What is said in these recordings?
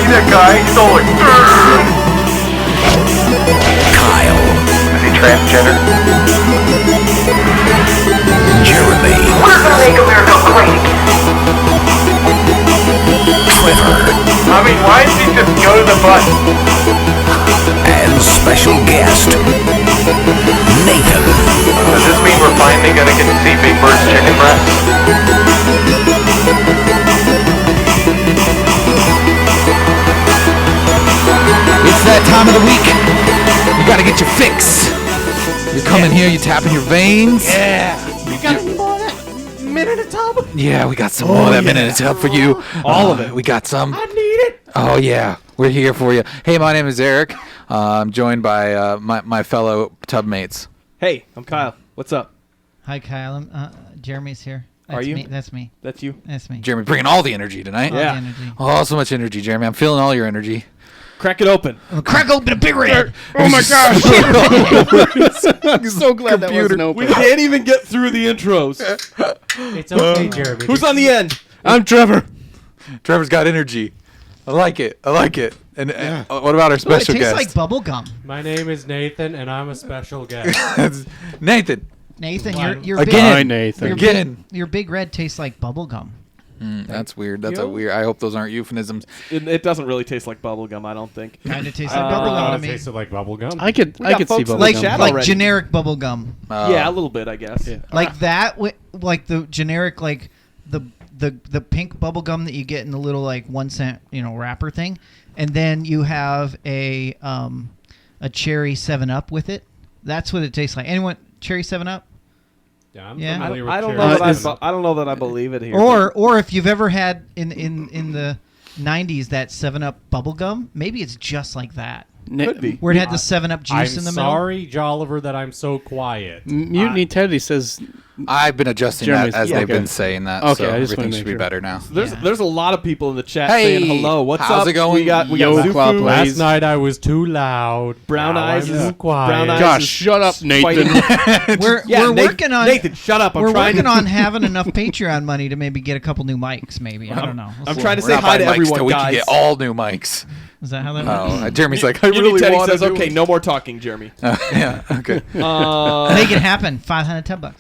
see that guy? He's all like... Kyle. Is he transgender? Jeremy. We're gonna make America great again. Trevor. I mean, why did he just go to the bus? And special guest, Nathan. Does this mean we're finally gonna get to see Big Bird's chicken breast? It's that time of the week. You gotta get your fix. You come in here, you tapping your veins. Yeah. You got any more of that minute tub? Yeah, we got some more of that minute tub for you. All of it. We got some. I need it. Oh yeah, we're here for you. Hey, my name is Eric. I'm joined by my fellow tub mates. Hey, I'm Kyle. What's up? Hi, Kyle. Jeremy's here. Are That's you? Me. That's me. That's you? That's me. Jeremy, bringing all the energy tonight. All the Yeah. energy. Oh, so much energy, Jeremy. I'm feeling all your energy. Crack it open. Crack open a big red. Oh my gosh! I'm so glad that wasn't open. We can't even get through the intros. It's okay, Jeremy. Who's on the end? I'm Trevor. Trevor's got energy. I like it. And what about our It special tastes guest? like bubble gum. My name is Nathan, and I'm a special guest. Nathan. Nathan, One. your Again. Hi, Nathan. Your Again. your big red tastes like bubble gum. That's weird. That's a weird. I hope those aren't euphemisms. It doesn't really taste like bubble gum, I don't think. Kind of tastes like bubble gum to It me. tasted like bubble gum. I could got see folks in bubble the Like gum. chat like already. generic bubble gum. Yeah, a little bit, I guess. Yeah. Like that, like the generic, like the pink bubble gum that you get in the little like 1 cent wrapper thing, and then you have a cherry 7-Up with it. That's what it tastes like. Anyone cherry 7-Up? Yeah, I'm Yeah. familiar with I don't cherry. know that is- I don't know that I believe it here. Or if you've ever had in the 90s that 7-Up bubble gum, maybe it's just like that. could be. Where it had the 7-Up juice I'm in the middle. sorry, Jolliver, that I'm so quiet. Mutiny Teddy says I've been adjusting Jeremy's- that as yeah, they've okay. been saying that. Okay, so I just wanna everything make should be sure. better now. There's a lot of people in the chat Hey, saying hello. What's how's up? it going? We got Yo, Zufu. Claw Play. Last night I was too loud. Brown Now Eyes I'm is too quiet. Brown Eyes Gosh, is shut up, Nathan. fighting- We're Nathan, working on Nathan, shut up. I'm we're trying working to on having enough Patreon money to maybe get a couple new mics. Maybe I don't know. I'm trying to We're say not hi to buying mics till everyone, we guys. can get all new mics. Is that how that works? Oh, Jeremy's like, I Mutiny really Teddy want to says, do okay, it. no more talking, Jeremy. Yeah, okay. Make it happen. $510.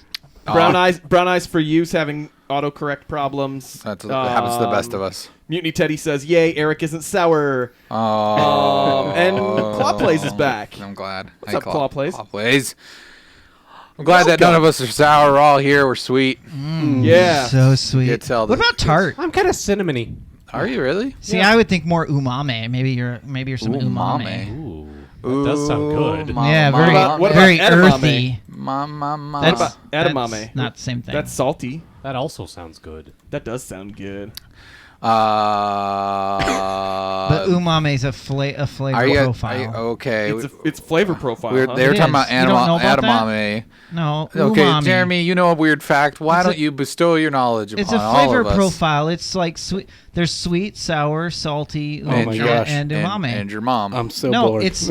Brown eyes for use having autocorrect problems. That happens to the best of us. Mutiny Teddy says, "Yay, Eric isn't sour." Oh. And Claw Plays is back. I'm glad. What's up, Claw Plays? Claw Plays. I'm glad that none of us are sour. We're all here. We're sweet. Yeah. So sweet. Get tell What the about tart? I'm kind of cinnamony. Are you really? See, I would think more umami. Maybe you're some umami. Ooh, that does sound good. Yeah, very What about very edamame? earthy. Mama. What about edamame? That's not the same thing. That's salty. That also sounds good. That does sound good. but umami's a flavor Are you, profile. okay. It's flavor profile. They Huh? were It talking is. about You don't know about that? edamame. No, Okay, umami. Jeremy, you know a weird fact. Why It's don't you bestow your knowledge upon It's a all flavor of us? profile. It's like sweet. There's sweet, sour, salty, Oh my gosh. and umami. And your mom. I'm so no, bored. it's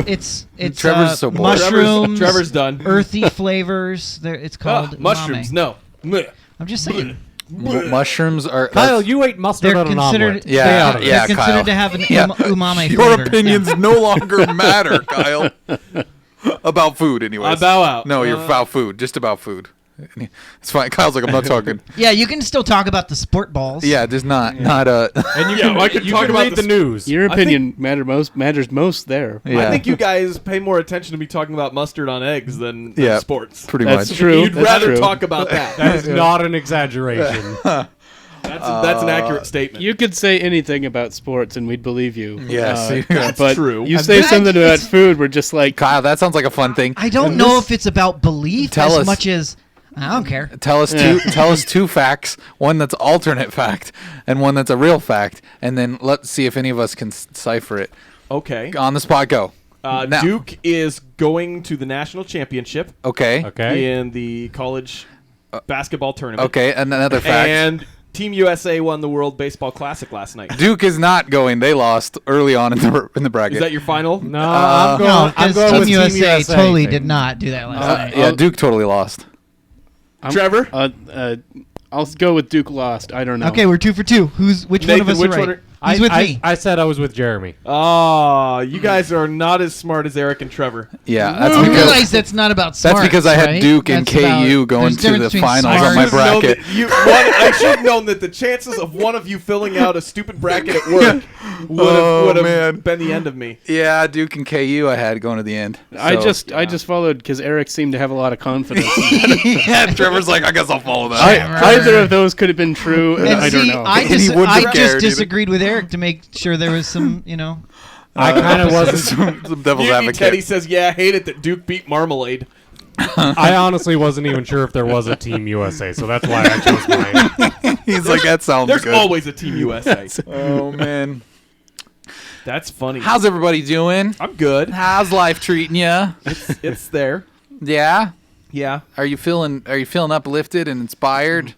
Trevor's so bored. mushrooms, Trevor's done. earthy flavors. It's called umami. mushrooms. No. Blech. I'm just saying. Mushrooms are... Kyle, you ate mustard They're on an considered. omelet. Yeah, they are, yeah, they're considered Kyle. to have an Yeah. umami Your flavor. opinions Yeah. no longer matter, Kyle. About food, anyways. I bow out. No, you're about food. Just about food. It's fine. Kyle's like, I'm not talking. Yeah, you can still talk about the sport balls. Yeah, just not. And you Yeah, I can, could talk can about read the the news. Your I opinion matters most there. Yeah. I think you guys pay more attention to me talking about mustard on eggs than Yeah. sports. Pretty That's much. true. You'd That's rather true. talk about that. That is not an exaggeration. That's an accurate statement. You could say anything about sports and we'd believe you. Yes. That's but true. You say something about food, we're just like, Kyle, that sounds like a fun thing. I don't know if it's about belief Tell as us. much as I don't care. Tell us two facts, one that's alternate fact and one that's a real fact, and then let's see if any of us can decipher it. Okay. On the spot, go. Now. Duke is going to the national championship Okay. Okay. in the college basketball tournament. Okay, and another fact. And Team USA won the World Baseball Classic last night. Duke is not going. They lost early on in the bracket. Is that your final? No, I'm going, No, I'm because going Team with USA, Team USA totally thing. did not do that last night. yeah, Duke totally lost. Trevor? I'll go with Duke lost. I don't know. Okay, we're 2 for 2. Which Nathan, one of us which are right? one He's with me. I said I was with Jeremy. Oh, you guys are not as smart as Eric and Trevor. Yeah, that's You because realize that's not about smarts, that's because I had right? Duke and That's about- KU going there's to difference the between finals on smarts- my Should've known bracket. that I should have known that the chances of one of you filling out a stupid bracket at work would have man. been the end of me. Yeah, Duke and KU I had going to the end. I So, just followed because Eric seemed to have a lot of confidence. yeah, Trevor's like, I guess I'll follow that. Either of those could have been true. And I don't see, know. I And he just, wouldn't have I cared just either. disagreed with Eric to make sure there was some, I kind of wasn't. some devil's Teddy advocate. says, "Yeah, I hate it that Duke beat Marmalade." I honestly wasn't even sure if there was a Team USA, so that's why I chose mine. He's like, that sounds There's good. always a Team USA. Oh man, That's funny. how's everybody doing? I'm good. How's life treating you? It's there. Yeah. Yeah. Are you feeling uplifted and inspired?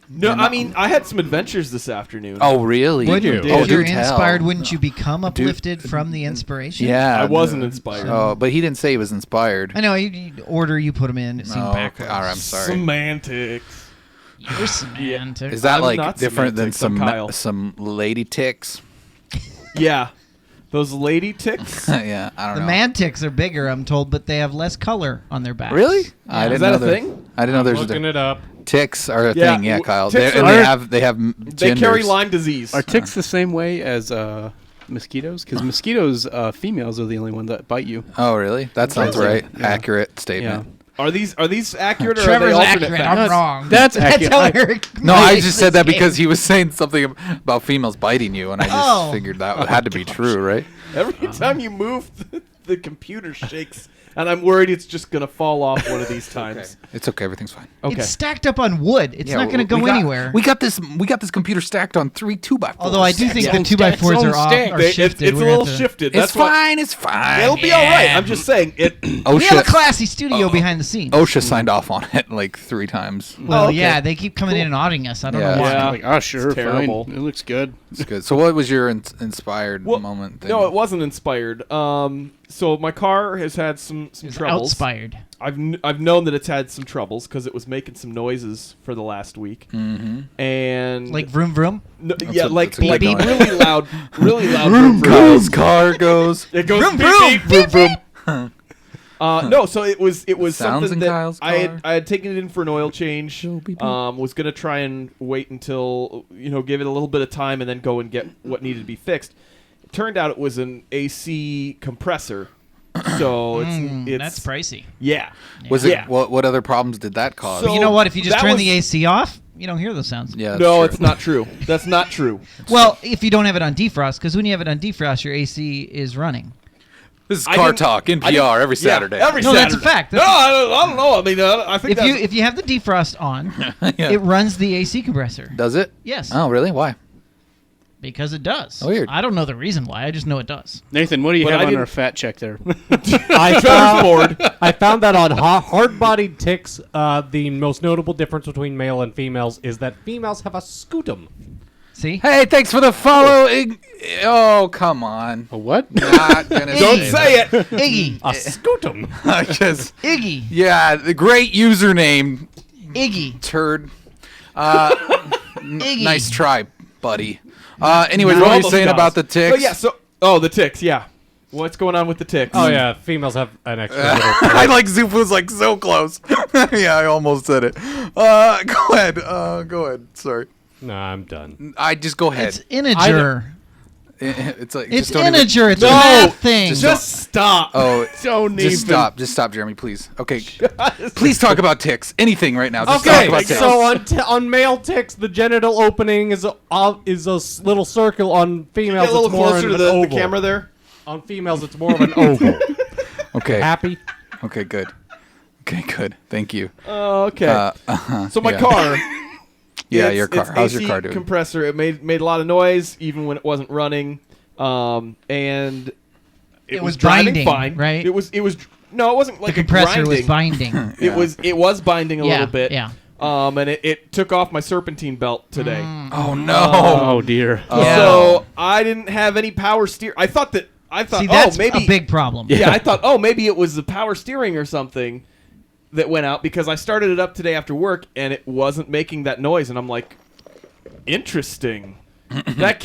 No, I mean, I had some adventures this afternoon. Oh really? Would you? Oh, If you're do tell. inspired, wouldn't you become uplifted from the inspiration? Yeah, I wasn't inspired. Oh, but he didn't say he was inspired. I know. You order you put them in. It seemed Oh, backwards. okay. All right, I'm sorry. Semantics. You're semantic. Is that I'm like not different than semantics, I'm Kyle. some lady ticks? Yeah. Those lady ticks. Yeah, I don't The know. mantics are bigger, I'm told, but they have less color on their backs. Really? I didn't Is that know a there- thing? I didn't know there's Looking it up. ticks are a Yeah, thing. Yeah, Kyle. ticks They, and are- they have They genders. carry Lyme disease. Are ticks the same way as mosquitoes? Because mosquitoes, females are the only ones that bite you. Oh, really? That sounds Really? right. Yeah. Accurate statement. Are these accurate or Trevor's are they alternate accurate. facts? I'm wrong. That's accurate. how I- Eric No, I plays just said this that because game. he was saying something about females biting you, and I just Oh. figured that had to be true, right? Every time you move, the computer shakes, and I'm worried it's just gonna fall off one of these times. It's okay. Everything's fine. Okay. It's stacked up on wood. It's Yeah, not going to go we got- anywhere. We got this computer stacked on 3 2x4s. Although I do think Yeah. the 2x4s Own are off stick. or It's shifted. a We're little gonna have to- shifted. It's That's why fine. It's fine. it'll be all right. I'm just saying it. We have a OSHA, classy studio behind the scenes. OSHA signed off on it like 3 times. Well, Oh, okay. yeah, they keep coming in and auditing us. I don't Yeah. know why. Yeah. Like, oh, sure, It's terrible. fine. It looks good. It's good. So, what was your inspired Well, moment? Thing? No, it wasn't inspired. So my car has had some It's troubles. outspired. I've known that it's had some troubles because it was making some noises for the last week, and Like vroom vroom. no, That's yeah, a- like that's a good like noise. really loud. vroom, vroom. Kyle's car goes. It goes Vroom, beep, vroom, beep, vroom, vroom. No, so it was Sounds something in that Kyle's I car. had taken it in for an oil change. beep, beep. Was gonna try and wait until give it a little bit of time and then go and get what needed to be fixed. It turned out it was an AC compressor, so it's That's pricey. yeah. Was it? Yeah. What other problems did that cause? So- You know what? If you just that turn was- the AC off, you don't hear those sounds. yeah. No, that's it's true. not true. That's not true. Well, if you don't have it on defrost, because when you have it on defrost, your AC is running. This is I Car didn't- Talk, I NPR, didn't- every yeah, Saturday. every No, that's a Saturday. fact. No, I don't know. I mean, I think If you have the defrost on, Yeah. it runs the AC compressor. Does it? Yes. Oh, really? Why? Because it does. Weird. I don't know the reason why. I just know it does. Nathan, what do you But have I on didn't- our fat check there? I found that on hard-bodied ticks, the most notable difference between male and females is that females have a scutum. See? Hey, thanks for the follow. Oh, come on. A what? Not gonna don't say it. Iggy. A scutum. Just, Iggy. yeah, the great username, Iggy. turd. Iggy. Nice try, buddy. Anyways, We're what were you almost saying done. about the ticks? Oh yeah. So the ticks. Yeah. What's going on with the ticks? Oh yeah, females have an extra little. I like Zupu's like so close. Yeah, I almost said it. Go ahead. Go ahead. Sorry. No, I'm done. I just go ahead. It's integer. It's like It's just don't even- integer. It's a No, math thing. Just stop. Oh, Don't just even. stop, Jeremy, please. Okay, please talk about ticks. Anything right now. Just talk Okay, about ticks. so on male ticks, the genital opening is a little circle. On females, Get a little it's more closer of to an the oval. camera there. On females, it's more of an oval. Okay. Happy? Okay, good. Okay, good. Thank you. Okay. So my yeah. car. Yeah, it's- your car. it's How's AC your car doing? compressor. It made a lot of noise even when it wasn't running. And it was driving binding, fine. right? It was no, it wasn't The like compressor a was grinding. binding. It was binding a Yeah, little bit. yeah. And it took off my serpentine belt today. Oh no. Oh dear. Yeah. So I didn't have any power steer. I thought See, that's maybe a big problem. yeah, I thought, maybe it was the power steering or something that went out because I started it up today after work and it wasn't making that noise. And I'm like, interesting. that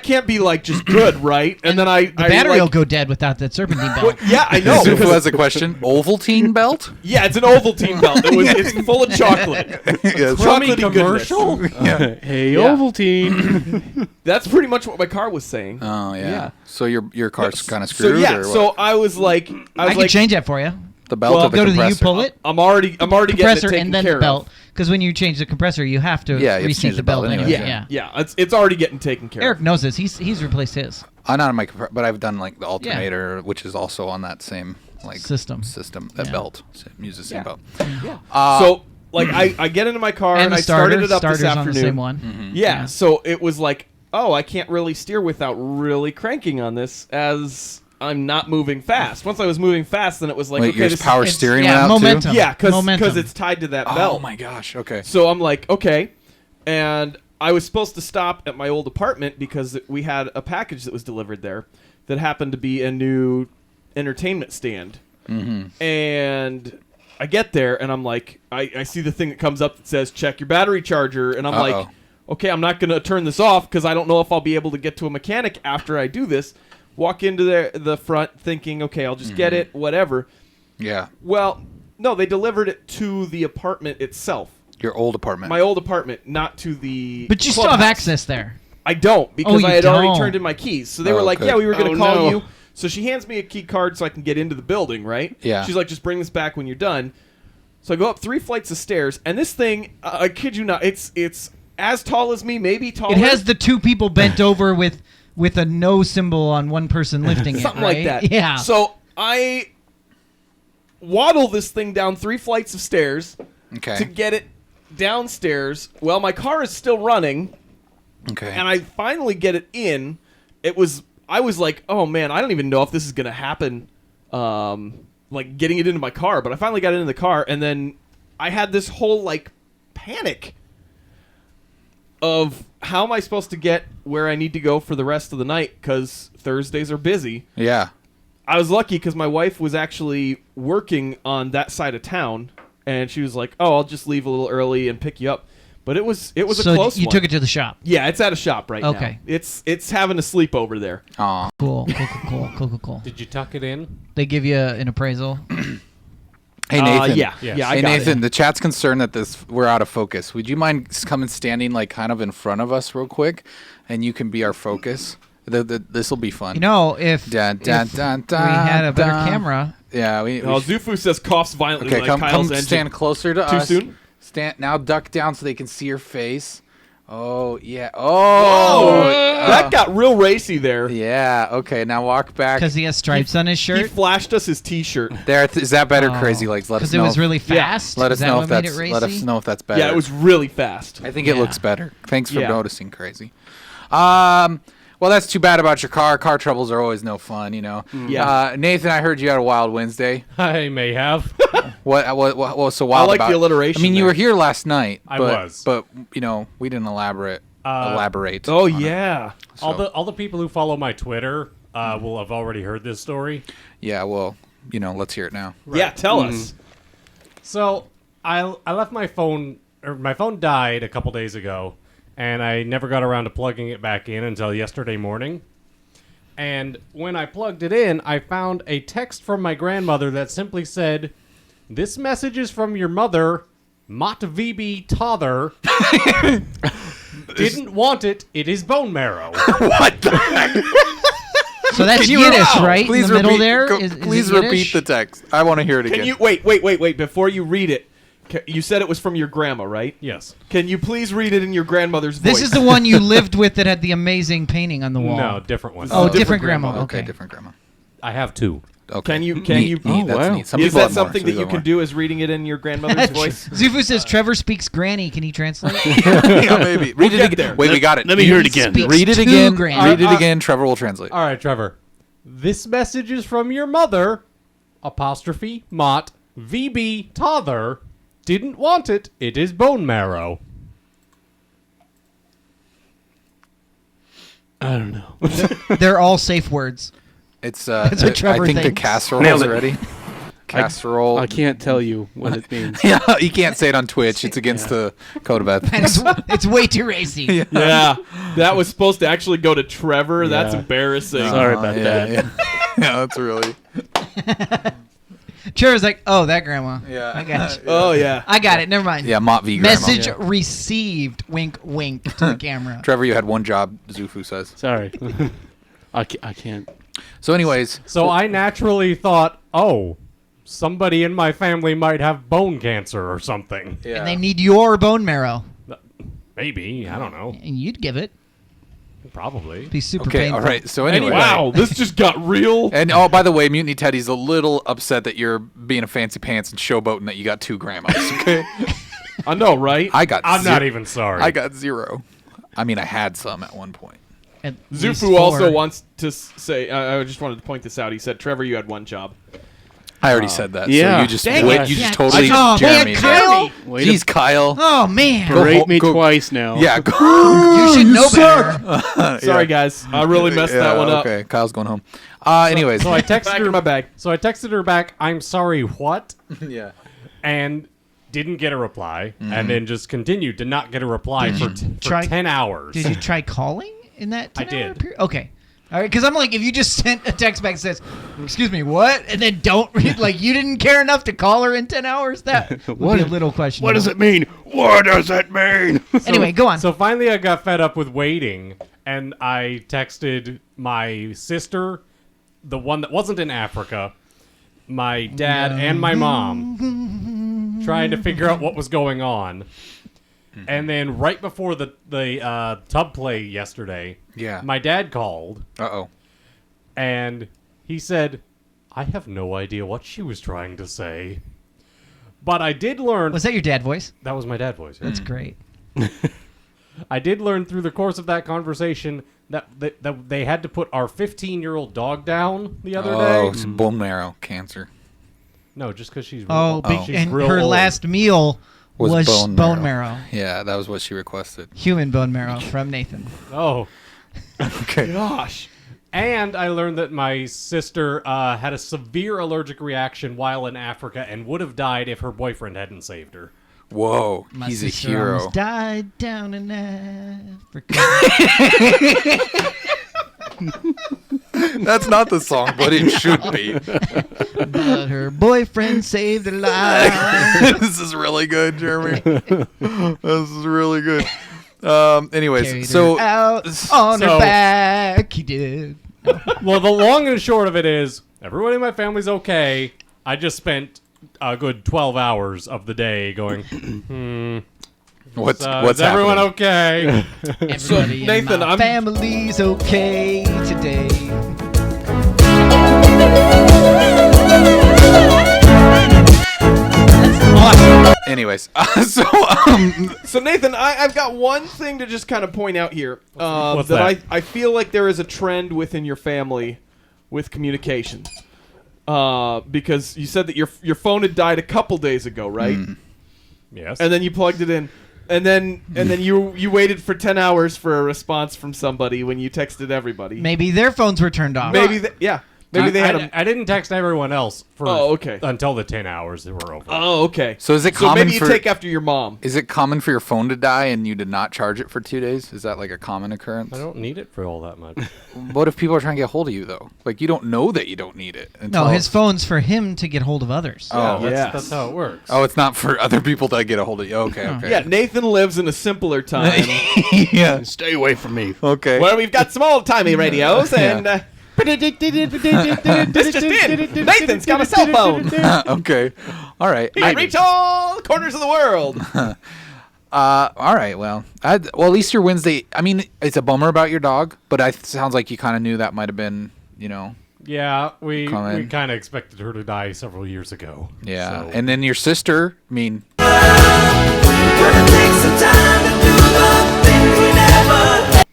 can't be like just good, right? And then The battery will go dead without that serpentine belt. Well, yeah, I know. Zufu because- has a question. Ovaltine belt? yeah, it's an Ovaltine belt. It's full of chocolate. Yes. Chocolatey commercial? goodness. Hey, Yeah. Ovaltine. That's pretty much what my car was saying. Oh, yeah. Yeah. So your car's kind of So screwed? yeah, or what? so I was like, I can change that for you. the belt well, or the Go to the compressor? U pull it. I'm already getting it compressor taken and then care the belt. Because when you change the compressor, you have to Yeah, you have to reseat change the belt anyway. anyway. Yeah, it's already getting taken care Eric of. knows this. He's replaced his. Not on my but I've done like the alternator, which is also on that same like System. that Yeah. belt. Use the same belt. So like I get into my car and the I started it up starter's this on afternoon. the same one. Yeah, so it was like, oh, I can't really steer without really cranking on this as I'm not moving fast. Once I was moving fast, then it was like, Wait, okay, your this power is, steering yeah, went out momentum. too? yeah, Momentum. because it's tied to that Oh belt. my gosh. Okay. So I'm like, okay. And I was supposed to stop at my old apartment because we had a package that was delivered there that happened to be a new entertainment stand. Mm-hmm. And I get there and I'm like, I see the thing that comes up that says, check your battery charger. And I'm like, okay, I'm not going to turn this off because I don't know if I'll be able to get to a mechanic after I do this. Walk into the front thinking, okay, I'll just get it, whatever. Yeah. Well, no, they delivered it to the apartment itself. Your old apartment. My old apartment, not to the But you still have clubhouse. access there. I don't because you I had already don't. turned in my keys. So they Oh, were like, good. yeah, we were going to call no. you. So she hands me a key card so I can get into the building, right? Yeah. She's like, just bring this back when you're done. So I go up 3 flights of stairs, and this thing, I kid you not, it's as tall as me, maybe taller. It has the two people bent over with a no symbol on one person lifting it. something right? like that. Yeah. So I waddle this thing down 3 flights of stairs Okay. to get it downstairs. Well, my car is still running. Okay. And I finally get it in. I was like, oh man, I don't even know if this is gonna happen. Like getting it into my car, but I finally got it in the car, and then I had this whole like panic of how am I supposed to get where I need to go for the rest of the night because Thursdays are busy. yeah. I was lucky because my wife was actually working on that side of town, and she was like, "Oh, I'll just leave a little early and pick you up." But it was a so close you one. took it to the shop. Yeah, it's at a shop right now. Okay. It's having a sleepover there. Aw. Cool. Did you tuck it in? They give you an appraisal. Hey Nathan. Yeah, Yes. yeah. I Hey got Nathan, it. the chat's concerned that we're out of focus. Would you mind coming standing like kind of in front of us real quick, and you can be our focus? This will be fun. You know, if, Dun, dun, if dun, we had a better dun. camera, Yeah. We Zufu says coughs violently okay, like come Kyle's engine. stand closer to Too us. soon? Stand now. Duck down so they can see your face. Oh yeah. Oh. That got real racy there. Yeah. Okay. Now walk back. because he has stripes on his He shirt. flashed us his T-shirt. There. Is that better? Crazy legs. Let us Because it know. was really Yeah. fast. Let Is us that know what if made that's. it racy? Let us know if that's better. Yeah, it was really fast. I think it Yeah. looks better. Thanks for Yeah. noticing, Crazy. Well, that's too bad about your car. Car troubles are always no fun, you know. Yeah. Nathan, I heard you had a wild Wednesday. I may have. What was so wild like about the alliteration I mean, you there. were here last night. I but, was. But, you know, we didn't elaborate. Oh yeah. All the people who follow my Twitter will have already heard this story. Yeah, well, you know, let's hear it now. Yeah, tell us. So I left my phone, or my phone died a couple days ago, and I never got around to plugging it back in until yesterday morning. And when I plugged it in, I found a text from my grandmother that simply said, "This message is from your mother, Mott VB Tother. Didn't want it. It is bone marrow." What the heck? So that's Yiddish, right? Please in the middle repeat, there. go- Is it please Yiddish? repeat the text. I want to hear it again. Can you wait before you read it? You said it was from your grandma, right? Yes. Can you please read it in your grandmother's voice? This is the one you lived with that had the amazing painting on the wall. No, different one. Oh, different different grandma. grandma. Okay, Okay. different grandma. I have two. Okay. Can you Neat, that's wow. neat. Some is people that have more, something so that we you got can more. do? Is reading it in your grandmother's voice? Zufu says Trevor speaks granny. Can he translate? Yeah, maybe. Read it get again. there. Wait, we got it. Let me hear it again. Speaks Read it to again. granny. Read it again. Trevor will translate. All right, Trevor. This message is from your mother, apostrophe, Mott, VB, Tother. Didn't want it. It is bone marrow. I don't know. They're all safe words. It's That's I what Trevor think the thinks. casserole Nailed is it. ready. casserole. I can't tell you what it means. Yeah, you can't say it on Twitch. It's against the code of ethics. It's way too racy. Yeah, that was supposed to actually go to Trevor. That's Yeah. embarrassing. Sorry about that. Yeah. Yeah, that's really. Trevor's like, oh, that grandma. Yeah. I got you. Oh yeah. I got it. Never mind. Yeah, Mott V. Grandma. Message received. Wink, wink to the camera. Trevor, you had one job, Zufu says. Sorry. I can't. So, anyways. So I naturally thought, oh, somebody in my family might have bone cancer or something. Yeah. And they need your bone marrow, Maybe. I don't know. and you'd give it. Probably. Be super Okay, painful. all right. So, anyway. Wow, this just got real. And oh, by the way, Mutiny Teddy's a little upset that you're being a fancy pants and showboating that you got 2 grandmas. Okay, I know, right? I got. I'm not even sorry. I got 0. I mean, I had some at one point. At least Zufu also 4. wants to say. I just wanted to point this out. He said, "Trevor, you had one job." I already said that. yeah. So you just Dang wait, it. you Yeah, just totally oh, Jeremy. man, Kyle! Wait Jeez, Kyle. Oh man, Berate me go- twice now. Yeah. you should know better. Sorry, guys. I really messed that one up. Okay, Kyle's going home. Anyways. So I texted Back her in my bag. So I texted her back, I'm sorry, what? yeah. And didn't get a reply. And then just continued to not get a reply for try- 10 hours. Did you try calling in that? I 10-hour did. period? Okay. All right, because I'm like, if you just sent a text back that says, "Excuse me, what?" and then don't read, like you didn't care enough to call her in 10 hours, that would be a little questionable. What does it mean? What does it mean? Anyway, go on. So finally I got fed up with waiting, and I texted my sister, the one that wasn't in Africa, my dad, and my mom, trying to figure out what was going on. And then right before the tub play yesterday, Yeah. my dad called, Uh-oh. and he said, I have no idea what she was trying to say. But I did learn... Was that your dad voice? That was my dad voice. Yeah. That's great. I did learn through the course of that conversation that they had to put our 15-year-old dog down the other Oh, day. it's bone marrow cancer. No, just because she's Oh, real, she's and real her old. last meal was bone marrow. Yeah, that was what she requested. Human bone marrow from Nathan. Oh, Okay. Gosh. and I learned that my sister had a severe allergic reaction while in Africa and would have died if her boyfriend hadn't saved her. Whoa, My he's a sister hero. almost died down in Africa. That's not the song, but it should be. But her boyfriend saved her life. This is really good, Jeremy. This is really good. Anyways, Carried so her out on her so- back. He did. Well, the long and short of it is, everybody in my family's okay. I just spent a good 12 hours of the day going, what's is happening? everyone okay? Everybody in Nathan, my I'm- family's okay today. Awesome. Anyways, So Nathan, I've got one thing to just kind of point out here. What's that? that? I feel like there is a trend within your family with communication. Because you said that your phone had died a couple days ago, right? Yes. And then you plugged it in. And then you waited for 10 hours for a response from somebody when you texted everybody. Maybe their phones were turned off. Maybe they had a... I didn't text everyone else for okay. until the 10 hours that were over. Oh, okay. so is it So common maybe you for take after your mom. is it common for your phone to die and you did not charge it for 2 days? Is that like a common occurrence? I don't need it for all that much. What if people are trying to get hold of you though? Like you don't know that you don't need it. No, Until, his phone's for him to get hold of others. Oh, Yes. That's how it works. oh, it's not for other people to get a hold of you. Okay, okay. Yeah, Nathan lives in a simpler time yeah. Stay away from me. Okay. where we've got some old-timey radios and... this just in. Nathan's got a cell phone. Okay. All right. He can reach all corners of the world. All right. Well, at least your Wednesday. I mean, it's a bummer about your dog, but it sounds like you kind of knew that might have been, Yeah, we Comment. kind of expected her to die several years ago. yeah. So- And then your sister. I mean,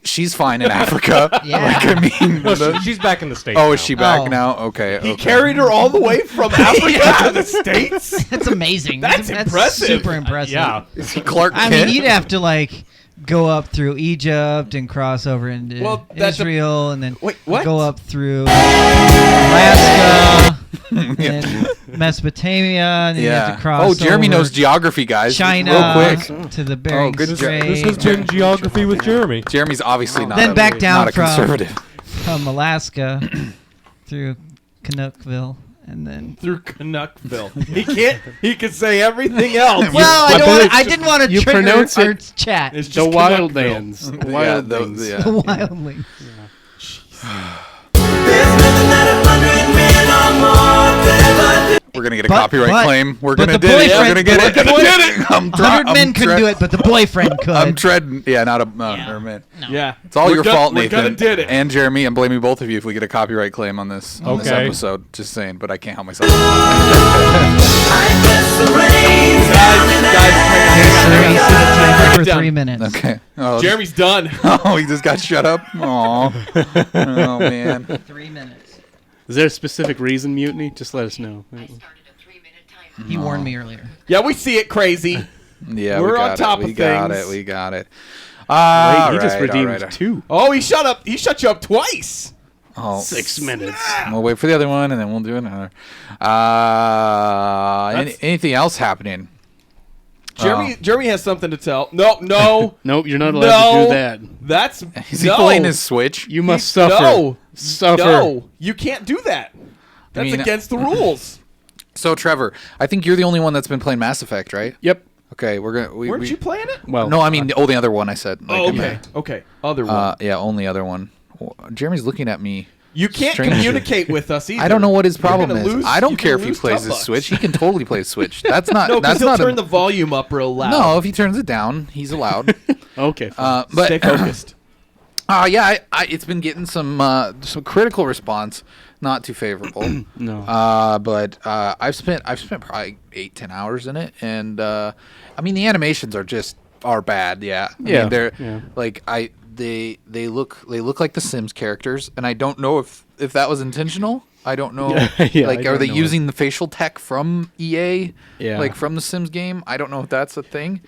she's fine in Africa. Yeah. Like, I mean, No, she's back in the States. oh, now. is she back Oh. now? Okay. He okay. carried her all the way from Africa to the States? That's amazing. That's impressive. Super impressive. Yeah. Is he Clark I Kent? mean, you'd have to like go up through Egypt and cross over into Well, that's a- Israel, and then Wait, what? go up through Alaska, and Mesopotamia, and then you have to cross. Oh, Jeremy over knows geography, guys. China Real quick. to the Bering good Strait. This has been Geography with Jeremy. Jeremy's obviously not Then a, back down not a from- conservative. from Alaska through Canuckville, and then. Through Canuckville. He can say everything else. Well, I bet it's I didn't want to you trigger pronounce our it- chat. It's The just wild Canuckville. lands. Wild things. Yeah. The wildling. We're gonna get a But- copyright but- claim. We're but gonna the get it. We're boyfriend- gonna get it. we're gonna get it. I'm 100 men couldn't do it, but the boyfriend could. I'm treading. Yeah, not a man. Yeah. It's all We're your gonna- fault, we're Nathan. gonna did it. And Jeremy. I'm blaming both of you if we get a copyright claim on this Okay. episode. Just saying, but I can't help myself. Jeremy, set a timer for Down. 3 minutes. Okay. Oh, Jeremy's done. Oh, he just got shut up. Aw. Oh man. 3 minutes. Is there a specific reason, Mutiny? Just let us know. He warned me earlier. Yeah, we see it, crazy. Yeah, We're we got on top it. of We got things. it. We got it. Wait, he just redeemed 2. Oh, he shut you up twice. Oh, 6 minutes. We'll wait for the other one, and then we'll do another. Anything else happening? Jeremy has something to tell. No. Nope, you're not allowed to do that. That's Is he playing his Switch? You must suffer. No. Suffer. No, you can't do that. That's mean- against the rules. So, Trevor, I think you're the only one that's been playing Mass Effect, right? Yep. Okay, we're gonna. Weren't you playing it? Well, No, I mean the only other one I said. Oh, okay. Okay. Other one. Yeah, only other one. Jeremy's looking at me. You can't Stranger. communicate with us either. I don't know what his You're problem gonna is. lose- I don't you're care if gonna he lose plays his $10. Switch. He can totally play his Switch. That's not. No, because that's he'll not. turn the volume up real loud. No, if he turns it down, he's allowed. okay. fine. But Stay focused. yeah, it's been getting some critical response, not too favorable. no. But I've spent probably 8-10 hours in it, and I mean the animations are bad. Yeah, I Yeah, mean, they're yeah. like they look like the Sims characters, and I don't know if that was intentional. I don't know. Yeah, like, I are don't they know. using the facial tech from EA? Yeah. Like from the Sims game? I don't know if that's a thing.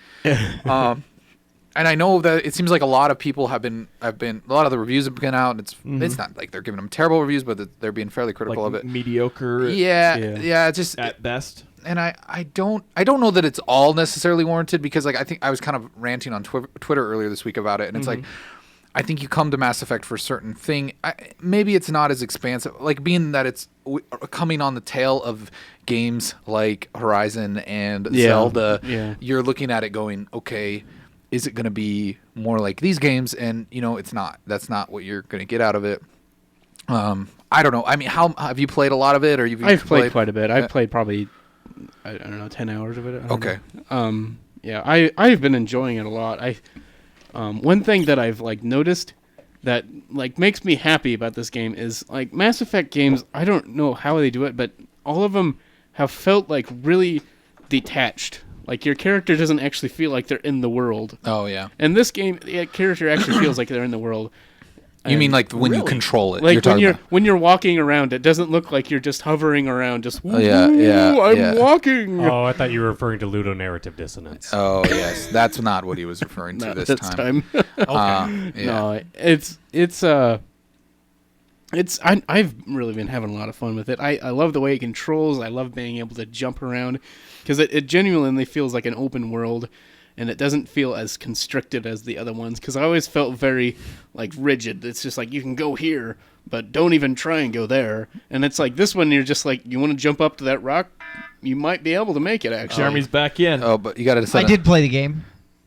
And I know that it seems like a lot of people have been a lot of the reviews have been out, and it's not like they're giving them terrible reviews, but they're being fairly critical Like of it. mediocre Yeah, just at best. and I don't know that it's all necessarily warranted, because like I think I was kind of ranting on Twitter earlier this week about it, and it's like I think you come to Mass Effect for a certain thing. Maybe it's not as expansive, like being that it's coming on the tail of games like Horizon and Yeah, Zelda. yeah. You're looking at it going, okay, is it going to be more like these games? And it's not. That's not what you're going to get out of it. I don't know. I mean, how have you played a lot of it, or I've played quite a bit. I've played probably, I don't know, 10 hours of it. I don't Okay. know. Yeah, I've been enjoying it a lot. One thing that I've like noticed that like makes me happy about this game is like Mass Effect games. I don't know how they do it, but all of them have felt like really detached. Like your character doesn't actually feel like they're in the world. Oh yeah. And this game, the character actually feels like they're in the world. You mean like when you Really? control it? Like talking about. when you're walking around, it doesn't look like you're just hovering around. Just yeah, "Woo, I'm yeah. walking. Oh, I thought you were referring to ludonarrative dissonance. Oh yes, that's not what he was referring to Not this this time. Okay. Yeah. No, I've really been having a lot of fun with it. I love the way it controls. I love being able to jump around because it genuinely feels like an open world, and it doesn't feel as constricted as the other ones. Because I always felt very like rigid. It's just like you can go here, but don't even try and go there. And it's like this one, you're just like you want to jump up to that rock, you might be able to make it. Actually, Jeremy's back in. Oh, but you got to set. I did play the game.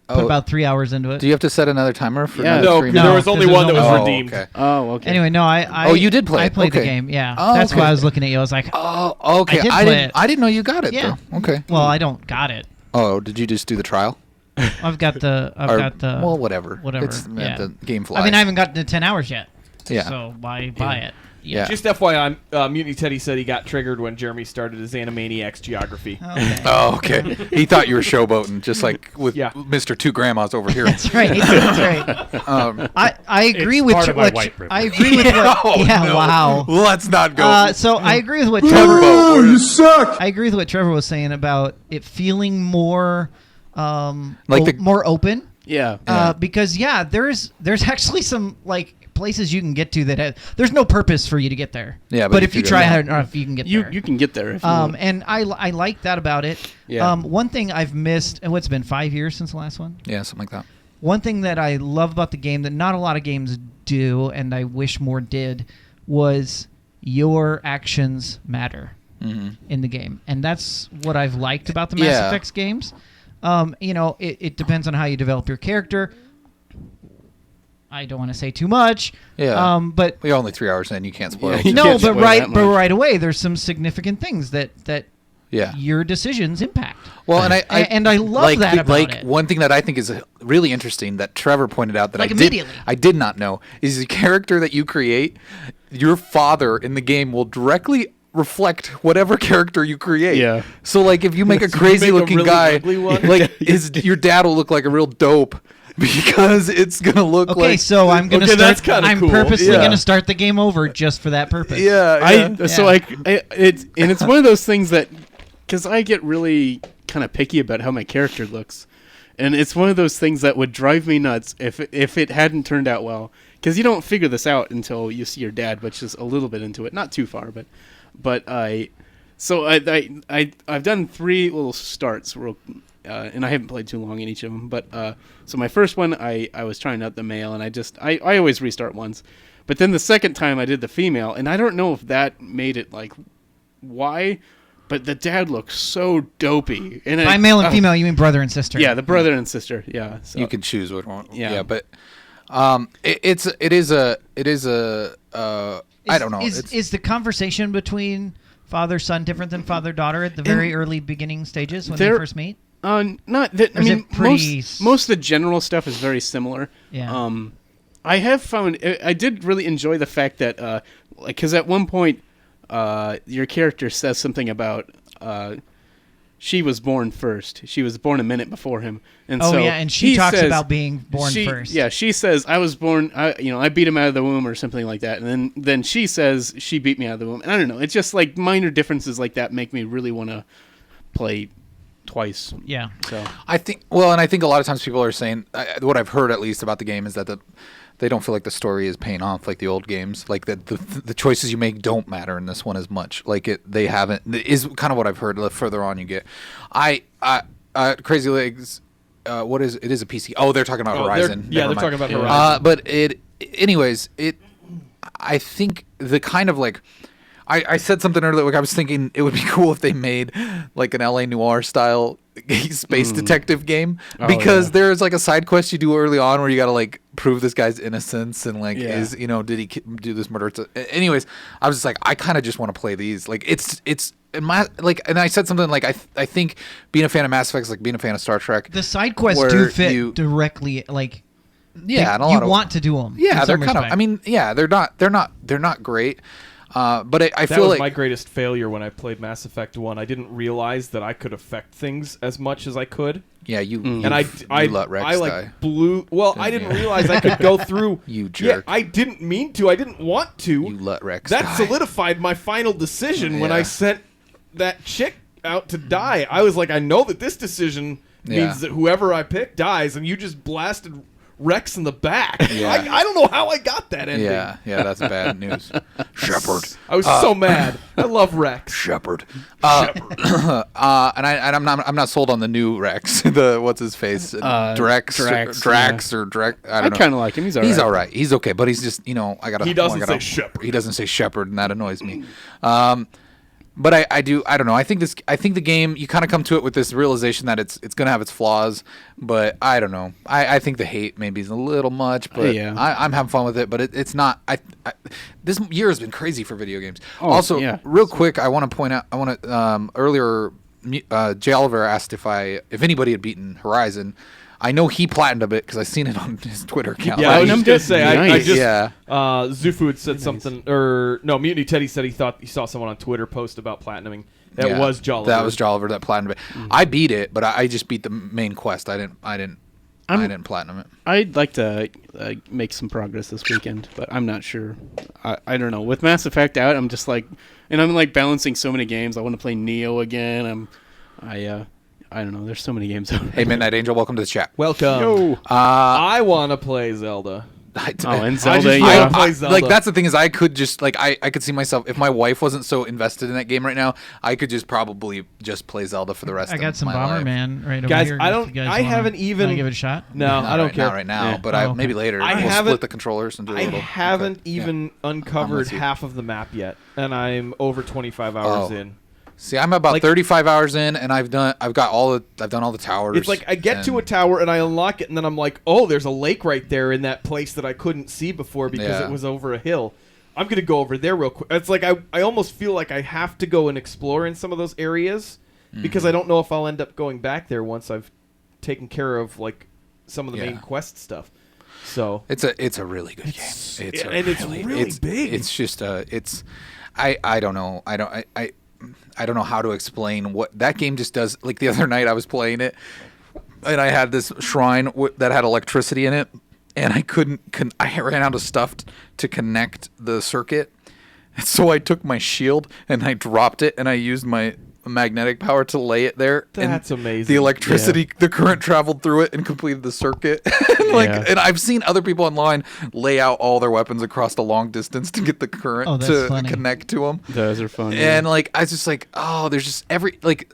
Put Oh. about 3 hours into it. Do you have to set another timer for? Yeah. another No, 3 there minutes? was only because one that there's was only- redeemed. Okay. Oh, okay. Anyway, no, I Oh, you did play I it. played Okay. the game. Yeah, Oh, that's why okay. I was looking at you. I was like, Oh, okay. I did I play didn't. it. I didn't know you got it Yeah. though. Okay. well, I don't got it. Oh, did you just do the trial? I've got the. Well, whatever. Whatever. It's yeah. the game flies. I mean, I haven't gotten to 10 hours yet. Yeah. So why buy it? Yeah. Just FYI, Mutiny Teddy said he got triggered when Jeremy started his Animaniacs geography. Okay. Oh, okay. He thought you were showboating, just like with Yeah. Mr. Two Grandmas over here. That's right. That's right. I agree It's with part of my what white privilege. I agree with what. Oh, yeah. no. Wow. Let's not go. So I agree with what Trevor. Tugboat. you suck! I agree with what Trevor was saying about it feeling more, Like the- more open. Yeah. Because there's actually some like places you can get to that there's no purpose for you to get there. Yeah, but you if you figure try it out. hard enough, you can get there. You can get there. If you want. And I like that about it. Yeah. One thing I've missed, and what's been 5 years since the last one? Yeah, something like that. One thing that I love about the game that not a lot of games do, and I wish more did, was your actions matter in the game. And that's what I've liked about the Mass Yeah. Effect games. It depends on how you develop your character. I don't want to say too much. Yeah. But We're only 3 hours in. You can't spoil. Yeah, it. you no, can't but spoil right, that but much. right away, there's some significant things that Yeah. your decisions impact. Well, and I love like, that about like it. one thing that I think is really interesting that Trevor pointed out that Like I immediately. did not know is the character that you create, your father in the game will directly reflect whatever character you create. Yeah. So like if you make a So you crazy make a looking really guy, ugly one? like your dad will look like a real dope because it's gonna look Okay, like so I'm gonna Okay, start. that's kinda I'm cool. purposely Yeah. gonna start the game over just for that purpose. yeah. So it's one of those things that because I get really kind of picky about how my character looks, and it's one of those things that would drive me nuts if it hadn't turned out well. Because you don't figure this out until you see your dad, which is a little bit into it, not too far, but I've done 3 little starts, and I haven't played too long in each of them. But so my first one, I was trying out the male, and I always restart once. But then the second time I did the female, and I don't know if that made it like why, but the dad looked so dopey. And By male and female, you mean brother and sister? Yeah, the brother and sister. Yeah, so. You can choose which one. Yeah. Yeah, but it is a I don't know. Is the conversation between father son different than father daughter at the very early beginning stages when they They're- first meet? Not that. I Or is mean, it pretty most of the general stuff is very similar. Yeah. I have found I did really enjoy the fact that because at one point your character says something about she was born first. She was born a minute before him, and Oh so yeah, and she he talks says- about being born she, first. Yeah, she says I was born. I beat him out of the womb or something like that, and then she says she beat me out of the womb. And I don't know. It's just like minor differences like that make me really want to play twice. Yeah. So I think a lot of times people are saying what I've heard at least about the game is that they don't feel like the story is paying off like the old games. Like the choices you make don't matter in this one as much. Like they haven't is kind of what I've heard. The further on you get, Crazy Legs. What is it? Is a PC? Oh, they're talking about Horizon. They're Never talking mind. about Horizon. But I think the kind of like. I said something earlier. Like I was thinking it would be cool if they made like an LA Noire style space detective game because there's like a side quest you do early on where you got to like prove this guy's innocence and like did he do this murder? Anyways, I was just like I kind of just want to play these. Like it's and I said something like I think being a fan of Mass Effect is like being a fan of Star Trek. The side quests where do fit you- directly. Like Yeah, and a you lot of want to do them. yeah, they're kind of. I mean, yeah, they're not great. But I That feel was like my greatest failure when I played Mass Effect 1. I didn't realize that I could affect things as much as I could. yeah, you And I let Rex I like die. blew. Well, I didn't realize I could go through. You Yeah, jerk. I didn't mean to. I didn't want to. You let Rex That die. solidified my final decision when I Yeah. sent that chick out to die. I was like, I know that this decision Yeah. means that whoever I pick dies, and you just blasted Rex in the back. Yeah. I don't know how I got that ending. Yeah, that's bad news. Shepard. I was so mad. I love Rex. Shepard. And I'm not sold on the new Rex. The what's his face? Drax or Drax. I don't know. kind of like him. He's all right. He's all right. He's okay, but he's just I gotta. He doesn't I gotta- say Shepard. He doesn't say Shepard, and that annoys me. But I don't know. I think the game you kind of come to it with this realization that it's gonna have its flaws, but I don't know. I think the hate maybe is a little much, but Yeah. I'm having fun with it. But it's not. This year has been crazy for video games. Oh, also, yeah. real quick, I want to point out. Earlier, Jay Oliver asked if anybody had beaten Horizon. I know he platinumed a bit because I seen it on his Twitter account. Yeah, I was just gonna Platinumed say. it? I Nice. just Yeah. Zufu had said something, or no, Mutiny Teddy said he thought he saw someone on Twitter post about platinuming. That Yeah, was Jolliver. That was Jolliver that platinumed it. I beat it, but I just beat the main quest. I didn't platinum it. I'd like to make some progress this weekend, but I'm not sure. I don't know. With Mass Effect out, I'm just like, and I'm like balancing so many games. I want to play Neo again. I don't know. There's so many games out there. Hey, Midnight Angel, welcome to the chat. Welcome. I want to play Zelda. And Zelda, Zelda. That's the thing is I could just like I could see myself if my wife wasn't so invested in that game right now, I could just probably just play Zelda for the rest of my life. I got some Bomberman right over Guys, here. I if don't. you guys I wanna- haven't even. wanna give it a shot. No, Not I don't right care. Not right now, Yeah. but Oh, maybe okay. later. I We'll haven't- split the controllers and do a I little. haven't Okay. even I'm uncovered with you. half of the map yet, and I'm over 25 hours Oh. in. See, I'm about Like- 35 hours in, and I've done all the towers. It's like I get to a and- tower and I unlock it, and then I'm like, oh, there's a lake right there in that place that I couldn't see before because Yeah. it was over a hill. I'm gonna go over there real quick. It's like I almost feel like I have to go and explore in some of those areas because I don't know if I'll end up going back there once I've taken care of like some of the main Yeah. quest stuff. So It's a really good game. It's really big. It's just I don't know. I don't know how to explain what that game just does. Like the other night I was playing it and I had this shrine that had electricity in it and I I ran out of stuff to connect the circuit. And so I took my shield and I dropped it and I used my magnetic power to lay it there. That's and amazing. The electricity, the current traveled through it and completed the circuit. And I've seen other people online lay out all their weapons across a long distance to get the current that's to funny. connect to them. Those are fun. And like I was just like, oh, there's just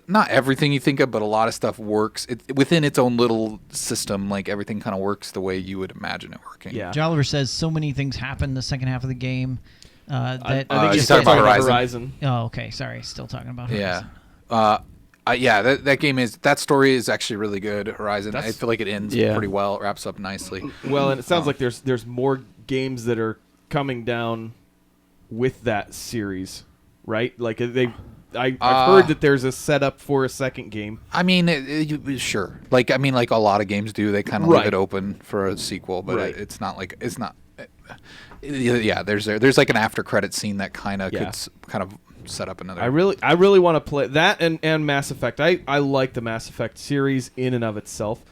not everything you think of, but a lot of stuff works within its own little system. Like everything kind of works the way you would imagine it working. yeah. Jolliver says so many things happen in the second half of the game. That I think he's he's talking talking about about Horizon. Horizon. oh, okay. Sorry, still talking about Yeah. Horizon. That game that story is actually really good. Horizon. I That's- feel like it ends Yeah. pretty well. It wraps up nicely. Well, and it sounds like there's more games that are coming down with that series, right? Like I've heard that there's a setup for a second game. I mean, sure. Like a lot of games do. They kind of leave Right. it open for a sequel, but Right. it's not like it's not. Yeah, there's like an after credit scene that kind of Yeah. kind of set up another. I really want to play that and Mass Effect. I like the Mass Effect series in and of itself.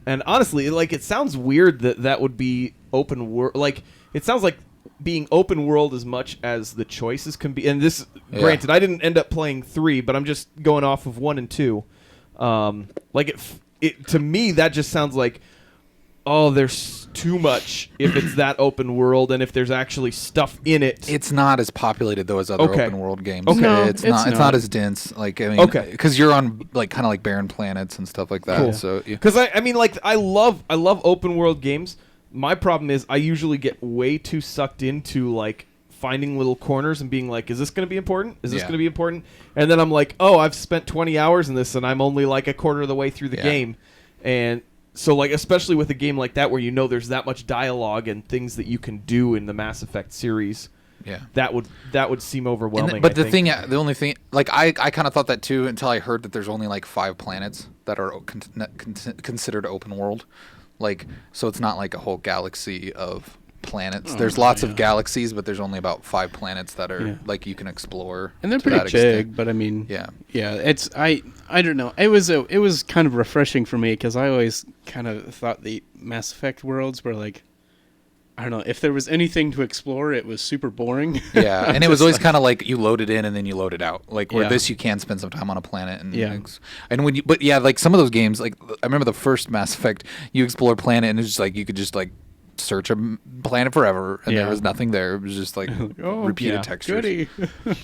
And honestly, like it sounds weird that would be open world. Like it sounds like being open world as much as the choices can be. And this, granted, I didn't end up playing 3, but I'm just going off of 1 and 2. Like it to me that just sounds like, oh, there's too much if it's that open world and if there's actually stuff in it. It's not as populated though as other Okay. open world games. Okay. No, it's it's not. It's not. not as dense. Like I mean, Okay. because you're on like kind of like barren planets and stuff like that. Cool. So yeah. Because I mean, like I love open world games. My problem is I usually get way too sucked into like finding little corners and being like, is this going to be important? Is this Yeah. going to be important? And then I'm like, oh, I've spent 20 hours in this and I'm only like a quarter of the way through the Yeah. game. And so like, especially with a game like that where you know there's that much dialogue and things that you can do in the Mass Effect series, Yeah. that would seem overwhelming. But I think. the only thing, like I kind of thought that too until I heard that there's only like 5 planets that are considered open world. Like, so it's not like a whole galaxy of planets. There's lots of galaxies, but there's only about 5 planets that are like you can explore. And they're to that pretty big, extent. but I mean, Yeah. It's I don't know. It was kind of refreshing for me because I always kind of thought the Mass Effect worlds were like, I don't know, if there was anything to explore, it was super boring. Yeah, and it was always kind of like you load it in and then you load it out. Like where Yeah. this, you can spend some time on a planet. And Yeah. and when you, but yeah, like some of those games, like I remember the first Mass Effect, you explore a planet and it's just like you could just like search a planet forever and there Yeah. was nothing there. It was just like repeated yeah, textures. goody.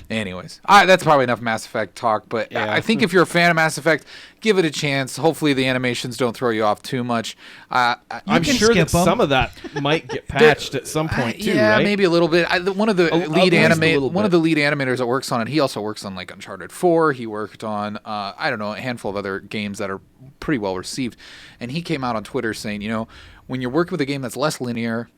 Anyways, that's probably enough Mass Effect talk. But Yeah. I think if you're a fan of Mass Effect, give it a chance. Hopefully the animations don't throw you off too much. I'm can sure that skip 'em. some of that might get patched at some point too, yeah, right? maybe a little bit. One of the At lead least a little one of bit. the lead animators that works on it. He also works on like Uncharted 4. He worked on I don't know, a handful of other games that are pretty well received. And he came out on Twitter saying, you know, when you're working with a game that's less linear,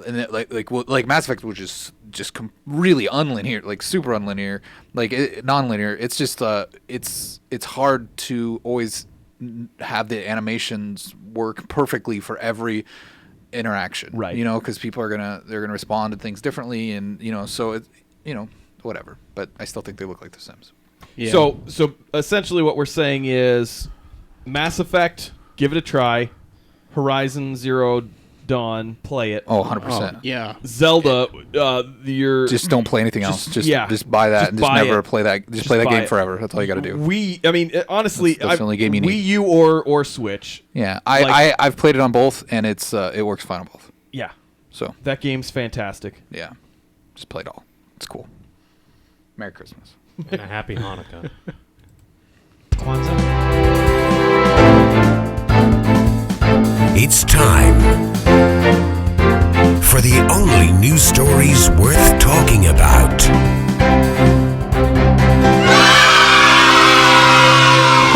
and like Mass Effect, which is just really unlinear, like super unlinear, like non-linear. It's just it's hard to always have the animations work perfectly for every interaction, Right. You know, because people they're gonna respond to things differently, and you know, so whatever. But I still think they look like The Sims. Yeah. So essentially what we're saying is Mass Effect, give it a try. Horizon Zero Dawn, play it. Oh, 100%. Yeah. Zelda, you're Just don't play anything else. Just buy that Just and just buy never it. play that. Just Just play that buy game it. forever. That's all you got to do. I mean, honestly, That's the only game you need. Wii U or Switch. Yeah, I've played it on both, and it works fine on both. Yeah, So that game's fantastic. yeah, just play it all. It's cool. Merry Christmas. And a happy Hanukkah. Kwanzaa. It's time for the only news stories worth talking about.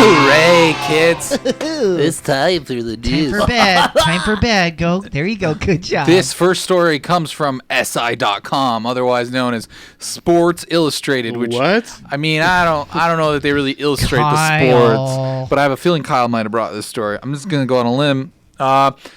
Hooray, kids! It's time for the Time news. for bed. Time for bed. Go. There you go. Good job. This first story comes from SI.com, otherwise known as Sports Illustrated. Which What? I mean, I don't know that they really illustrate the Kyle. sports, but I have a feeling Kyle might have brought this story. I'm just gonna go on a limb.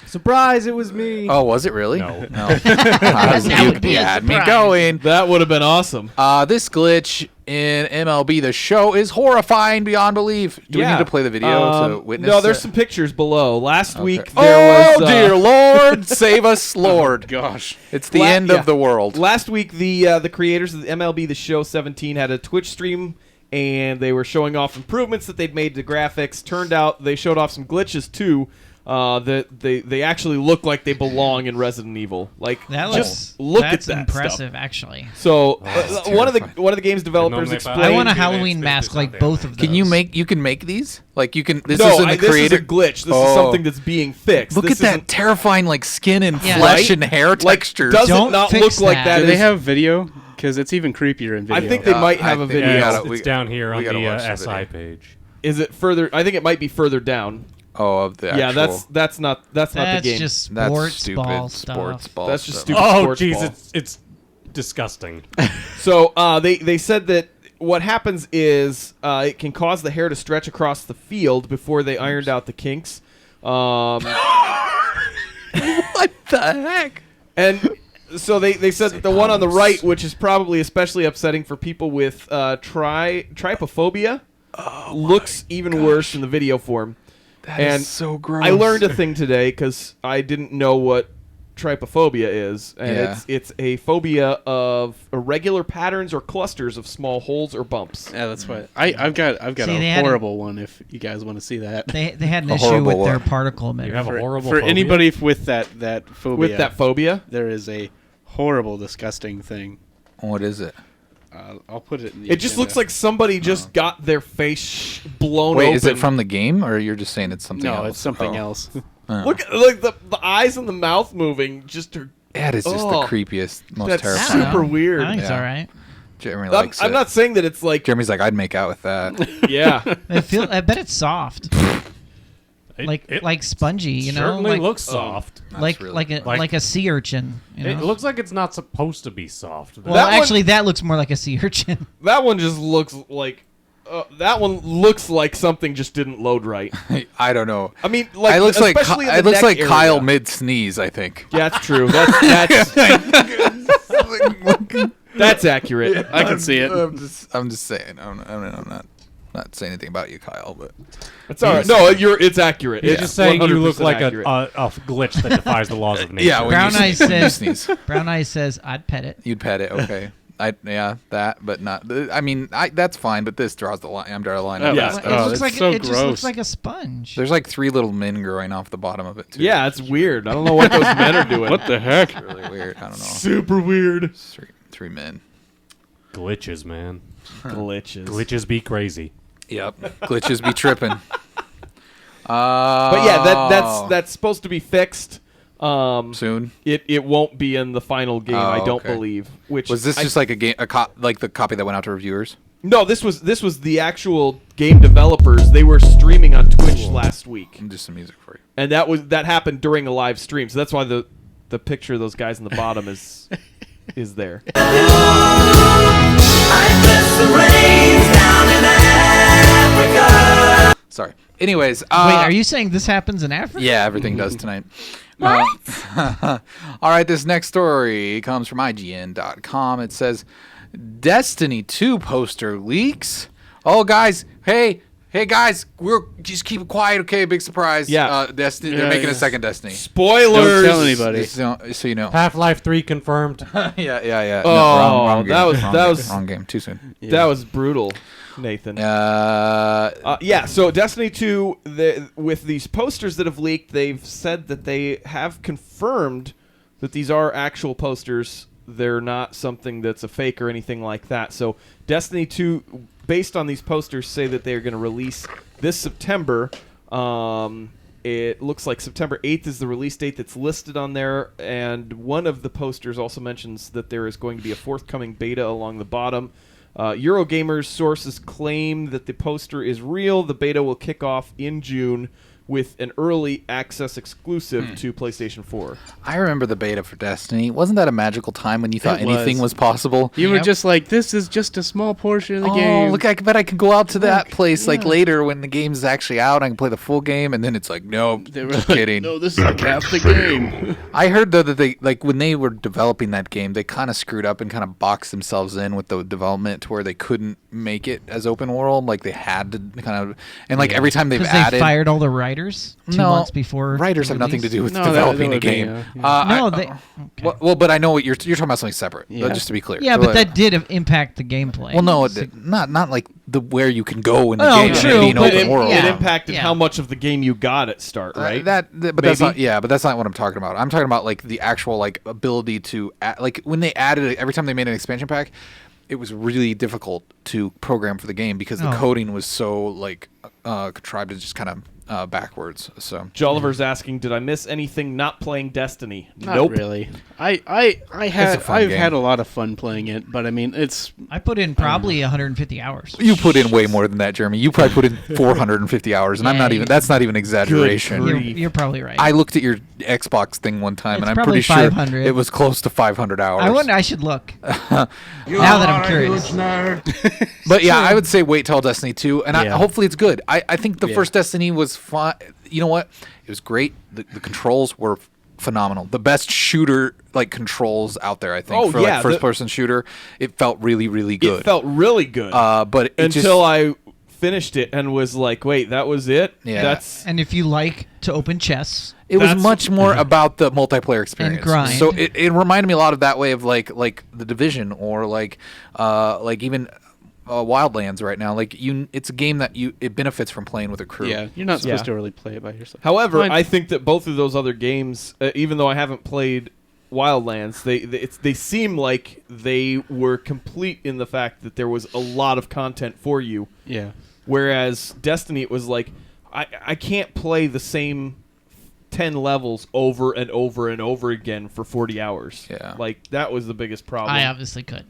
Surprise! It was me. Oh, was it really? No. That would be a had me surprise. going. That would have been awesome. This glitch in MLB The Show is horrifying beyond belief. Do we need to play the video to witness? No, there's it? some pictures below. Last week Oh there was. dear Lord, save us, Lord! Gosh. It's the end of the world. Last week, the creators of the MLB The Show 17 had a Twitch stream, and they were showing off improvements that they'd made to graphics. Turned out they showed off some glitches too. That they actually look like they belong in Resident Evil. Like That just looks. look That's at that impressive, stuff. actually. So That's one of the terrifying. game's developers Normally if I- explained. I want a Maybe Halloween it's mask like something both like of that. those. You can make these? Like you can this no, isn't the this creator. is a glitch. This is Oh. something that's being fixed. Look This at that isn't- terrifying like skin and Yeah. flesh Right? and hair Like, textures. does Don't it not fix look like that. that? Do they is- have video? Because it's even creepier in video. I think they might have a I think video. we Yeah, gotta- it's down here we on gotta the watch the SI video. page. Is it further? I think it might be further down. Oh, of the actual. Yeah, that's not not the That's game. just that's sports stupid ball sports stuff. ball. That's just stuff. stupid. Oh, sports jeez, ball. it's disgusting. So they said that what happens is it can cause the hair to stretch across the field before they ironed out the kinks. What the heck? And so they said that the one on the right, which is probably especially upsetting for people with trypophobia, looks even worse in the video form. That And is so gross. I learned a thing today because I didn't know what trypophobia is, and Yeah. it's a phobia of irregular patterns or clusters of small holes or bumps. Yeah, that's what I've got See, they a had horrible one. If you guys want to see that, They had an A issue horrible with their one. particle emitter. You have a horrible for phobia? anybody with that phobia, With that phobia, there is a horrible, disgusting thing. What is it? I'll put it in the it just looks like somebody just got their face blown Wait, open. is it from the game, or you're just saying it's something else? No, it's something Oh. else. Look at like the eyes and the mouth moving. Just are, That is just Oh. the creepiest, most That's I don't terrifying. know. super weird. I think it's Yeah. all right. Jeremy I'm, likes I'm it. not saying that it's like Jeremy's like, I'd make out with that. yeah. I bet it's soft, It like spongy. You know, certainly like looks soft. like really like a sea urchin. You know? It looks like it's not supposed to be soft. well, That one- actually, that looks more like a sea urchin. That one just looks like that one looks like something just didn't load right. I don't know. I mean, like it looks like especially in the it looks neck like area. Kyle mid sneeze. I think. Yeah, that's true. That's accurate. I can see it. I'm just saying. I'm not saying anything about you, Kyle, but It's all right. No, it's accurate. You're It's just saying you look 100% like accurate. a glitch that defies the laws of nature. yeah. When Brown you Eyes when you says- sneeze, Brown Eyes says, "I'd pet it." you'd pet it. Okay. That, but not. I mean, that's fine. But this draws the line. I'm drawing the line. Oh, on Yeah. that It stuff. looks that's like so it just looks gross. like a sponge. There's like 3 little men growing off the bottom of it too. Yeah, it's weird. I don't know what those men are doing. What the heck? It's really weird. I don't know. Super weird. Three men. Glitches, man. Glitches. Glitches be crazy. Yep. Glitches be tripping. But yeah, that's supposed to be fixed. Soon. It won't be in the final game, I don't okay. believe. Which Was this just like a game, like the copy that went out to reviewers? No, this was the actual game developers. They were streaming on Twitch last week, Do some music for you. and that happened during a live stream. So that's why the picture of those guys in the bottom is there. Sorry. Anyways, Wait, are you saying this happens in Africa? Yeah, everything does tonight. All right, this next story comes from IGN.com. It says, Destiny 2 poster leaks. Oh, guys, hey, Hey guys, we're just keep it quiet, okay? Big surprise. Yeah. Destiny. Yeah, they're making yeah. a second Destiny. Spoilers. Don't tell anybody. So you know. Half-Life 3 confirmed. Yeah. Oh, wrong that game. was- wrong game. Too soon. That was brutal, Nathan. Yeah. So Destiny 2, with these posters that have leaked, they've said that they have confirmed that these are actual posters. They're not something that's a fake or anything like that. So Destiny 2, based on these posters, say that they are going to release this September. It looks like September 8th is the release date that's listed on there, and one of the posters also mentions that there is going to be a forthcoming beta along the bottom. Eurogamer's sources claim that the poster is real. The beta will kick off in June with an early access exclusive to PlayStation 4. I remember the beta for Destiny. Wasn't that a magical time when you thought anything was possible? You were just like, this is just a small portion of the game. Look, I bet I could go out to that place like later when the game's actually out. I can play the full game, and then it's like, nope, They were just like, kidding. no, this is like half the game. I heard though that they when they were developing that game, they kind of screwed up and kind of boxed themselves in with the development to where they couldn't make it as open world. Like they had to kind of, and like every time they've Because added, they fired all the writers 2 months before. writers the have nothing to release? do with No, that developing a would be, game. yeah. No, they. Okay. Well, but I know what you're talking about something separate. Yeah. Just to be clear. Yeah, but that did impact the gameplay. Well, no, it did. Not like the where you can go in the Oh, game. true, Being but open world. It Yeah. impacted Yeah. how much of the game you got at start, right? But that's Maybe? not. Yeah, but that's not what I'm talking about. I'm talking about like the actual like ability to like when they added it, every time they made an expansion pack, it was really difficult to program for the game because the Oh. coding was so like contrived to just kind of backwards. So Jolliver's asking, did I miss anything not playing Destiny? Not Nope. really. It's a fun I've game. had a lot of fun playing it, but I mean, it's I put in probably 150 hours. you put in way more than that, Jeremy. You probably put in 450 hours, and I'm Yeah, not even. That's not even exaggeration. You're probably right. I looked at your Xbox thing one time, It's and I'm probably pretty sure 500. it was close to 500 hours. I wonder. I should look. Now that I'm curious. But yeah, I would say wait till Destiny 2, and Yeah. hopefully it's good. I think the Yeah. first Destiny was fun. You know what? It was great. The controls were phenomenal. The best shooter like controls out there, I think, Oh, for yeah, like first person shooter. It felt really, really good. It felt really good. but it until just, I finished it and was like, wait, that was it? Yeah. That's And if you like to open chests, it was that's- much more about the multiplayer experience. grind. So it reminded me a lot of that way of like the Division or like even Wildlands right now. Like it's a game that it benefits from playing with a crew. yeah, you're not supposed Yeah. to really play it by yourself. However, Fine. I think that both of those other games, even though I haven't played Wildlands, they seem like they were complete in the fact that there was a lot of content for you. Yeah. Whereas Destiny, it was like, I can't play the same 10 levels over and over and over again for 40 hours. Yeah. Like, that was the biggest problem. I obviously could.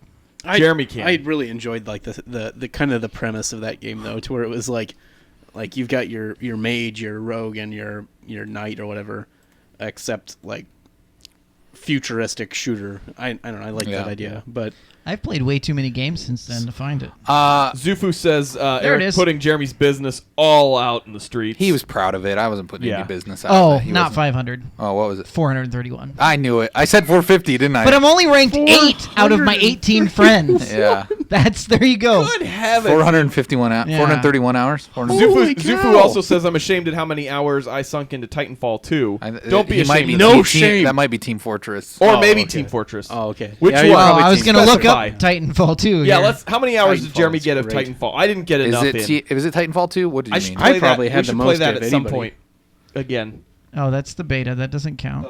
Jeremy can. I really enjoyed like the kind of the premise of that game though, to where it was like you've got your mage, your rogue, and your knight or whatever, except like futuristic shooter. I don't know. I like Yeah. that idea, but I've played way too many games since then to find it. Zufu says, it Eric is. putting Jeremy's business all out in the streets. He was proud of it. I wasn't putting Yeah. any business out. Oh, of it. He not wasn't- 500. Oh, what was it? 431. I knew it. I said 450, didn't I? But I'm only ranked 8 out of my 18 friends. yeah. There you go. Good heavens. 451 Yeah. 431 hours. 400 Holy Zufu cow. also says, I'm ashamed at how many hours I sunk into Titanfall 2. Don't be he might ashamed. be of No that. team, shame. That might be Team Fortress. Or Oh, maybe okay. Team Fortress. oh okay. Which yeah, one? you're Oh, probably I was team going to look specify. up Titanfall 2. Yeah, here. how many hours did Titanfall Jeremy is get of great. Titanfall? I didn't get enough in. Is it Titanfall 2? What did I you should mean? play I probably that. had We the should play most that of at some anybody. point. Again. Oh, that's the beta. That doesn't count.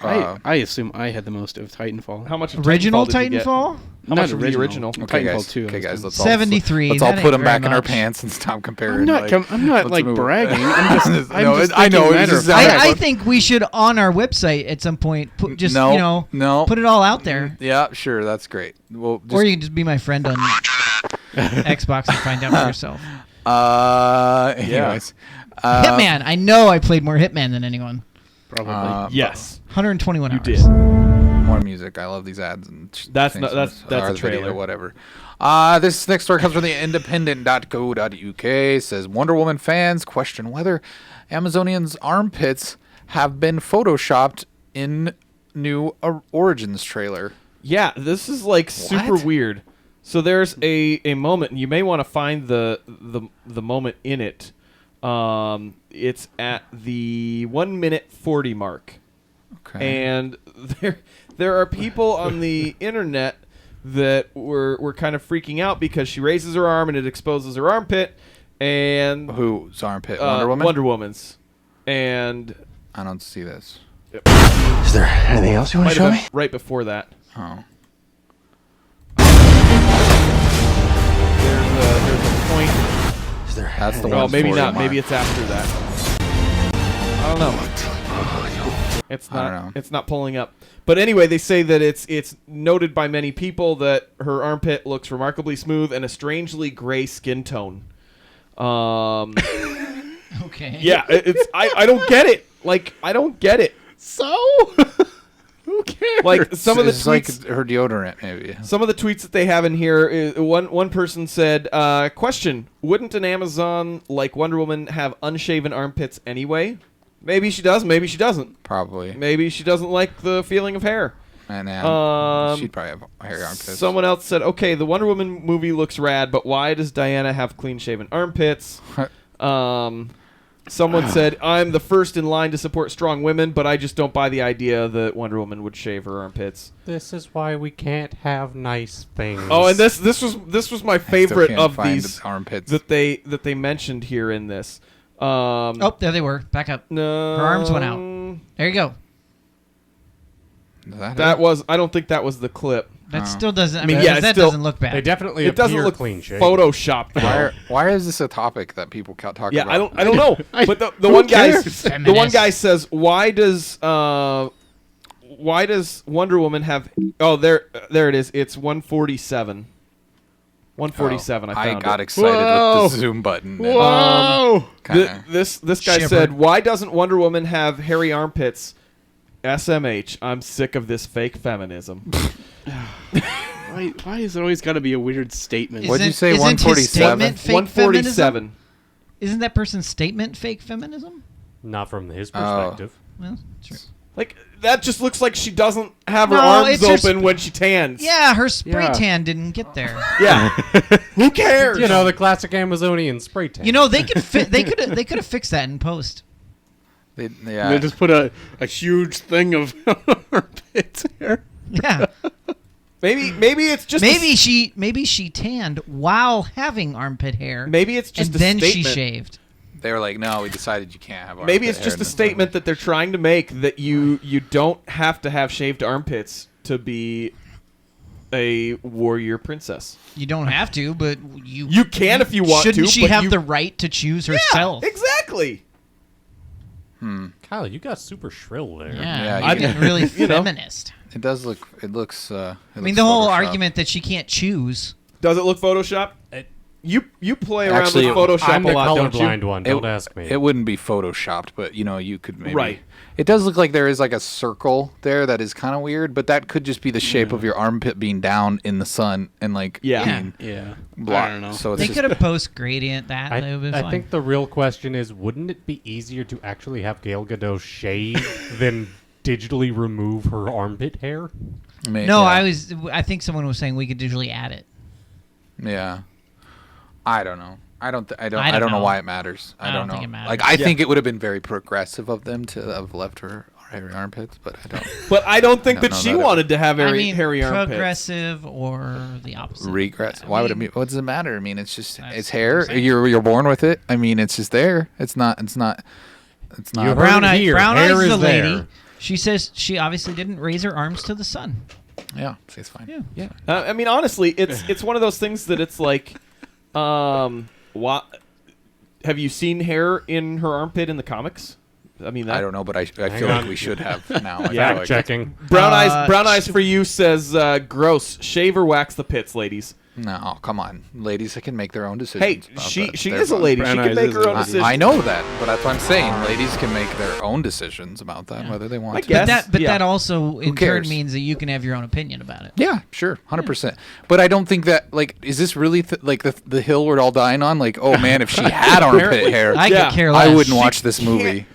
I assume I had the most of Titanfall. How much of Original Titanfall? Did you get? Titanfall? How much of the original? Okay, Titanfall guys. 2. Okay, guys. Let's 73, All, let's all that put ain't them back very in our much. pants and stop comparing. I'm not. like, I'm not let's like move. bragging. I'm just. I'm No, just I know, thinking it's matter just of fact. I think we should, on our website at some point, put just, No, no. put it all out there. Yeah, sure. That's great. Well, just, Or you can just be my friend on Xbox and find out for yourself. anyways. Hitman. I know I played more Hitman than anyone. Probably. Yes. 121 hours. did. More music. I love these ads and That's things not- that's- from- that's or a the video trailer. or whatever. This next story comes from the independent.co.uk. Says Wonder Woman fans question whether Amazonian's armpits have been photoshopped in new Origins trailer. Yeah, this is like super What? weird. So there's a moment, and you may want to find the moment in it. It's at the 1 minute 40 mark. Okay. And there are people on the internet that were kind of freaking out because she raises her arm and it exposes her armpit. And Whose armpit? Wonder Woman? Wonder Woman's. And I don't see this. Is there anything else you want might to show have me? been right before that. Oh. There's a point. Is there That's the anything one. Oh, maybe 40 not. mark. Maybe it's after that. I don't know. It's I don't not. know. It's not pulling up. But anyway, they say that it's noted by many people that her armpit looks remarkably smooth and a strangely gray skin tone. Okay. Yeah, I don't get it. Like, I don't get it. So? Who cares? Like some of the It's tweets. like her deodorant, maybe. Some of the tweets that they have in here, one person said, question, wouldn't an Amazon like Wonder Woman have unshaven armpits anyway? Maybe she does, maybe she doesn't. Probably. Maybe she doesn't like the feeling of hair. And she'd probably have hairy armpits. Someone else said, okay, the Wonder Woman movie looks rad, but why does Diana have clean-shaven armpits? Someone said, I'm the first in line to support strong women, but I just don't buy the idea that Wonder Woman would shave her armpits. This is why we can't have nice things. Oh, and this was my favorite can't of find these armpits. that they mentioned here in this. Oh, there they were. Back up. No, Her arms went out. There you go. Is that was. I don't think that was the clip. That still doesn't. I mean, mean, yeah, that still- doesn't look bad. They definitely It doesn't appear look clean shaven. photoshopped. though. why is this a topic that people talk Yeah, about? I don't know. But the Who one guy cares? the one Feminist. guy says, why does Wonder Woman have? Oh, there it is. It's 147. 147. I found got it. excited Whoa. with the zoom button. and Whoa! kinda- This guy Shivered. said, why doesn't Wonder Woman have hairy armpits? SMH. I'm sick of this fake feminism. Why is it always got to be a weird statement? What'd you Isn't- say, isn't his 147? statement fake 147. feminism? Isn't that person's statement fake feminism? Not from his Oh. perspective. Well, sure. Like, that just looks like she doesn't have her No, arms it's just- open when she tans. Yeah, her spray Yeah. tan didn't get there. Yeah. Who cares? You know, the classic Amazonian spray tan. You know, they could they could have fixed that in post. yeah. They just put a huge thing of armpits here. Yeah. Maybe it's just Maybe she tanned while having armpit hair. maybe it's just and a then she statement. shaved. They were like, no, we decided you can't have Maybe armpit it's just hair a in this statement movie. that they're trying to make that you don't have to have shaved armpits to be a warrior princess. You don't have to, but You can if you want Shouldn't to. she but have you- the right to choose herself? Yeah, exactly. Kyle, you got super shrill there. Yeah, Yeah, you you get can- really you know. feminist. It does look. It looks. I mean, the whole argument that she can't choose. Does it look Photoshop? You play around Actually, with Photoshop I'm a the lot, don't you? colorblind one. Don't ask me. It wouldn't be photoshopped, but you could maybe. Right. It does look like there is like a circle there that is kind of weird, but that could just be the shape of your armpit being down in the sun and like Yeah. being Yeah. blocked. I don't know. So it's They just, could have post gradient that. I, That would have been I fine. think the real question is, wouldn't it be easier to actually have Gal Gadot shave than digitally remove her armpit hair? No, I think someone was saying we could digitally add it. Yeah. I don't know. I don't I know don't know. why it matters. I don't know. think it matters. Like I think it would have been very progressive of them to have left her hairy armpits, but I don't. But I don't think I don't that know she that it- wanted to have I mean, hairy armpits. progressive or the opposite. Regress. I Why would it mean, be? What does it matter? I mean, it's just That's it's what I'm hair. saying. You're born with it. I mean, it's just there. It's not. You not. Brown heard it Eye, here. Brown Hair Eyes is the lady. there. She says she obviously didn't raise her arms to the sun. Yeah, see, it's fine. Yeah. I mean, honestly, it's one of those things that it's like, what? Have you seen hair in her armpit in the comics? I mean, that, I don't know, but I feel Hang like on. we should have now. I Yeah, feel like Checking. Brown Uh, eyes for you says gross. Shave or wax the pits, ladies. No, come on, ladies. They can make their own decisions. Hey, about she that. she They're is a fine. lady. Brown She can eyes make is her a own lady. decisions. I know that, but that's what I'm saying. Ladies can make their own decisions about that, whether they want I to. guess. But yeah. that also in turn cares? means that you can have your own opinion about it. Yeah, sure, 100%. But I don't think that like is this really like the hill we're all dying on? Like, oh man, if she had armpit Apparently. hair, I Yeah. could care less. I wouldn't watch this movie.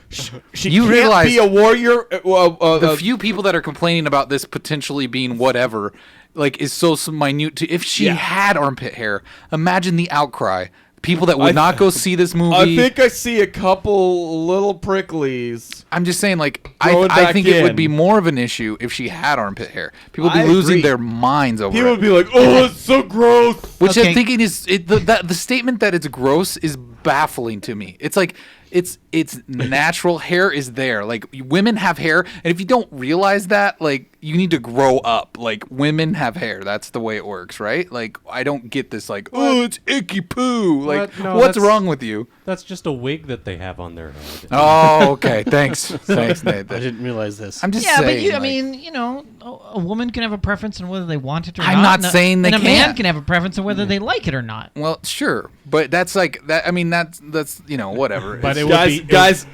She You can't realize be a warrior. The few people that are complaining about this potentially being whatever like is so minute. If she had armpit hair, imagine the outcry. People that would not go see this movie. I think I see a couple little pricklies. I'm just saying, like, I think it would be more of an issue if she had armpit hair. People would be losing their minds over People it. would be like, "Oh, it's so gross." Which I'm thinking is the statement that it's gross is baffling to me. It's like it's natural. Hair is there. Like, women have hair, and if you don't realize that, like, you need to grow up. Like, women have hair. That's the way it works, right? Like, I don't get this. Like, oh, it's icky poo. Like, No, what's wrong with you? That's just a wig that they have on their head. Oh, okay. Thanks, Nathan. I didn't realize this. I'm just Yeah, saying. but I mean, you know, a woman can have a preference on whether they want it or I'm not saying they and a man can't. can have a preference on whether they like it or not. Well, sure, but that's like that. I mean, that's whatever. But It's- Guys,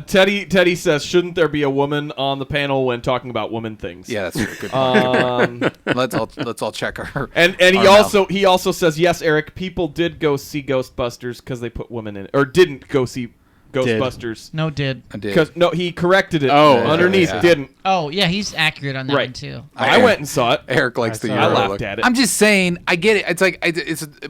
Teddy says, shouldn't there be a woman on the panel when talking about woman things? yeah, that's true. Good point. let's all check our. And he also says, yes, Eric, people did go see Ghostbusters because they put women in it, or didn't go see Ghostbusters. No, did. I did. Because no, he corrected it. Oh, underneath yeah. didn't. Oh, yeah, he's accurate on that Right. one too. I went and saw it. Eric likes the saw it. Euro I laughed look. at it. I'm just saying, I get it. It's like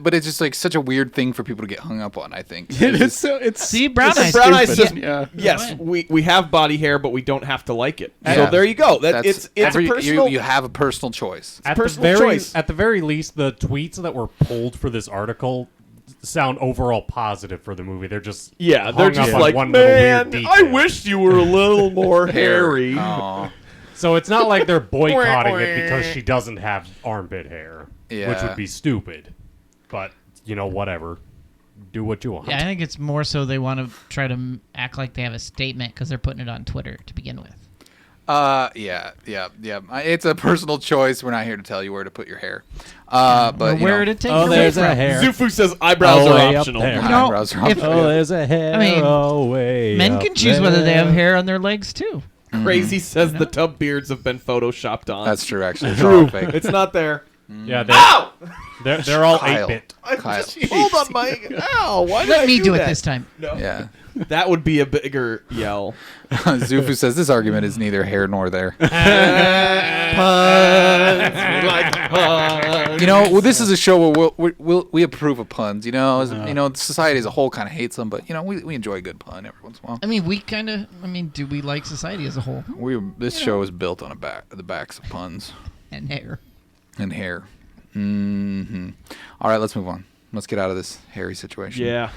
but it's just like such a weird thing for people to get hung up on. I think. See, Brown Listen, Eyes. Brown Eyes stupid. says, Yeah. yes, we have body hair, but we don't have to like it. So Yeah. there you go. That's It's a personal. You have a personal choice. At the personal very choice. at the very least, the tweets that were pulled for this article sound overall positive for the movie. They're just Yeah, hung they're up just on like, one little man, weird I detail." wish you were a little more hairy. Aw. So it's not like they're boycotting it because she doesn't have armpit hair, which Yeah. would be stupid. But whatever. Do what you want. Yeah, I think it's more so they want to try to act like they have a statement because they're putting it on Twitter to begin with. Yeah. It's a personal choice. We're not here to tell you where to put your hair. But Or you where know, to take Oh, your there's hair a from. hair. Zufu says eyebrows Oh, are way up optional. there. You know, eyebrows are if- optional. Oh, there's a hair. I mean, way Men up can choose whether they have there. hair on their legs too. Crazy says the tub beards have been photoshopped on. That's true. Actually, it's all fake. It's not there. Yeah, Ow! they're all Kyle. 8-bit. Kyle. Hold on, Mike. Ow! Why did Let I me do it that? this time. No. Yeah. That would be a bigger yell. Zufu says this argument is neither here nor there. You know, well, this is a show where we approve of puns. You know, society as a whole kind of hates them, but we enjoy a good pun every once in a while. I mean, do we like society as a whole? This show is built on the backs of puns And hair. and hair. All right, let's move on. Let's get out of this hairy situation. Yeah.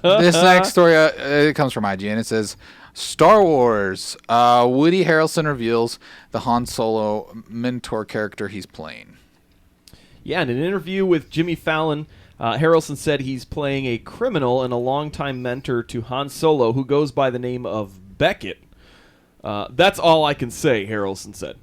This next story it comes from IGN. It says, Star Wars. Woody Harrelson reveals the Han Solo mentor character he's playing. Yeah, in an interview with Jimmy Fallon, Harrelson said he's playing a criminal and a longtime mentor to Han Solo who goes by the name of Beckett. That's all I can say, Harrelson said.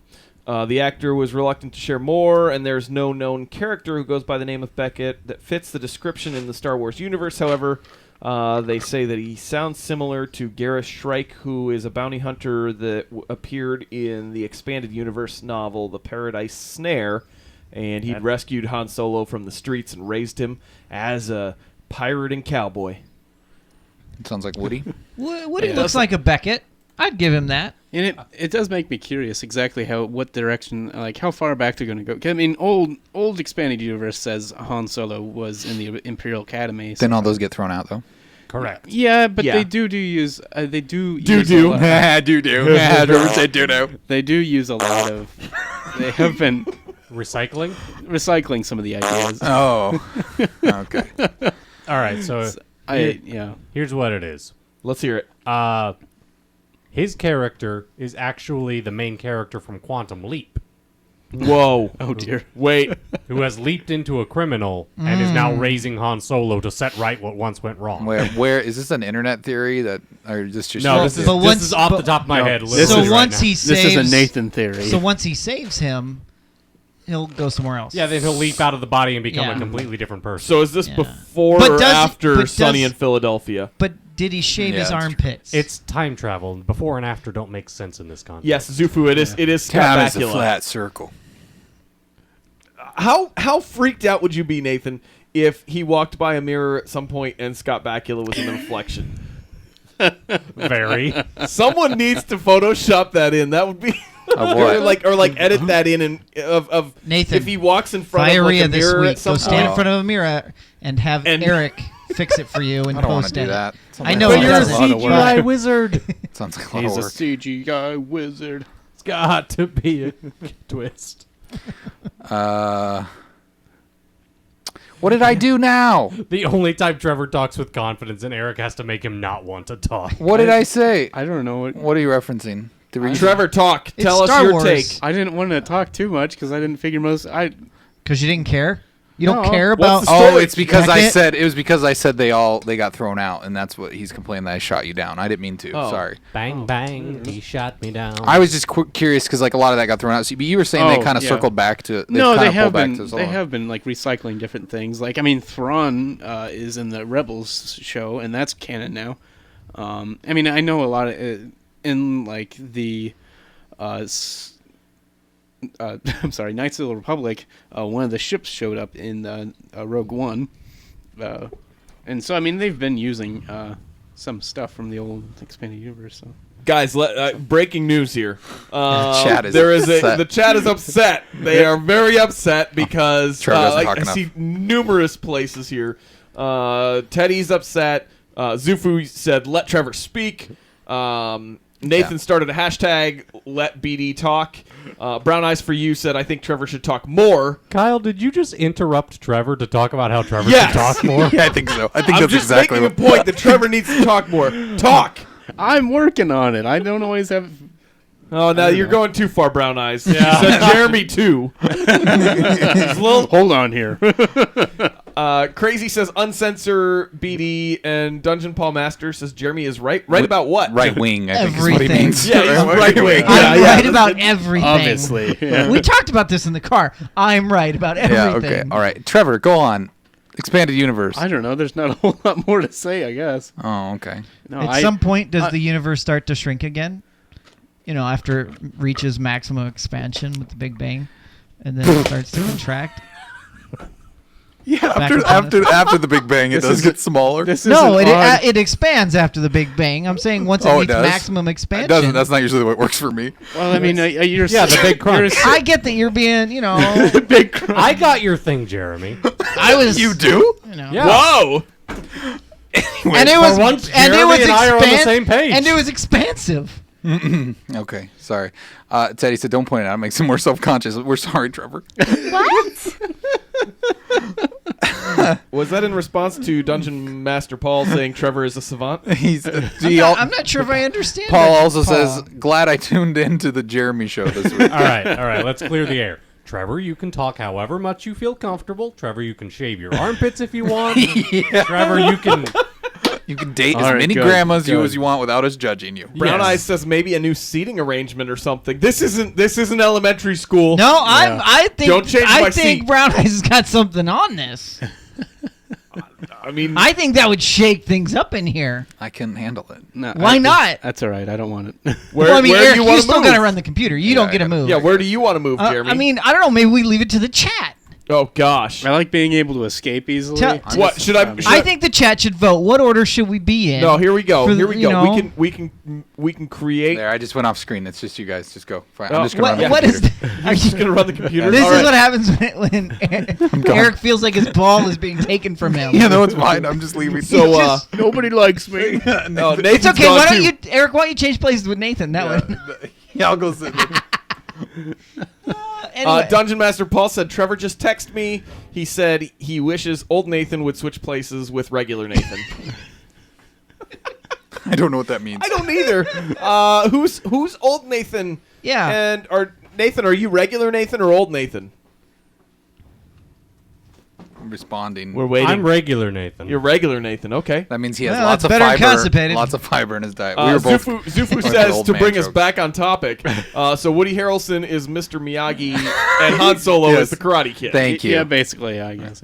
The actor was reluctant to share more, and there's no known character who goes by the name of Beckett that fits the description in the Star Wars universe. However, they say that he sounds similar to Garrus Shrike, who is a bounty hunter that appeared in the expanded universe novel The Paradise Snare, and he'd rescued Han Solo from the streets and raised him as a pirate and cowboy. It sounds like Woody. Woody looks like a Beckett. I'd give him that. And it does make me curious exactly what direction, like how far back they're going to go. 'Cause, I mean, old expanded universe says Han Solo was in the Imperial Academy. Then all those get thrown out, though. Correct. Yeah, but Yeah. they do use they do Do-do. use a lot- do. They do use a lot of. They have been Recycling. recycling some of the ideas. Oh, okay. All right. So Yeah. here's what it is. Let's hear it. His character is actually the main character from Quantum Leap, Whoa. Oh dear. Wait. who has leaped into a criminal and is now raising Han Solo to set right what once went wrong. Where is this an internet theory that, or is this just No, this is But this once- is off the but- top of my No, head. this literally So is right once now. he This saves, is a Nathan theory. So once he saves him, he'll go somewhere else. Yeah, then he'll leap out of the body and become Yeah. a completely different person. So is this Yeah. before But or does- after but Sunny does- in Philadelphia? But did he shave Yeah, his that's true. armpits? It's time travel. Before and after don't make sense in this context. Yes, Zufu. It is Scott time is a Bakula. flat circle? How freaked out would you be, Nathan, if he walked by a mirror at some point and Scott Bakula was in the reflection? Very. Someone needs to Photoshop that in. That would be what? or edit that in and of Nathan, if he walks in front of Diarrhea like a this mirror week. at some Go stand in point. front of a mirror and have Eric fix it for you and I don't want post to do it. that. Sounds I like know a he lot You're a of doesn't. work. CGI wizard. Sounds like a lot He's of a work. CGI wizard. It's got to be a twist. What did I do now? The only time Trevor talks with confidence, and Eric has to make him not want to talk. What did I say? I don't know what. What are you referencing? Trevor, talk. Tell us Star your Wars. take. I didn't want to talk too much because I didn't figure most. Because you didn't care? You don't No. care What's about... the Oh, story? it's because I Jacket? said it was because I said they got thrown out, and that's what he's complaining that I shot you down. I didn't mean to. Oh. Sorry. Bang, bang, he shot me down. I was just curious because like a lot of that got thrown out. So, but you were saying they kind of circled back to. No, they have back been. to They have been like recycling different things. Like I mean, Thrawn is in the Rebels show, and that's canon now. I mean, I know a lot of in like the. I'm sorry, Knights of the Republic. One of the ships showed up in Rogue One, and so I mean they've been using some stuff from the old expanded universe. So. Guys, breaking news here. Chat is upset. The chat is upset. They are very upset because Trevor doesn't talk I enough. see numerous places here. Teddy's upset. Zufu said, "Let Trevor speak." Nathan started a hashtag, "Let BD talk." Brown Eyes for You said, "I think Trevor should talk more." Kyle, did you just interrupt Trevor to talk about how Trevor Yes. should talk more? Yeah, I think so. I think I'm that's just exactly making what. a point that Trevor needs to talk more. Talk. I'm working on it. I don't always have. Oh, now you're going too far, Brown Eyes. Yeah. Said Jeremy too. He's a little Hold on here. Crazy says uncensor BD, and Dungeon Paul Master says Jeremy is right. Right about what? Right wing, I think is what he Everything. means. Yeah, he's right wing. I'm Yeah, right about everything. Obviously. Yeah. We talked about this in the car. I'm right about everything. Yeah. Okay. All right. Trevor, go on. Expanded universe. I don't know. There's not a whole lot more to say, I guess. Oh, okay. No, At some point, does the universe start to shrink again? You know, after it reaches maximum expansion with the Big Bang, and then it starts to contract. Yeah. Back After the Big Bang, it does get smaller. This No, is it expands after the Big Bang. I'm saying once it Oh, it reaches does? maximum expansion. It doesn't. That's not usually the way it works for me. Well, I mean, you're Yeah, the big crunch. I get that you're being, you know, big crunch. I got your thing, Jeremy. I was, You do? you know, Yeah. Whoa! and it was, For once, and it Jeremy was and I are on the same page. and it was expansive. Okay. Sorry. Teddy said, "Don't point it out. It makes him more self-conscious." We're sorry, Trevor. What? Was that in response to Dungeon Master Paul saying Trevor is a savant? He's. I'm not sure if I understand. Paul that, also Paul. says, "Glad I tuned into the Jeremy show this week." All right, let's clear the air. Trevor, you can talk however much you feel comfortable. Trevor, you can shave your armpits if you want. Trevor, you can... You can date All as right, many good, grandmas good. as you want without us judging you. Brown Yes. Eyes says maybe a new seating arrangement or something. This isn't elementary school. No, I think Don't change I my think seat. Brown Eyes has got something on this. I mean, I think that would shake things up in here. I couldn't handle it. No, Why not? That's all right. I don't want it. where, Well, I mean, where Eric, do you you want to still move? got to run the computer. You don't get to move. Yeah, where do you want to move, Jeremy? I mean, I don't know. Maybe we leave it to the chat. oh gosh. I like being able to escape easily. What should I? I think the chat should vote. What order should we be in? No, here we go. For the- Here we you go. know- We can create. There, I just went off screen. It's just you guys. Just go. Fine. Oh, I'm just gonna run the What is? computer. You're just gonna run the computer. This All is right. what happens when Eric feels like his ball is being taken from him. Yeah, no, it's fine. I'm just leaving. So, Nobody likes me. no, It's Nathan's okay. gone Why don't too. you, Eric? Why don't you change places with Nathan? That would. Yeah, I'll go sit. Anyway. Dungeon Master Paul said, Trevor just texted me. He said he wishes old Nathan would switch places with regular Nathan. I don't know what that means. I don't either. Who's old Nathan? Yeah. And Nathan, are you regular Nathan or old Nathan? I'm responding. We're waiting. I'm regular, Nathan. You're regular Nathan. Okay. That means he has Well, lots that's of better than fiber. constipated. Lots of fiber in his diet. We were both. Zufu going says for old to man bring us jokes. back on topic. So Woody Harrelson is Mr. Miyagi, and Han Solo Yes. is the Karate Kid. Thank you. Yeah, basically, I guess.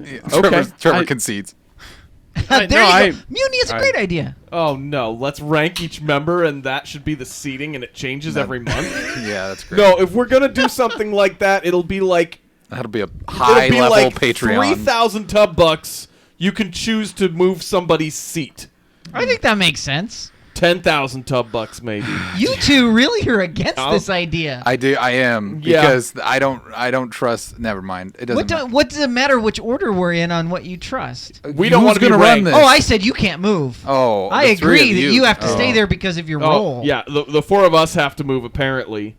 Trevor concedes. there you go. Muni is a great idea. Oh no! Let's rank each member, and that should be the seating, and it changes every month. Yeah, that's great. No, if we're gonna do something like that, it'll be like That'll be a high-level like Patreon. 3,000 tub bucks. You can choose to move somebody's seat. I think that makes sense. 10,000 tub bucks, maybe. You two really are against Oh. this idea. I am Yeah. because I don't trust. Never mind. It doesn't. matter. What does it matter which order we're in on what you trust? We don't Who's want to be gonna run ranked. this? Oh, I said you can't move. Oh, I the three agree of that you have to stay Oh. there because of your Oh, role. yeah, the four of us have to move, apparently.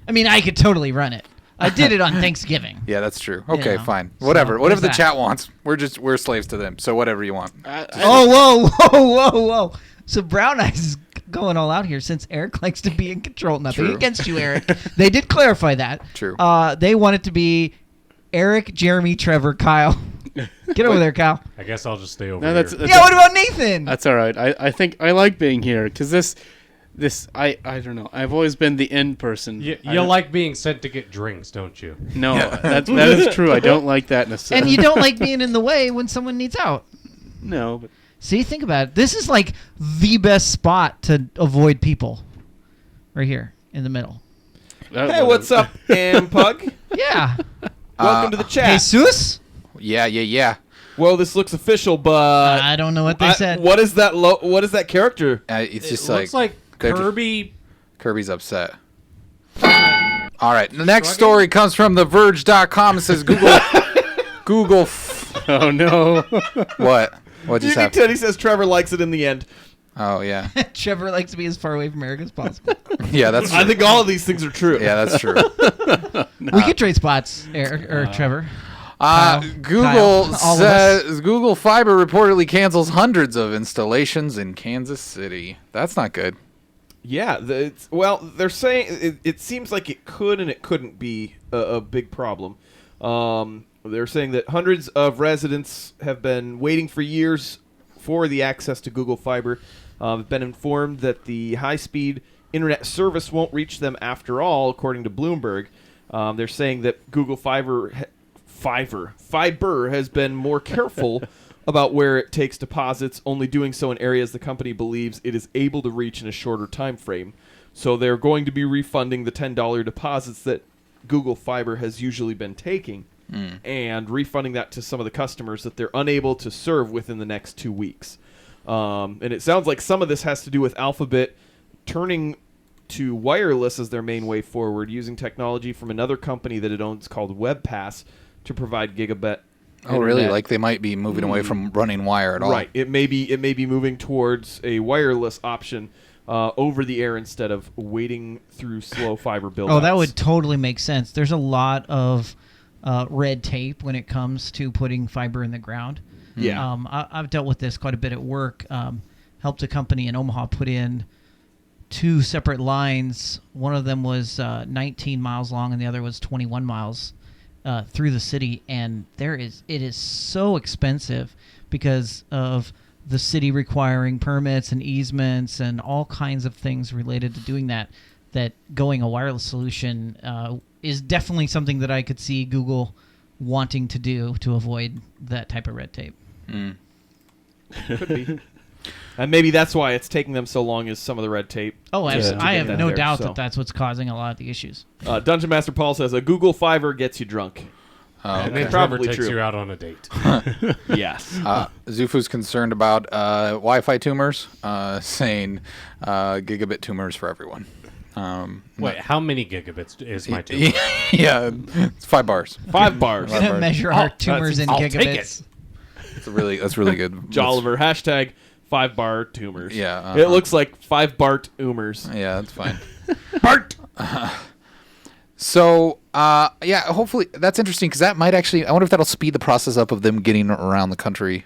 I mean, I could totally run it. I did it on Thanksgiving. Yeah, that's true. Okay, know, fine. so Whatever. Whatever the there's that. chat wants. We're slaves to them. So whatever you want. Oh, whoa. So Brown Eyes is going all out here since Eric likes to be in control. Nothing True. against you, Eric. They did clarify that. True. They want it to be Eric, Jeremy, Trevor, Kyle. Get over there, Kyle. I guess I'll just stay over No, here. that's Yeah, what about Nathan? That's all right. I think I like being here because this I don't know. I've always been the end person. You I don't- like being sent to get drinks, don't you? No, that is true. I don't like that in a sense. And you don't like being in the way when someone needs out. No, but See, think about it. This is like the best spot to avoid people. Right here in the middle. Hey, what's up, Pug? Yeah. Welcome to the chat. Jesus? Yeah. Well, this looks official, but I don't know what they said. What is that? What is that character? It's just It looks like they're just- Kirby. Kirby's upset. All right. The next story comes from TheVerge.com. It says Google. oh no. What? What just happened? Teddy says Trevor likes it in the end. Oh yeah. Trevor likes to be as far away from Eric as possible. Yeah, that's true. I think all of these things are true. Yeah, that's true. We could trade spots, Eric or Trevor. Google Kyle, all of us. says Google Fiber reportedly cancels hundreds of installations in Kansas City. That's not good. Yeah, they're saying it seems like it could and it couldn't be a big problem. They're saying that hundreds of residents have been waiting for years for the access to Google Fiber. Have been informed that the high-speed internet service won't reach them after all, according to Bloomberg. They're saying that Google Fiber has been more careful about where it takes deposits, only doing so in areas the company believes it is able to reach in a shorter time frame. So they're going to be refunding the $10 deposits that Google Fiber has usually been taking and refunding that to some of the customers that they're unable to serve within the next 2 weeks. And it sounds like some of this has to do with Alphabet turning to wireless as their main way forward, using technology from another company that it owns called WebPass to provide gigabit. Oh, really? internet. Like they might be moving away from running wire at all. Right. It may be moving towards a wireless option over the air instead of waiting through slow fiber build. Oh, that would totally make sense. There's a lot of red tape when it comes to putting fiber in the ground. Yeah. I've dealt with this quite a bit at work. Helped a company in Omaha put in 2 separate lines. One of them was 19 miles long and the other was 21 miles through the city. And it is so expensive because of the city requiring permits and easements and all kinds of things related to doing that going a wireless solution is definitely something that I could see Google wanting to do to avoid that type of red tape. Could be. And maybe that's why it's taking them so long, is some of the red tape. Oh, to I get have no there, doubt so. that that's what's causing a lot of the issues. Dungeon Master Paul says a Google Fiber gets you drunk. Oh, And okay. then Trevor Probably takes true. you out on a date. Yes. Zufu's concerned about Wi-Fi tumors, saying gigabit tumors for everyone. Wait, how many gigabits is my tumor? Yeah, it's 5 bars. 5 bars. We're gonna measure our tumors in I'll take gigabits. That's really good. Jolliver. Hashtag 5-bar tumors. Yeah, It looks like 5-bart umers. Yeah, that's fine. Bart! So, yeah, hopefully that's interesting because that might actually. I wonder if that'll speed the process up of them getting around the country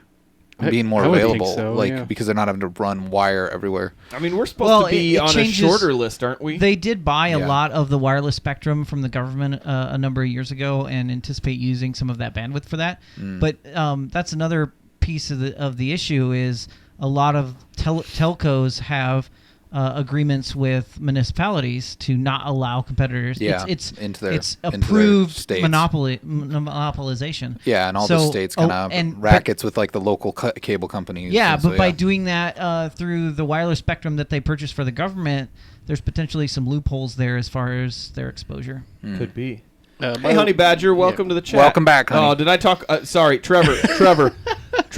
and being more I would think available, so, yeah. because they're not having to run wire everywhere. I mean, we're supposed to be it on changes- a shorter list, aren't we? They did buy a Yeah. lot of the wireless spectrum from the government a number of years ago and anticipate using some of that bandwidth for that. But that's another piece of the issue is a lot of telcos have agreements with municipalities to not allow competitors. Yeah, it's into their approved states. monopolization. Yeah, and all the states kind of and rackets with like the local cable companies. Yeah, and so, but by doing that through the wireless spectrum that they purchased for the government, there's potentially some loopholes there as far as their exposure. Could be. By Hey, the- Honey Badger, welcome to the chat. Welcome back, honey. Oh, did I talk? Sorry, Trevor.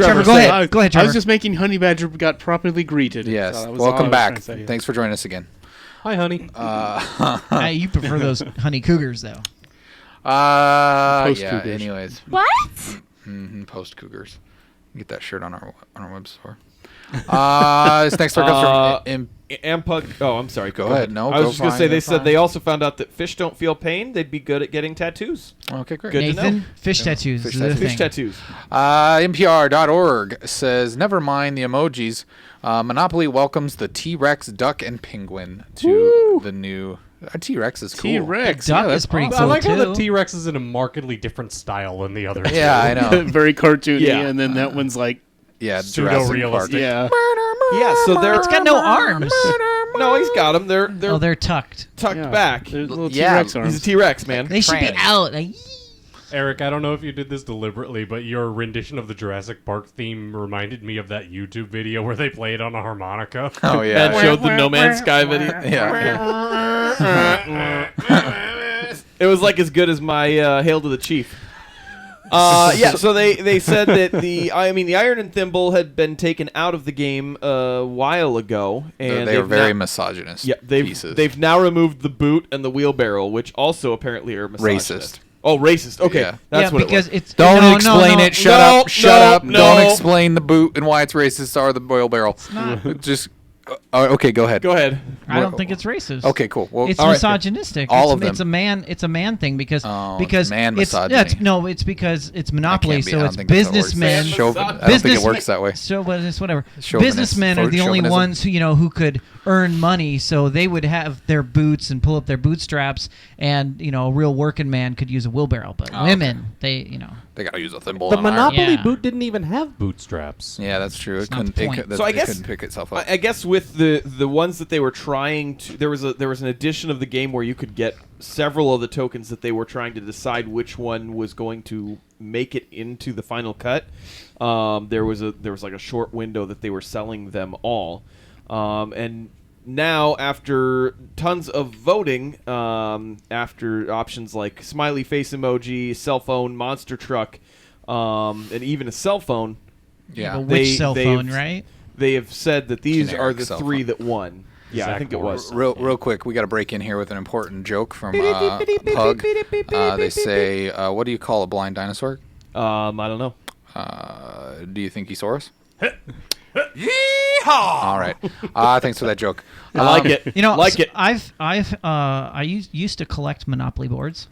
Trevor, go say- ahead. Go ahead, I Trevor. was just making Honey Badger got properly greeted. Yes. So that was all I Welcome was back. trying to say. Thanks for joining us again. Hi, honey. You prefer those honey cougars, though. Post Yeah. cougars. Anyways, What? post cougars. Get that shirt on our web store. This next story comes from Ampug. Oh, I'm sorry. Go ahead. No, I was go just gonna fine, say go they said fine. they also found out that fish don't feel pain. They'd be good at getting tattoos. Okay, great. Good to know. Nathan, fish tattoos. Fish is the tattoos. Fish thing. tattoos. NPR.org says, never mind the emojis. Monopoly welcomes the T-Rex, duck, and penguin to the new... T-Rex is cool. T-Rex. Duck yeah, that's is pretty awesome. I cool, like how the too. T-Rex is in a markedly different style than the other two. Yeah, I know. Very cartoony, Yeah. and then that one's like, Yeah, Pseudo-realistic. yeah. Yeah, so they're It's got no arms. no, he's got them. They're Oh, they're tucked. tucked Yeah. back. They're little Yeah. T-Rex He's a arms. T-Rex, man. They should be Tranny. out. Like, Eric, I don't know if you did this deliberately, but your rendition of the Jurassic Park theme reminded me of that YouTube video where they play it on a harmonica. Oh, yeah. And showed the No Man's Sky video. Yeah. It was like as good as my Hail to the Chief. Yeah, so they said that the Iron and Thimble had been taken out of the game a while ago, and They are they've very now- misogynist Yeah, pieces. they've now removed the boot and the wheelbarrow, which also apparently are misogynist. Racist. Oh, racist. Okay, Yeah. that's what because it was. it's Don't no, explain no, it. Shut No, up. Shut no, up. no. Don't explain the boot and why it's racist or the wheelbarrow. Just... okay, go ahead. Go ahead. I don't think it's racist. Okay, cool. Well, It's all right. misogynistic. All it's, of them. It's a man thing because Oh, because man it's misogyny. it's because it's I monopoly, can't be- I so don't it's think that's how it works. businessmen. Chauvin- I don't think Business- it works that way. So whatever. Chauvinist- Businessmen are the only chauvinism. ones who could earn money, so they would have their boots and pull up their bootstraps, and a real working man could use a wheelbarrow. But women, they They gotta use a thimble. The and an iron. Monopoly Yeah. boot didn't even have bootstraps. Yeah, that's true. It not couldn't. the It point. could, So I it guess- couldn't pick itself up. I guess with the ones that they were trying to, there was an edition of the game where you could get several of the tokens that they were trying to decide which one was going to make it into the final cut. There was like a short window that they were selling them all, and now after tons of voting, after options like smiley face emoji, cell phone, monster truck, and even a cell phone. Yeah. But which They- cell they've- phone, right? They have said that these Generic are the cell three phone. that won. Yeah, I Zach think it Morris. was. Real quick, we got to break in here with an important joke from Pug. They say, "What do you call a blind dinosaur?" I don't know. Do you think he saw us? All right. Thanks for that joke. I like it. Like it. I used to collect Monopoly boards.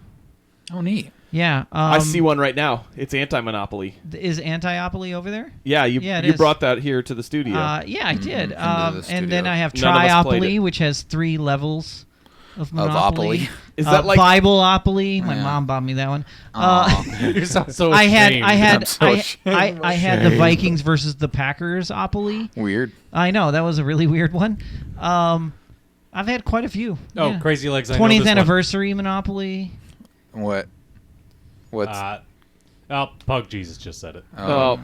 Oh, neat. Yeah. I see one right now. It's anti-monopoly. Is Antiopoly over there? Yeah, it you is. brought that here to the studio. Yeah, I did. the And then studio. I have None of us played Triopoly, it. which has 3 levels of Monopoly. Opoly. Is that like Bibleopoly? My Yeah. mom bought me that one. You sound so I had ashamed. I I'm had so I had the Vikings versus the Packers Opoly. Weird. I know that was a really weird one. I've had quite a few. Oh, yeah. Crazy Legs. I know 20th this one. anniversary Monopoly. What? What's? Pug Jesus just said it. oh,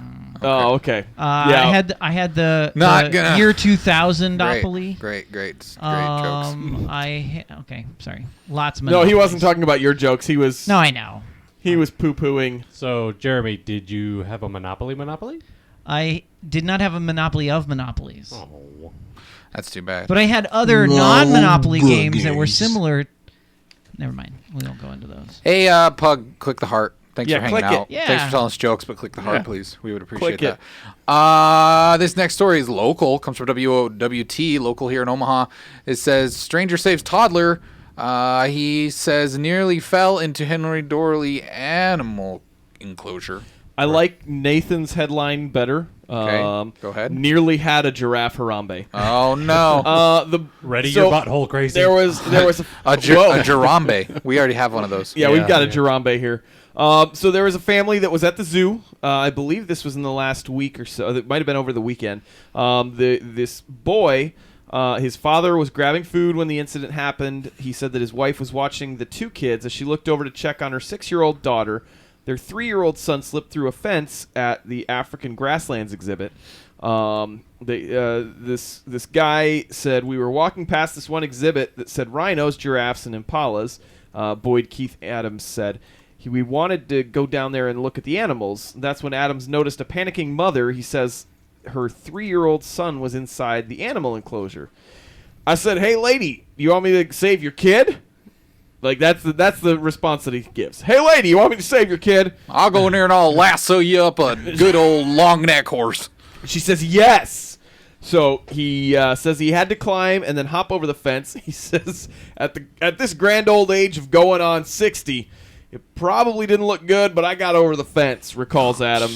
okay. I had the Not gonna- year 2000 Opoly. Great jokes. Okay, sorry. Lots of No, he Monopolies. wasn't talking about your jokes. He was. No, I know. He was poo-pooing. So, Jeremy, did you have a Monopoly? I did not have a monopoly of monopolies, Oh. That's too bad. but I had other non-monopoly games that were similar. Never mind. We won't go into those. Hey, Pug, click the heart. Thanks Yeah, for hanging click it. out. Yeah. Thanks for telling us jokes, but click the heart, Yeah. please. We would appreciate Click that. This next story is local. Comes from WOWT, local here in Omaha. It says, stranger saves toddler. He says, nearly fell into Henry Dorley animal enclosure. I like Nathan's headline better. Okay, go ahead. Nearly had a giraffe Harambe. Oh, no. Ready so your butthole crazy. There was a a whoa. Jirambe. We already have one of those. Yeah, we've got a Yeah. Harambe here. So there was a family that was at the zoo. I believe this was in the last week or so. It might have been over the weekend. This boy, his father was grabbing food when the incident happened. He said that his wife was watching the 2 kids as she looked over to check on her 6-year-old daughter. Their 3-year-old son slipped through a fence at the African Grasslands exhibit. This guy said, we were walking past this one exhibit that said rhinos, giraffes, and impalas. Boyd Keith Adams said, we wanted to go down there and look at the animals. That's when Adams noticed a panicking mother. He says her 3-year-old son was inside the animal enclosure. I said, "Hey, lady, you want me to save your kid?" Like, that's the response that he gives. "Hey, lady, you want me to save your kid?" I'll go in there and I'll lasso you up a good old long neck horse. She says, "Yes." So he says he had to climb and then hop over the fence. He says, at this grand old age of going on 60, it probably didn't look good, but I got over the fence, recalls Adam.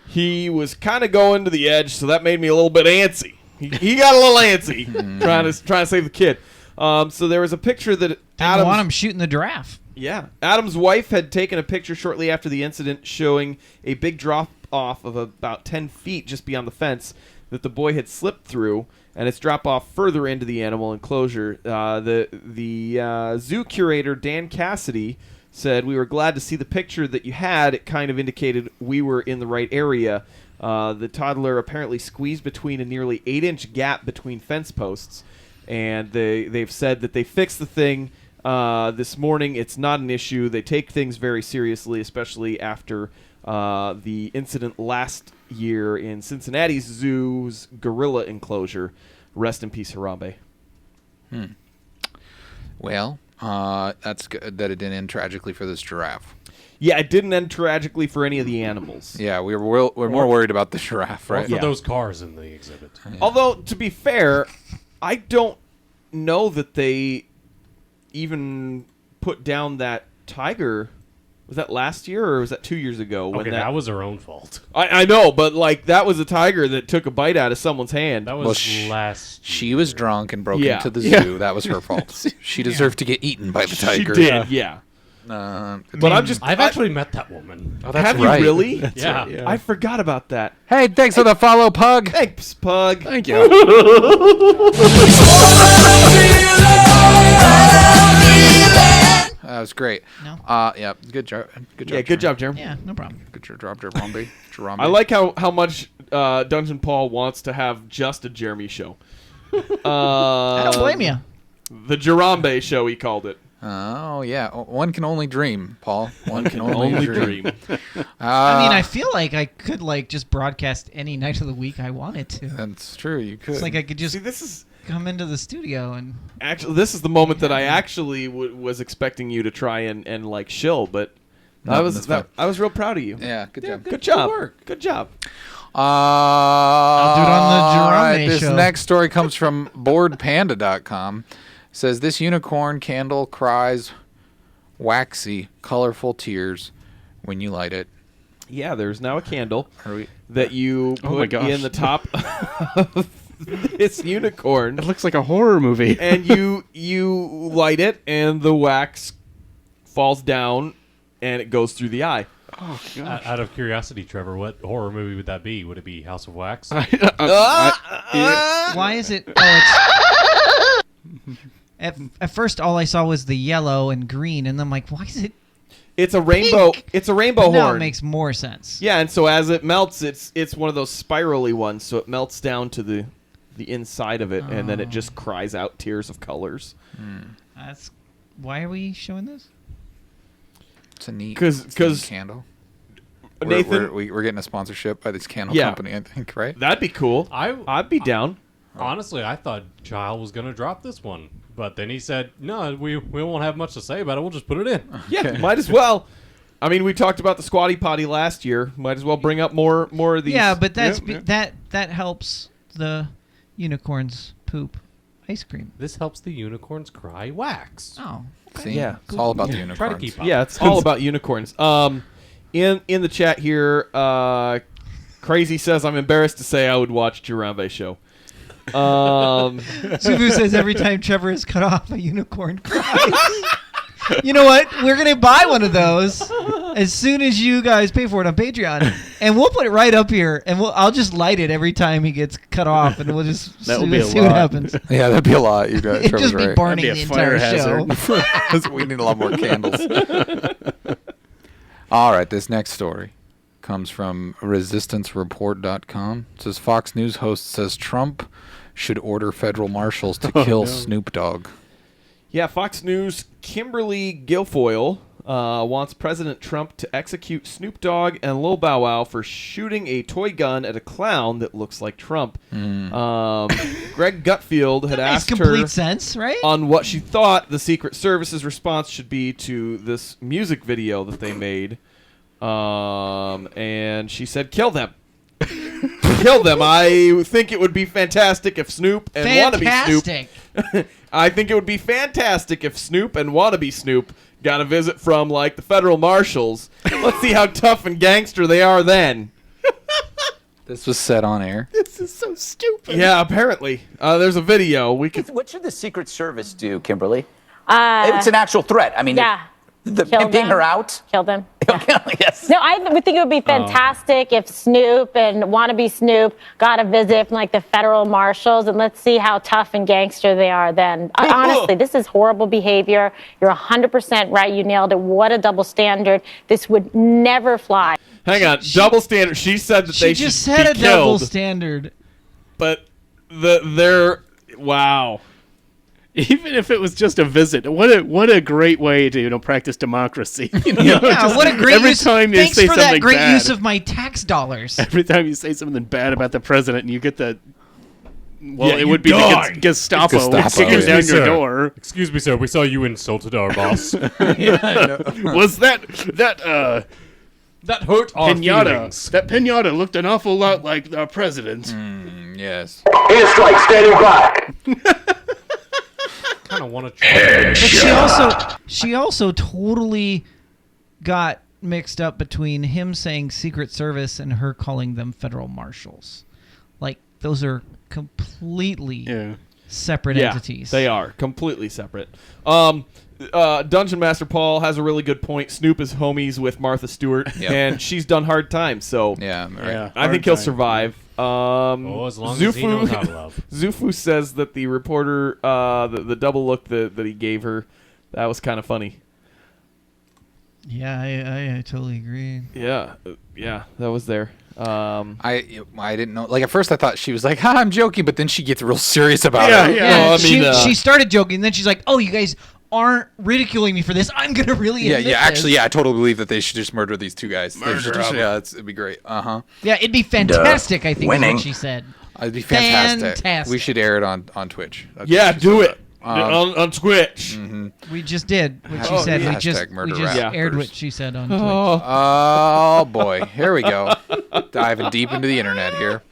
He was kind of going to the edge, so that made me a little bit antsy. He got a little antsy trying to save the kid. So there was a picture that Didn't want him shooting the giraffe. Yeah. Adam's wife had taken a picture shortly after the incident showing a big drop-off of about 10 feet just beyond the fence that the boy had slipped through, and it's drop-off further into the animal enclosure. The zoo curator, Dan Cassidy, said, "We were glad to see the picture that you had. It kind of indicated we were in the right area." The toddler apparently squeezed between a nearly 8-inch gap between fence posts, and they've said that they fixed the thing this morning. It's not an issue. They take things very seriously, especially after the incident last year in Cincinnati Zoo's gorilla enclosure. Rest in peace, Harambe. Well, that's good that it didn't end tragically for this giraffe. Yeah, it didn't end tragically for any of the animals. Yeah, we're more worried about the giraffe, Or right? for those cars in the exhibit. Yeah. Although, to be fair, I don't know that they even put down that tiger. Was that last year or was that 2 years ago? Okay, that was her own fault. I know, but like that was a tiger that took a bite out of someone's hand. That was last year. She was drunk and broke Yeah. into the Yeah. zoo. That was her fault. She deserved to get eaten by the She tiger. did, yeah. But I've actually met that woman. Oh, that's have right. you really? Yeah. right, yeah. I forgot about that. Hey, thanks for the follow, Pug. Thanks, Pug. Thank you. That was great. No. Yeah, good job. Good job. Yeah, good job, Jeremy. Yeah, no problem. Good job, Jerome. I like how much Dungeon Paul wants to have just a Jeremy show. I don't blame you. The Jarambe show, he called it. Oh yeah, one can only dream, Paul. One can only Only dream. I mean, I feel like I could just broadcast any night of the week I wanted to. That's true. You could. It's like I could just See, this is come into the studio and actually the moment that I actually was expecting you to try and like shill, but No, I was that's fine. I was real proud of you. Yeah, good job. Good job. Good job. I'll do it on the Jerome This show. next story comes from boredpanda.com. Says this unicorn candle cries waxy, colorful tears when you light it. Yeah, there's now a candle Are we- that you Oh my put gosh. in the top of this unicorn, It looks like a horror movie. and you light it, and the wax falls down, and it goes through the eye. Oh gosh. Out of curiosity, Trevor, what horror movie would that be? Would it be House of Wax? why is it? Oh, it's at first all I saw was the yellow and green, and then I'm like, why is it? It's a rainbow. Pink. It's a rainbow But now horn. it makes more sense. Yeah, and so as it melts, it's one of those spirally ones, so it melts down to the inside of it, and then it just cries out tears of colors. That's why are we showing this? It's a neat, 'Cause- it's a neat 'cause candle. Nathan, We're getting a sponsorship by this candle Yeah. company, I think, right? that'd be cool. I'd be down. Honestly, I thought Giles was going to drop this one. But then he said, no, we won't have much to say about it. We'll just put it in. Yeah, might as well. I mean, we talked about the Squatty Potty last year. Might as well bring up more of these. Yeah, but that's Yeah. that helps the unicorns poop ice cream. This helps the unicorns cry wax. Oh, See? Yeah. It's all about the Try unicorns. to keep up. Yeah, it's all about unicorns. In the chat here, Crazy says, I'm embarrassed to say I would watch Jarambe show. Suvu says every time Trevor is cut off, a unicorn cries. You know what? We're gonna buy one of those as soon as you guys pay for it on Patreon, and we'll put it right up here, and I'll just light it every time he gets cut off, and we'll just That would be a see what lot. happens. Yeah, that'd be a lot. You guys, It'd just be right. burning That'd the be a fire entire show. hazard. We need a lot more candles. All right, this next story comes from resistancereport.com. It says Fox News host says Trump should order federal marshals to kill Snoop Dogg. Yeah, Fox News' Kimberly Guilfoyle wants President Trump to execute Snoop Dogg and Lil Bow Wow for shooting a toy gun at a clown that looks like Trump. Greg Gutfield had asked complete her sense, right? on what she thought the Secret Service's response should be to this music video that they made. And she said, kill them. Kill them. I think it would be fantastic if Snoop and wannabe Snoop. I think it would be fantastic if Snoop and wannabe Snoop got a visit from, like, the federal marshals. Let's see how tough and gangster they are then. This was said on air. This is so stupid. Yeah, apparently. There's a video. We could. What should the Secret Service do, Kimberly? It's an actual threat. I mean, yeah. Pimping her out? Kill them. Yes. No, I would think it would be fantastic if Snoop and wannabe Snoop got a visit from like the federal marshals, and let's see how tough and gangster they are then. Honestly, this is horrible behavior. You're 100% right. You nailed it. What a double standard. This would never fly. Hang on. Double standard. She said that they should just said be a double killed, standard. but they're wow. Even if it was just a visit, what a great way to practice democracy. Yeah, what a great every use. time you Thanks say for something that great bad, use of my tax dollars. Every time you say something bad about the president, and you get the well, Yeah, it you would be die. the Gestapo Gestapo. kicking down your door. Excuse me, sir. We saw you insulted our boss. Was that That hurt our pinata? feelings. That pinata looked an awful lot like the president. Yes. Airstrike standing by. Kind of want to try. But she also totally got mixed up between him saying Secret Service and her calling them federal marshals. Like, those are completely separate entities. They are completely separate. Dungeon Master Paul has a really good point. Snoop is homies with Martha Stewart, and she's done hard times, so I think he'll survive. as long as he knows how to love. Zufu says that the reporter, the double look that he gave her, that was kind of funny. Yeah, I totally agree. Yeah, that was there. I didn't know. Like, at first I thought she was like, I'm joking, but then she gets real serious about it. Yeah, she started joking, and then she's like, oh, you guys aren't ridiculing me for this. I'm going to really admit this. I totally believe that they should just murder these two guys. It'd be great. Yeah, it'd be fantastic, I think is what she said. It'd be fantastic. Fantastic. We should air it on Twitch. Do it. On Twitch. We just did what she said. We just aired what she said on Twitch. Oh, boy. Here we go. Diving deep into the internet here.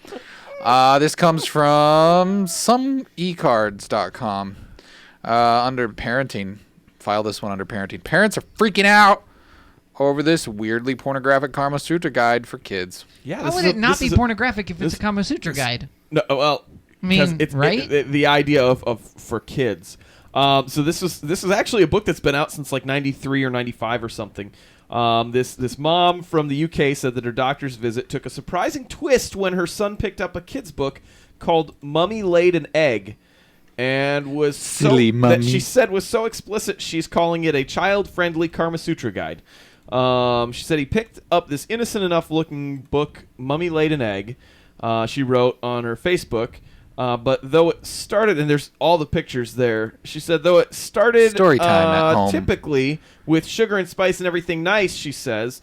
This comes from someecards.com. Under parenting. File this one under parenting. Parents are freaking out over this weirdly pornographic Kama Sutra guide for kids. Yeah, How would it not be pornographic if it's a Kama Sutra guide? No, well, I mean, it's right? the idea of for kids. So this is actually a book that's been out since like 93 or 95 or something. This mom from the UK said that her doctor's visit took a surprising twist when her son picked up a kid's book called Mummy Laid an Egg, and was that she said was so explicit she's calling it a child-friendly Kama Sutra guide. She said he picked up this innocent enough looking book, Mummy Laid an Egg. She wrote on her Facebook. But though it started, and there's all the pictures there, she said, though it started story time at home. Typically with sugar and spice and everything nice, she says,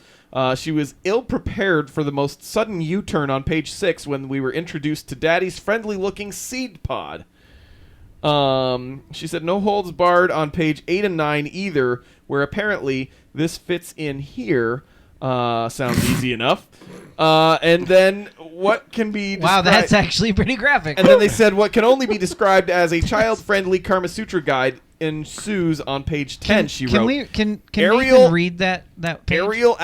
she was ill-prepared for the most sudden U-turn on page 6 when we were introduced to Daddy's friendly-looking seed pod. She said no holds barred on page 8 and 9 either, where apparently this fits in here. Sounds easy enough. And then what can be wow, that's actually pretty graphic. And then they said what can only be described as a child-friendly Kama Sutra guide ensues on page 10. Can Aerial, Nathan read that page? Aerial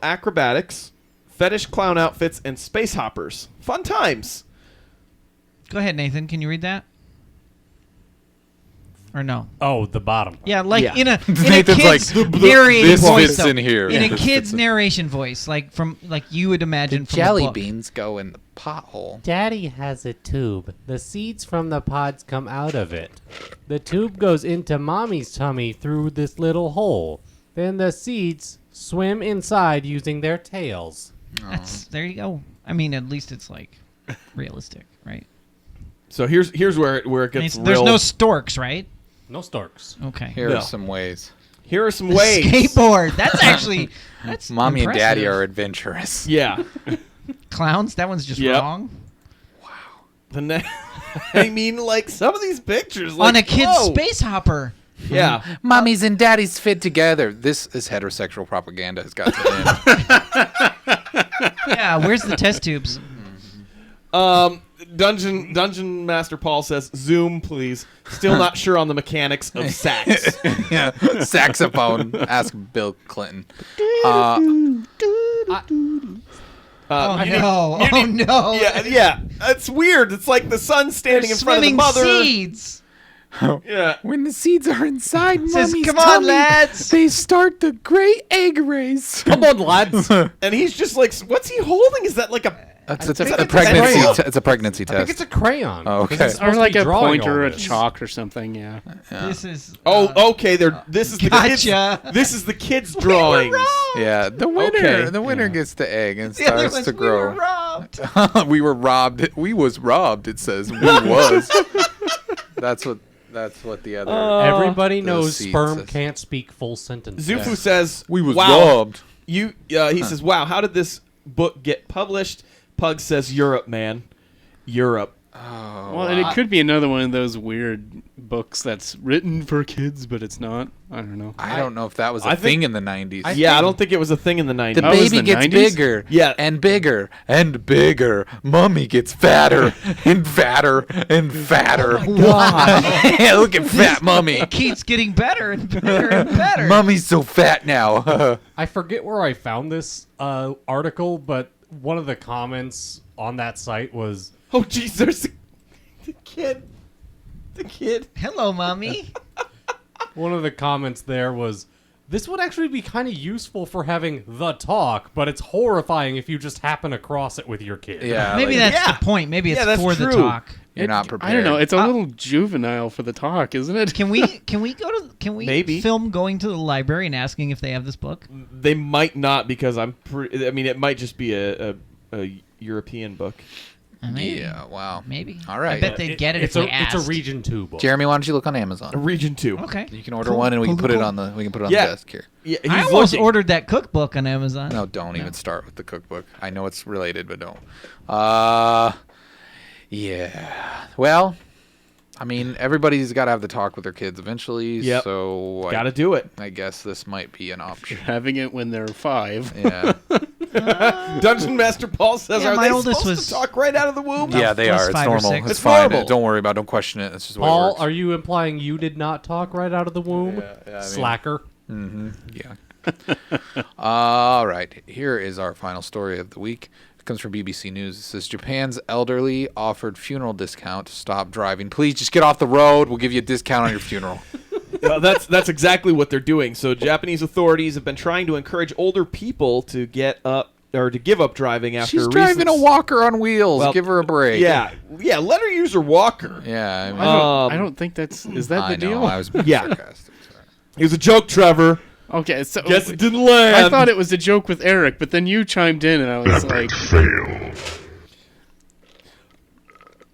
acrobatics, fetish clown outfits, and space hoppers. Fun times. Go ahead, Nathan. Can you read that? Or no? Oh, the bottom. Yeah, like in a Nathan's kid's like, narrating this voice. fits in here. In a This kid's fits in. narration voice, like you would imagine from jelly a book. beans go in the pothole. Daddy has a tube. The seeds from the pods come out of it. The tube goes into Mommy's tummy through this little hole. Then the seeds swim inside using their tails. There you go. I mean, at least it's like realistic, right? So here's where it gets There's real. no storks, right? No storks. Okay. Here are some ways. Here are some ways. Skateboard. That's actually that's Mommy and Daddy impressive. are adventurous. Yeah. Clowns. That one's just Yep. wrong. I mean, like, some of these pictures. Like, On a kid's whoa. space hopper. Yeah. Mommies and daddies fit together. This is heterosexual propaganda has got to end. Yeah, where's the test tubes? Dungeon Master Paul says, "Zoom, please." Still not sure on the mechanics of sax. Yeah, saxophone. Ask Bill Clinton. Oh no! Yeah. It's weird. It's like the son standing in front of the Swimming mother. seeds. Yeah. When the seeds are inside Says, Mommy's "Come on, tummy, lads." they start the great egg race. Come on, lads. And he's just like, what's he holding? Is that like a? It's I think a it's pregnancy. crayon. It's a pregnancy I think test. it's a crayon. Oh, 'cause okay. it's supposed Or to like be a drawing pointer, all a this. chalk, or something. Yeah. This is. Oh, okay. This is the Gotcha. kids. This is the kids' drawings. Yeah, the winner. Okay. The winner gets the egg and The other starts ones, to we were grow. robbed. We were robbed. We was robbed. It says we was. That's what the other. Everybody the knows seed sperm says. can't speak full sentences. Zufu says, We was wow. robbed. He says, "Wow, how did this book get published?" Pug says, "Europe, man, Europe." Well, and it could be another one of those weird books that's written for kids, but it's not. I don't know. I don't know if that was I a think- thing in the 90s. Yeah, I don't think it was a thing in the 90s. The That was baby the gets 90s? bigger, Yeah. and bigger, and bigger. Mummy gets fatter, and fatter, and fatter. Yeah, look at fat mummy. It keeps getting better and better and better. Mummy's so fat now. I forget where I found this article, but one of the comments on that site was, Oh, jeez, there's the kid. The kid. Hello, mommy. one of the comments there was, this would actually be kind of useful for having the talk, but it's horrifying if you just happen across it with your kid. Yeah, Maybe like, that's the point. Maybe it's Yeah, that's for the true. talk. you're not prepared. I don't know. It's a little juvenile for the talk, isn't it? Can we Maybe. film going to the library and asking if they have this book? They might not because I mean, it might just be a European book. Maybe. Yeah, wow. Maybe. All right. I bet they'd get it if it's we a asked. It's a Region 2 book. Jeremy, why don't you look on Amazon? Region 2. Okay. You can order Cool, one, and we cool, can put cool, it cool. on the the Yeah. desk here. Yeah, he's I almost looking. ordered that cookbook on Amazon. No, don't even start with the cookbook. I know it's related, but don't. Yeah. Well, I mean, everybody's got to have the talk with their kids eventually. Yep. So Gotta do it. I guess this might be an option. Having it when they're 5. Yeah. Dungeon Master Paul says, Yeah, "Are my they oldest supposed was- to talk right out of the womb?" Yeah, they plus are. It's 5 or normal. 6. It's It's fine. normal. Don't worry about it. Don't question it. It's just the way it Paul, works. are you implying you did not talk right out of the womb? Yeah, I mean- Slacker. Yeah. All right. Here is our final story of the week. It comes from BBC News. It says Japan's elderly offered funeral discount to stop driving. Please just get off the road. We'll give you a discount on your funeral. That's exactly what they're doing. So Japanese authorities have been trying to encourage older people to get up or to give up driving after She's a driving a recent- walker on wheels. Well, Give her a break. Yeah, let her use her walker. Yeah. I mean, I don't think that's. Is that I the know. deal? I was being Yeah. sarcastic. Sorry. It was a joke, Trevor. Okay, so Guess it didn't land. I thought it was a joke with Eric, but then you chimed in, and I was like,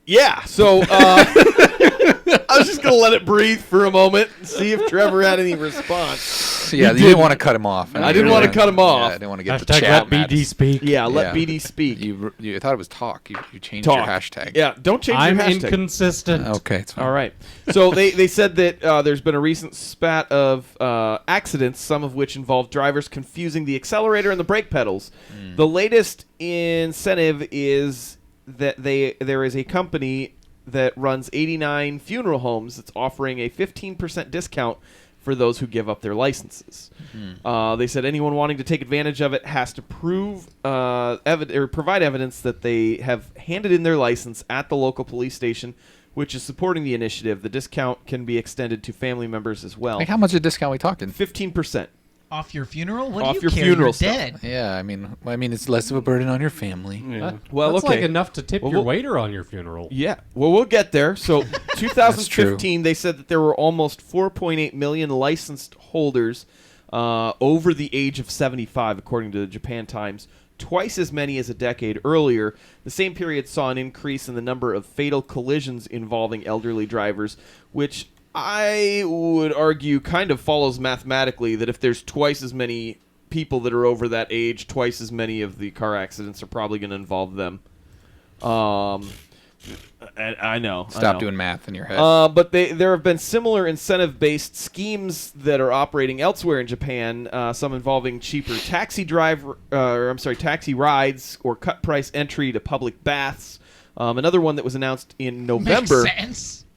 Yeah, so I was just going to let it breathe for a moment and see if Trevor had any response. Yeah, you didn't want to cut him off. I didn't want to cut him off. Yeah, I didn't want to get the Hashtag chat let BD mad. speak. Yeah, let Yeah. BD speak. You thought it was talk. You changed Talk. your hashtag. Yeah, don't change I'm your hashtag. inconsistent. Okay, it's fine. All right. So they said that there's been a recent spat of accidents, some of which involve drivers confusing the accelerator and the brake pedals. The latest incentive is that there is a company that runs 89 funeral homes that's offering a 15% discount for those who give up their licenses. They said anyone wanting to take advantage of it has to prove or provide evidence that they have handed in their license at the local police station, which is supporting the initiative. The discount can be extended to family members as well. Like, how much a discount we talking? 15%. Off your funeral? What Off do you your care? funeral You're stuff. dead. Yeah, I mean, it's less of a burden on your family. Well, That's okay. like enough to tip Well, your we'll- waiter on your funeral. Yeah, well, we'll get there. So, That's 2015, they said that there were almost 4.8 million licensed holders over the age of 75, according to the Japan Times. Twice as many as a decade earlier. The same period saw an increase in the number of fatal collisions involving elderly drivers, which I would argue kind of follows mathematically that if there's twice as many people that are over that age, twice as many of the car accidents are probably going to involve them. I know. Stop doing math in your head. But there have been similar incentive-based schemes that are operating elsewhere in Japan. Some involving cheaper taxi rides or cut price entry to public baths. Another one that was announced in November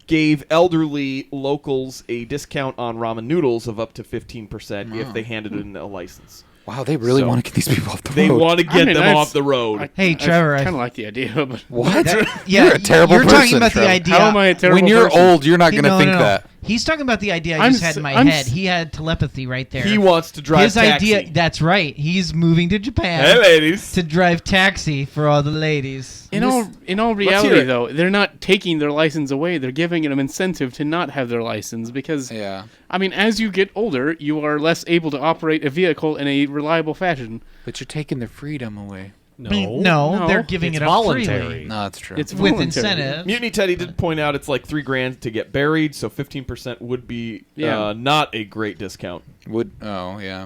gave elderly locals a discount on ramen noodles of up to 15% if they handed in a license. Wow, they really want to get these people off the road. They want to get them off the road. Hey, Trevor. I kind of like the idea, but what? You're a terrible person. You're talking about Trevor. the idea. How am I a terrible When you're person? old, you're not going to think that. He's talking about the idea I just had in my head. He had telepathy right there. He wants to drive His taxi. idea. That's right. He's moving to Japan. Hey, ladies. To drive taxi for all the ladies. In all reality, though, they're not taking their license away. They're giving them incentive to not have their license because, I mean, as you get older, you are less able to operate a vehicle in a reliable fashion. But you're taking their freedom away. No, they're giving it up freely. No, that's true. It's with voluntary. incentive. Mutiny Teddy did point out it's like $3,000 to get buried, so 15% would be not a great discount. I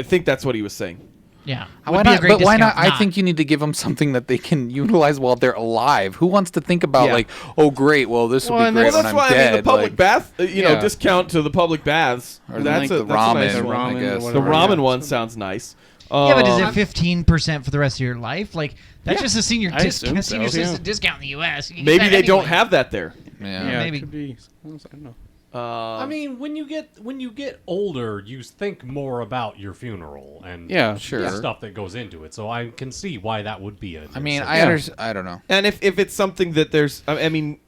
think that's what he was saying. Yeah. Why not? But why not? I think you need to give them something that they can utilize while they're alive. Who wants to think about like, oh, great, well, this will be great when I'm dead. I mean, the public bath, discount to the public baths. Or that's the ramen, nice one, I guess. The ramen one sounds nice. Yeah, but is it 15% for the rest of your life? Like that's just a senior citizen discount in the U.S. Maybe they don't have that there. Yeah, maybe. It could be. I don't know. I mean, when you get older, you think more about your funeral and stuff that goes into it. So I can see why that would be I mean, I understand. I don't know. And if it's something that there's, I mean.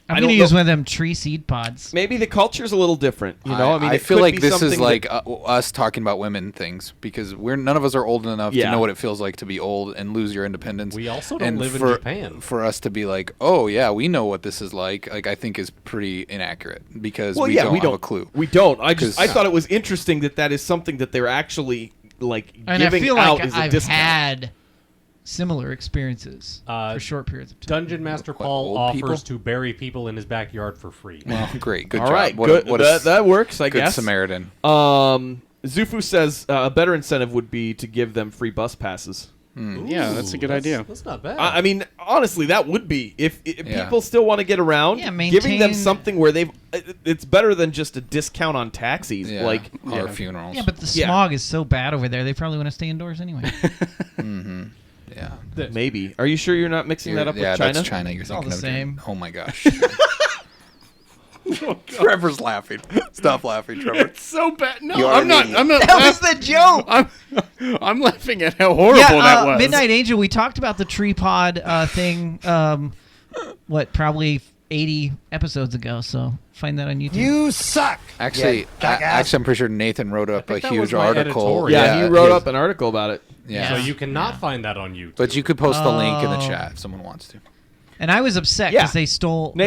I'm going to use one of them tree seed pods. Maybe the culture's a little different, you know. I feel like this is like us talking about women things because none of us are old enough to know what it feels like to be old and lose your independence. We also don't live in Japan. For us to be like, oh yeah, we know what this is like I think is pretty inaccurate because we don't have a clue. We don't. I thought it was interesting that is something that they're actually like giving out as a discount. Had similar experiences for short periods of time. Dungeon Master Paul offers to bury people in his backyard for free. Well, great, good All job. Right, that works, I guess. Good Samaritan. Zufu says a better incentive would be to give them free bus passes. Yeah, that's a good idea. That's not bad. I mean, honestly, that would be if people still want to get around. Giving them something where it's better than just a discount on taxis, or funerals. Yeah, but the smog is so bad over there. They probably want to stay indoors anyway. Mm-hmm. Yeah, maybe. Are you sure you're not mixing that up with China? Yeah, that's China. You're thinking all the same. Oh my gosh. Trevor's laughing. Stop laughing, Trevor. It's so bad. No, I'm not. That was the joke. I'm laughing at how horrible that was. Midnight Angel. We talked about the tree pod thing. Probably 80 episodes ago. So find that on YouTube. You suck. Actually, I'm pretty sure Nathan wrote up a huge article. Yeah, he wrote up an article about it. Yeah. So you cannot find that on YouTube. But you could post the link in the chat if someone wants to. And I was upset because they stole my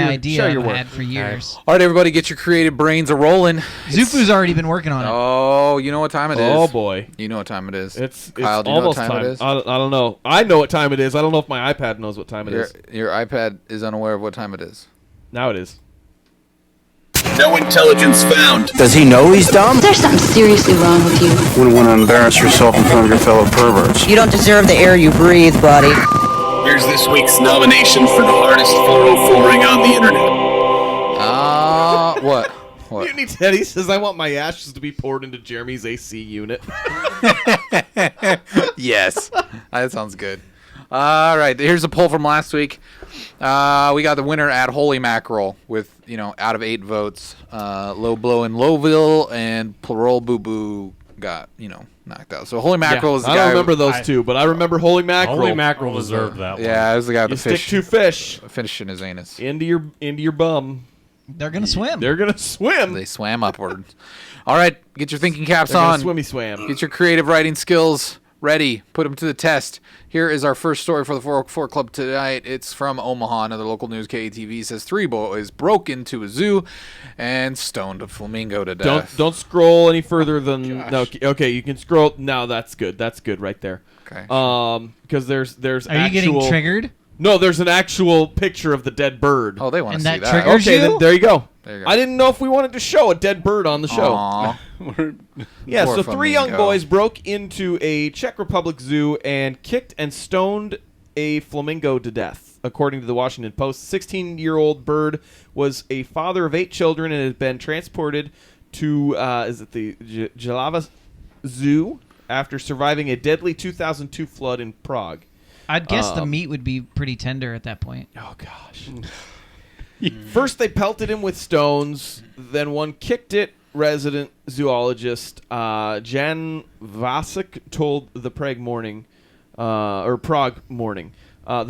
idea I've had for years. All right, everybody, get your creative brains a rolling. Zufu's already been working on it. Oh, you know what time it is. Oh boy, you know what time it is. Kyle, do you know what time it is? I don't know. I know what time it is. I don't know if my iPad knows what time it is. Your iPad is unaware of what time it is. Now it is. No intelligence found. Does he know he's dumb? There's something seriously wrong with you. Wouldn't want to embarrass yourself in front of your fellow perverts. You don't deserve the air you breathe, buddy. Here's this week's nomination for the hardest 404ing on the internet. What? Mutiny Teddy says, I want my ashes to be poured into Jeremy's AC unit. Yes. That sounds good. All right, here's a poll from last week. We got the winner at Holy Mackerel with, out of 8 votes. Low Blow in Lowville and Plural Boo Boo got, knocked out. So Holy Mackerel is the guy. I don't remember those two, but I remember Holy Mackerel. Holy Mackerel deserved that one. Yeah, it was the guy with the fish. Stick 2 fish. Fish in his anus. Into your bum. They're going to swim. They're going to swim. They swam upwards. All right, get your thinking caps on. Swimmy swam. Get your creative writing skills ready. Put them to the test. Here is our first story for the 404 Club tonight. It's from Omaha. Another local news, KATV, says 3 boys broke into a zoo and stoned a flamingo to death. Don't scroll any further than... No, okay, you can scroll... No, that's good. That's good right there. Okay. Because there's Are you getting triggered? No, there's an actual picture of the dead bird. Oh, they want to And see that that. triggers Okay, you? then there you go. There you go. I didn't know if we wanted to show a dead bird on the show. Aw. Yeah, Poor so 3 young flamingo. boys broke into a Czech Republic zoo and kicked and stoned a flamingo to death, according to the Washington Post. 16-year-old bird was a father of 8 children and had been transported to the Jalava Zoo after surviving a deadly 2002 flood in Prague. I'd guess the meat would be pretty tender at that point. Oh, gosh. First, they pelted him with stones. Then one kicked it. Resident zoologist Jan Vasek told the Prague Morning. The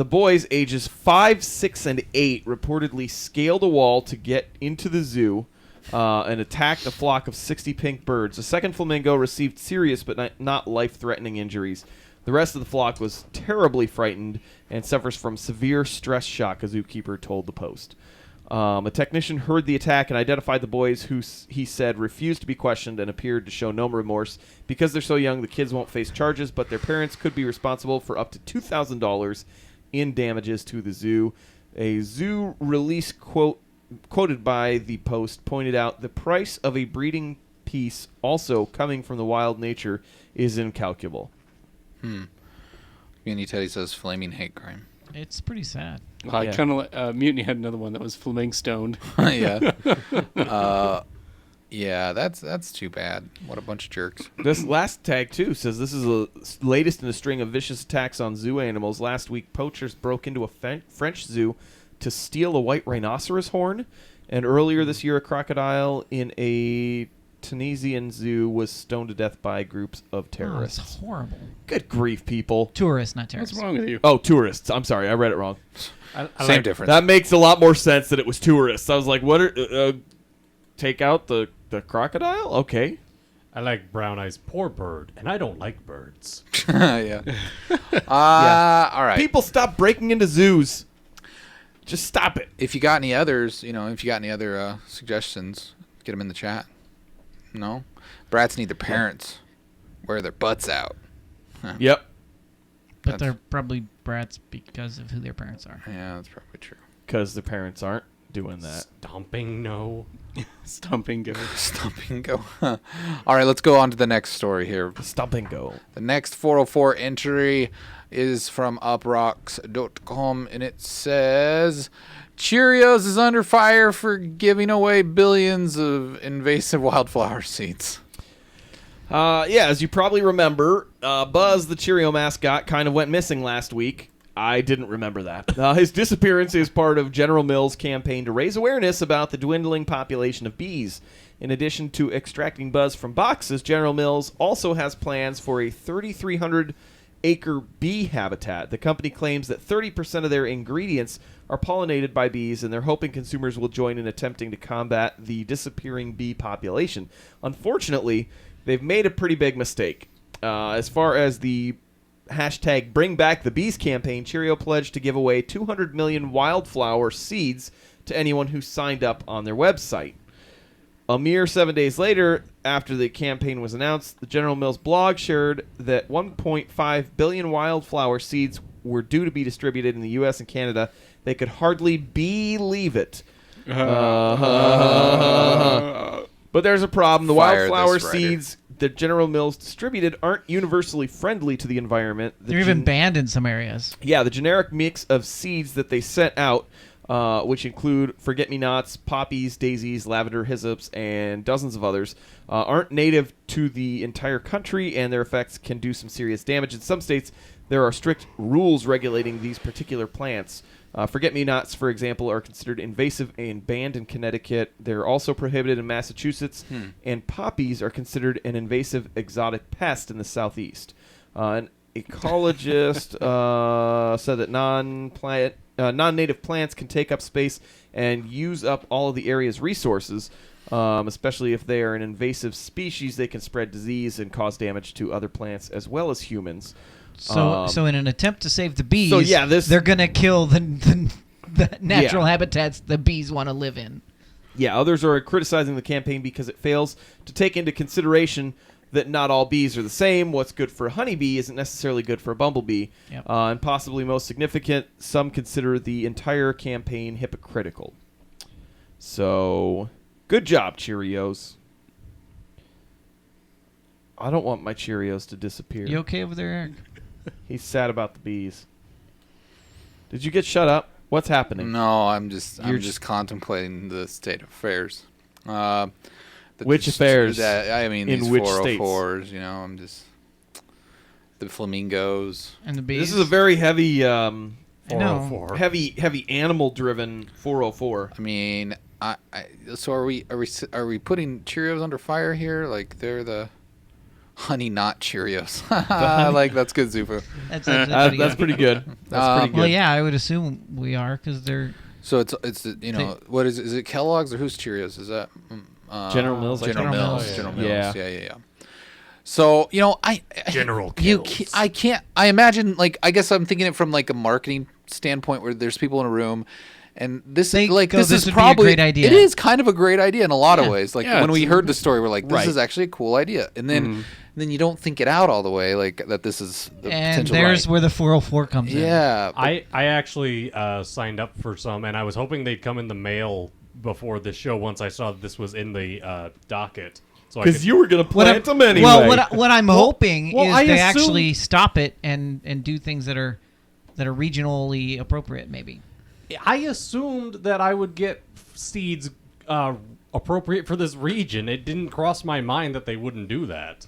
boys, ages 5, 6, and 8, reportedly scaled a wall to get into the zoo and attacked a flock of 60 pink birds. The second flamingo received serious but not life-threatening injuries. The rest of the flock was terribly frightened and suffers from severe stress shock, a zookeeper told the Post. A technician heard the attack and identified the boys, who he said refused to be questioned and appeared to show no remorse. Because they're so young, the kids won't face charges, but their parents could be responsible for up to $2,000 in damages to the zoo. A zoo release quoted by the Post pointed out the price of a breeding piece, also coming from the wild nature, is incalculable. Mutiny Teddy says flaming hate crime. It's pretty sad. Well, I kind of Mutiny had another one that was flaming stoned. Yeah. Yeah, that's too bad. What a bunch of jerks. This last tag, too, says this is the latest in a string of vicious attacks on zoo animals. Last week, poachers broke into a French zoo to steal a white rhinoceros horn. And earlier this year, a crocodile in a Tunisian zoo was stoned to death by groups of terrorists. Oh, it's horrible. Good grief, people. Tourists, not terrorists. What's wrong with you? Oh, tourists. I'm sorry. I read it wrong. Same difference. That makes a lot more sense that it was tourists. I was like, what are... take out the crocodile? Okay. I like Brown Eye's poor bird, and I don't like birds. Yeah. All right. People stop breaking into zoos. Just stop it. If you got any others, suggestions, get them in the chat. No? Brats need their parents wear their butts out. Huh. Yep. But they're probably brats because of who their parents are. Yeah, that's probably true. Because their parents aren't doing that. Stomping no. Stomping go. Stomping go. All right, let's go on to the next story here. Stomping go. The next 404 entry is from uprocks.com, and it says... Cheerios is under fire for giving away billions of invasive wildflower seeds. As you probably remember, Buzz, the Cheerio mascot, kind of went missing last week. I didn't remember that. His disappearance is part of General Mills' campaign to raise awareness about the dwindling population of bees. In addition to extracting Buzz from boxes, General Mills also has plans for a 3,300-acre bee habitat. The company claims that 30% of their ingredients are pollinated by bees, and they're hoping consumers will join in attempting to combat the disappearing bee population. Unfortunately, they've made a pretty big mistake. As far as the hashtag Bring Back the Bees campaign, Cheerio pledged to give away 200 million wildflower seeds to anyone who signed up on their website. A mere 7 days later, after the campaign was announced, the General Mills blog shared that 1.5 billion wildflower seeds were due to be distributed in the U.S. and Canada. They could hardly believe it. But there's a problem. The wildflower seeds that General Mills distributed aren't universally friendly to the environment. They're even banned in some areas. Yeah, the generic mix of seeds that they sent out, which include forget-me-nots, poppies, daisies, lavender, hyssops, and dozens of others, aren't native to the entire country, and their effects can do some serious damage. In some states, there are strict rules regulating these particular plants. Forget-me-nots, for example, are considered invasive and banned in Connecticut. They're also prohibited in Massachusetts, and poppies are considered an invasive exotic pest in the Southeast. An ecologist said that non-native plants can take up space and use up all of the area's resources, especially if they are an invasive species. They can spread disease and cause damage to other plants as well as humans. So in an attempt to save the bees, they're going to kill the natural habitats the bees want to live in. Yeah, others are criticizing the campaign because it fails to take into consideration that not all bees are the same. What's good for a honeybee isn't necessarily good for a bumblebee. Yep. And possibly most significant, some consider the entire campaign hypocritical. So, good job, Cheerios. I don't want my Cheerios to disappear. You okay over there, Eric? He's sad about the bees. Did you get shut up? What's happening? No, I'm just contemplating the state of affairs. Which affairs? I mean, in these which 404s. You know, I'm just the flamingos and the bees. This is a very heavy, 404. heavy animal-driven 404. I mean, so are we putting Cheerios under fire here? Like they're the honey not Cheerios. Like that's good, Zufu. That's pretty good. That's pretty good. Well, yeah, I would assume we are because they're. So it's what is it? Is it Kellogg's or who's Cheerios? Is that General Mills? General Mills. Yeah. General Mills. Yeah. So General I can't. I imagine I guess I'm thinking it from like a marketing standpoint where there's people in a room. And this is probably a great idea. It is kind of a great idea in a lot of ways. Like when we heard the story, we're like, this Right. is actually a cool idea. And then you don't think it out all the way, like that this is the And potential. there's where the 404 comes in. Yeah. I actually signed up for some, and I was hoping they'd come in the mail before the show once I saw this was in the docket. Because you were going to plant them anyway. Well, what I'm hoping is I they assume- actually stop it and do things that are regionally appropriate, maybe. I assumed that I would get seeds appropriate for this region. It didn't cross my mind that they wouldn't do that.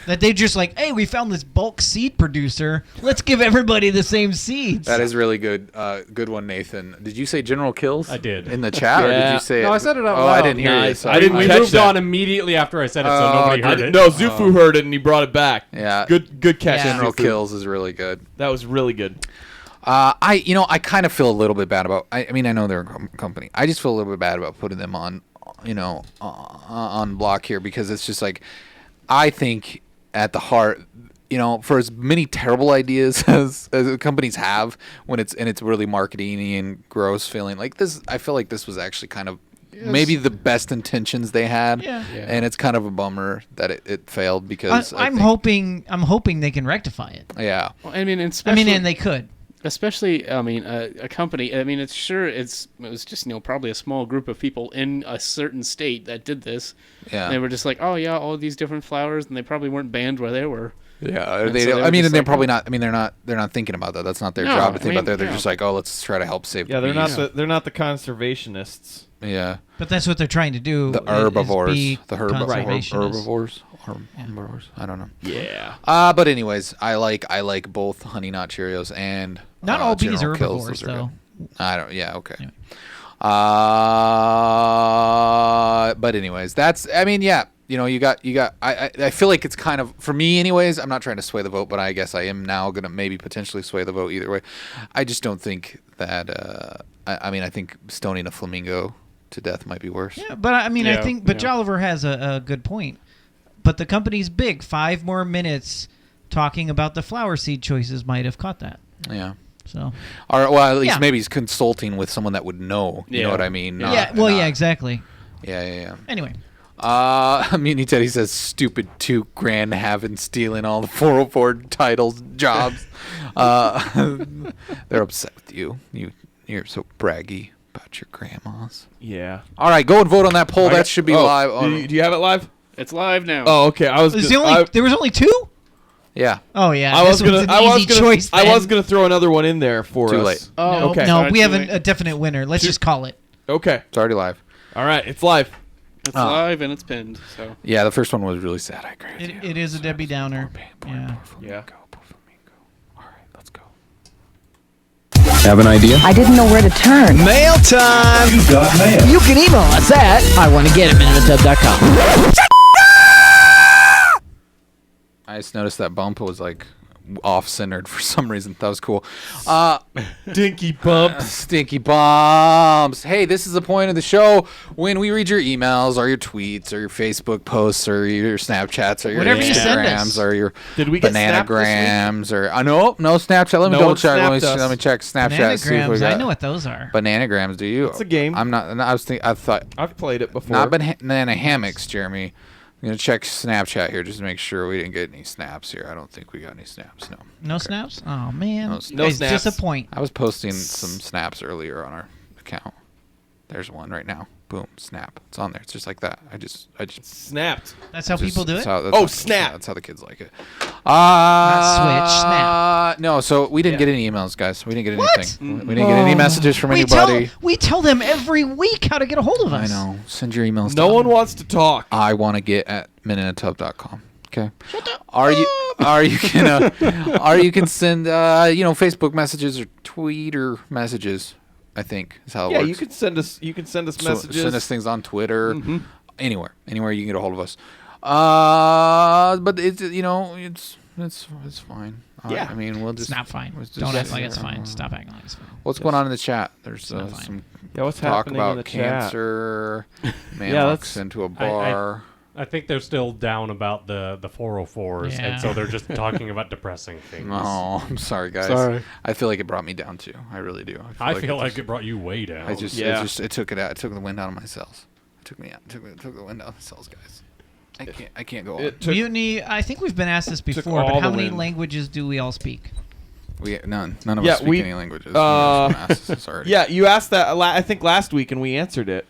That they just like, hey, we found this bulk seed producer. Let's give everybody the same seeds. That is really good. Good one, Nathan. Did you say General Kills? I did. In the chat, or did you say No, it? I said it out Oh, loud. I didn't hear you. So I didn't We catch moved that. on immediately after I said it, so nobody heard it. No, Zufu heard it and he brought it back. Yeah. Good catch. General Zufu. Kills is really good. That was really good. I kind of feel a little bit bad about. I mean, I know they're a company. I just feel a little bit bad about putting them on, on block here because it's just like, I think at the heart, for as many terrible ideas as companies have when it's really marketing and gross feeling like this, I feel like this was actually kind of maybe the best intentions they had. Yeah. And it's kind of a bummer that it failed because I'm hoping they can rectify it. Yeah. Well, I mean, and they could. Especially, I mean, a company. I mean, it was just probably a small group of people in a certain state that did this. Yeah. And they were just like, oh yeah, all these different flowers, and they probably weren't banned where they were. Yeah, And they. so I mean, and they're like, probably not. I mean, they're not thinking about that. That's not their No, job to I think about mean, that. They're yeah. just like, oh, let's try to help save. Yeah, the bees. they're not the conservationists. Yeah. But that's what they're trying to do. The herbivores. The Herbivores. conservationists. Herbivores. I don't know. Yeah. But anyways, I like both Honey Nut Cheerios and Not all bees General are Kills. herbivores, Those are though. good. I don't. Yeah. Okay. Anyway. But anyways, that's. I mean, yeah. You got. I feel like it's kind of for me, anyways. I'm not trying to sway the vote, but I guess I am now gonna maybe potentially sway the vote either way. I just don't think that. I mean, I think stoning a flamingo to death might be worse. Yeah, but I mean, I think, Jolliver has a good point. But the company's big. 5 more minutes talking about the flower seed choices might have caught that. Yeah. So. Or well, at least maybe he's consulting with someone that would know. You know what I mean? Yeah. Exactly. Yeah. Anyway. Mutiny Teddy says stupid $2 grand having stealing all the 404 titles jobs. They're upset with you. You're so braggy about your grandmas. Yeah. All right, go and vote on that poll. That should be live. Do you have it live? It's live now. Oh, okay. there was only 2? Yeah. Oh yeah. I was gonna throw another one in there for Too us. late. Oh, okay. No, we have a definite winner. Let's just call it. Okay. It's already live. All right, it's live. It's live and it's pinned. So. Yeah, the first one was really sad. I agree with you. It is a Debbie Downer. Yeah. Have an idea? I didn't know where to turn. Mail time! You got mail. You can email us at iwannagetitminutotub.com. I just noticed that bump was like off-centered for some reason. That was cool. Stinky bumps. Stinky bumps. Hey, this is the point of the show when we read your emails or your tweets or your Facebook posts or your Snapchats or your Whatever you send us. Instagrams or your Did we get snapped this bananagrams or no Snapchat. Let me No double one check. snapped us. Let me check Snapchat. See if we Bananagrams. got I know what those are. bananagrams. Do you? It's a game. I'm not. I was thinking. I thought I've played it before. not banana hammocks, Jeremy. I'm going to check Snapchat here just to make sure we didn't get any snaps here. I don't think we got any snaps, no. No snaps? Oh, man. No You guys snaps. disappoint. I was posting some snaps earlier on our account. There's one right now. Boom, snap. It's on there. It's just like that. I just snapped. That's how people do it? Snap. That's how the kids like it. Not Switch, Snap. No, so we didn't get any emails, guys. We didn't get anything. We didn't get any messages from we anybody. We tell them every week how to get a hold of I us. know. Send your emails. No one wants to talk. I want to get at meninatub.com. Okay. Are you can send Facebook messages or Twitter messages. I think is how it works. Yeah, you can send us messages. Send us things on Twitter. Anywhere you can get a hold of us. But it's fine. Yeah. I mean, we'll just. It's not fine. Just Don't act like it's fine. Stop acting like it's fine. What's going on in the chat? There's some what's talk happening about in the chat? cancer. Man Yeah, walks into a bar. I think they're still down about the 404s, Yeah. and so they're just talking about depressing things. Oh, I'm sorry, guys. Sorry. I feel like it brought me down too. I really do. I feel like it brought you way down. it took it out. It took the wind out of my cells. It took me out. It took the wind out of my cells, guys. I can't go on. Mutiny, I think we've been asked this before, but how many languages do we all speak? None of us speak any languages. Yeah, you asked that I think last week, and we answered it.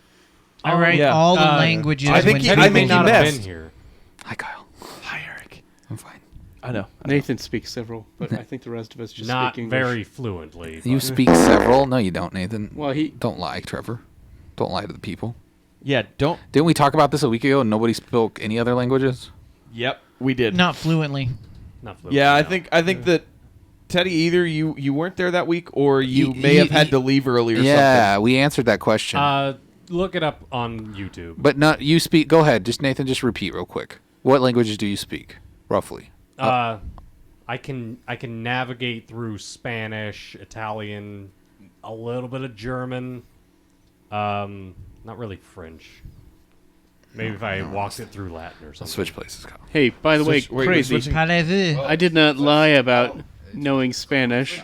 All right, all the languages. I think Teddy may not have missed. been here. Hi, Kyle. Hi, Eric. I'm fine. I know. Nathan speaks several, but I think the rest of us just Not speak English. very fluently. You speak several? No, you don't, Nathan. Well, don't lie, Trevor. Don't lie to the people. Yeah, don't. Didn't we talk about this a week ago and nobody spoke any other languages? Yep, we did. Not fluently. Not fluently. Yeah, I think that Teddy, either you weren't there that week, or you may have had to leave early or something. Yeah, we answered that question. Look it up on YouTube. But not you speak. Go ahead, Nathan. Just repeat real quick. What languages do you speak, roughly? I can navigate through Spanish, Italian, a little bit of German. Not really French. Maybe if I walked it through Latin or something. Switch places, Kyle. Hey, by the way, crazy. I did not lie about knowing Spanish.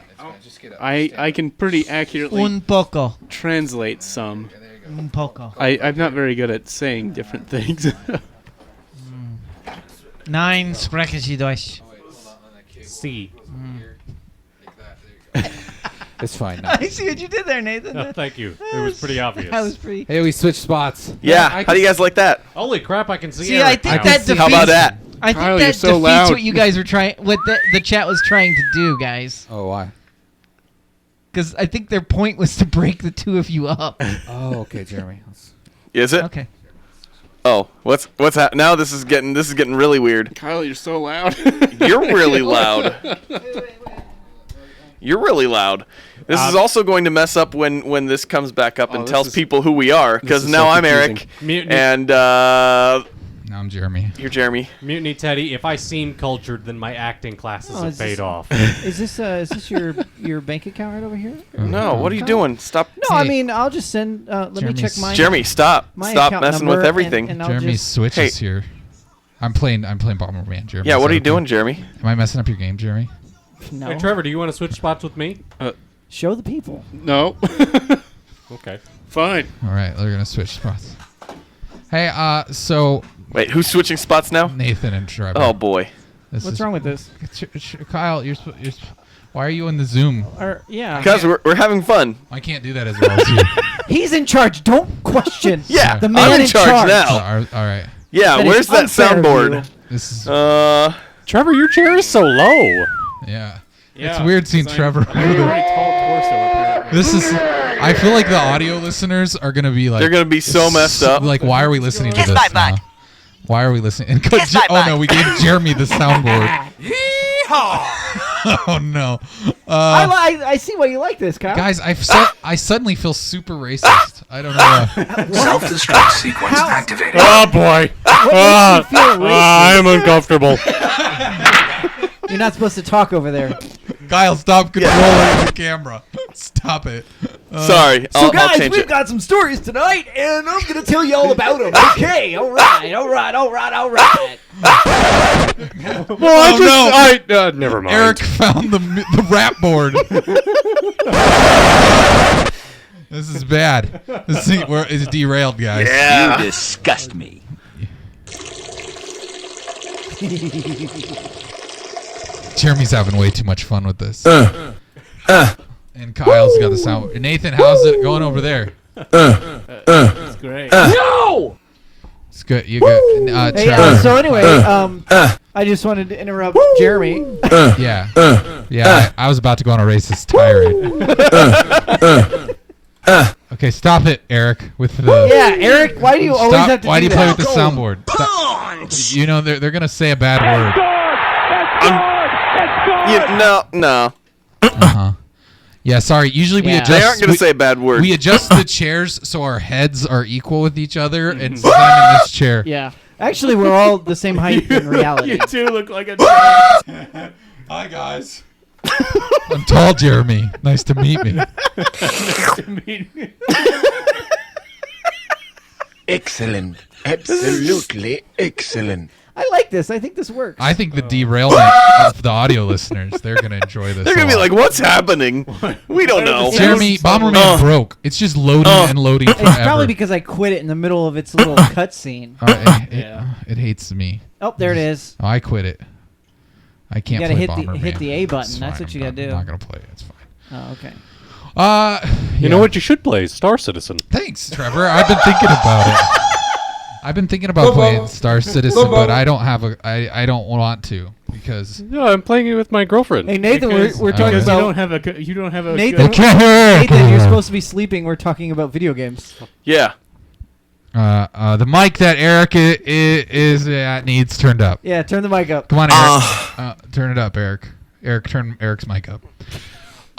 I can pretty accurately Un poco. translate some. Un poco. I'm not very good at saying different things. Nein, sprechen Sie Deutsch. C. It's fine now. I see what you did there, Nathan. No, thank you. It was pretty obvious. That was pretty. Hey, we switched spots. Yeah, how do you guys like that? Holy crap! I can see. See, Eric I think now. that defeats. How about that? I think Kyle, that you're so defeats loud. what you guys were trying. What the chat was trying to do, guys. Oh, why? Because I think their point was to break the two of you up. Oh, okay, Jeremy. Is it? Okay. Oh, what's happening now? This is getting really weird. Kyle, you're so loud. You're really loud. You're really loud. This is also going to mess up when this comes back up and tells people who we are, because now I'm Eric, and now I'm Jeremy. You're Jeremy. Mutiny Teddy. If I seem cultured, then my acting classes have paid off. Is this your bank account right over here? No, what are you doing? Stop. No, I mean I'll just send. Let me check my. Jeremy, stop account messing number with everything. and I'll Jeremy's just- Switch is here. I'm playing Bomberman, Jeremy. Yeah, Is what that are you okay? doing, Jeremy? Am I messing up your game, Jeremy? No. Hey, Trevor, do you want to switch spots with me? Show the people. No. Okay. Fine. All right, we're gonna switch spots. Hey, so Wait, who's switching spots now? Nathan and Trevor. Oh boy. What's wrong with this? Kyle, why are you in the Zoom? Yeah. Because we're having fun. I can't do that as well as you. He's in charge. Don't question. Yeah, the man I'm in charge now. All right. Yeah, That where's is that unfair of soundboard? you. This is Trevor, your chair is so low. yeah. Yeah, It's weird seeing 'cause Trevor. I'm a very tall torso, apparently. This is. I feel like the audio listeners are gonna be like. They're gonna be so messed up. Like, why are we listening to Kiss this my now? butt. Why are we listening? And Kiss my oh no, butt. we gave Jeremy the soundboard. Yeehaw! Oh no. I see why you like this, Kyle. Guys, I suddenly feel super racist. I don't know. Self-destruct sequence activated. Oh boy. What makes you feel racist? I am uncomfortable. You're not supposed to talk over there. Kyle, stop controlling the camera. Stop it. Sorry, So I'll guys, change we've it. got some stories tonight, and I'm gonna tell you all about them. Okay, all right. Never mind. Eric found the rap board. This is bad. This is derailed, guys. You disgust me. Jeremy's having way too much fun with this. And Kyle's got the sound. Nathan, how's it going over there? It's great. No! It's good. You good. Hey, Trevor. so anyway, I just wanted to interrupt Jeremy. Yeah. Yeah, I was about to go on a racist tirade. Okay, stop it, Eric. With the Yeah, Eric, why do you always have to Why do you that? play with the soundboard? Stop. You know they're gonna say a bad word. No. Uh-huh. Yeah, sorry. Usually we adjust. They aren't going to say a bad word. We adjust the chairs so our heads are equal with each other, and since I'm in this chair. Yeah. Actually, we're all the same height in reality. You two look like a Hi, guys. I'm tall, Jeremy. Nice to meet me. Nice to meet me. Excellent. Absolutely excellent. I like this. I think this works. I think the derailment of the audio listeners, they're going to enjoy this. They're going to be like, what's happening? We don't know. Jeremy, Bomberman broke. It's just loading and loading forever. It's probably because I quit it in the middle of its little cutscene. It hates me. Oh, there it is. Oh, I quit it. I can't You gotta play hit Bomberman. hit the A button. It's That's fine. what you gotta do. I'm not going to play it. It's fine. Oh, okay. You know what you should play? Star Citizen. Thanks, Trevor. I've been thinking about it. I've been thinking about playing Star Citizen, but I don't have I don't want to because. No, I'm playing it with my girlfriend. Hey Nathan, we're talking about you don't have a Nathan. Nathan, you're supposed to be sleeping. We're talking about video games. Yeah. The mic that Eric is at needs turned up. Yeah, turn the mic up. Come on, Eric. Turn it up, Eric. Eric, turn Eric's mic up.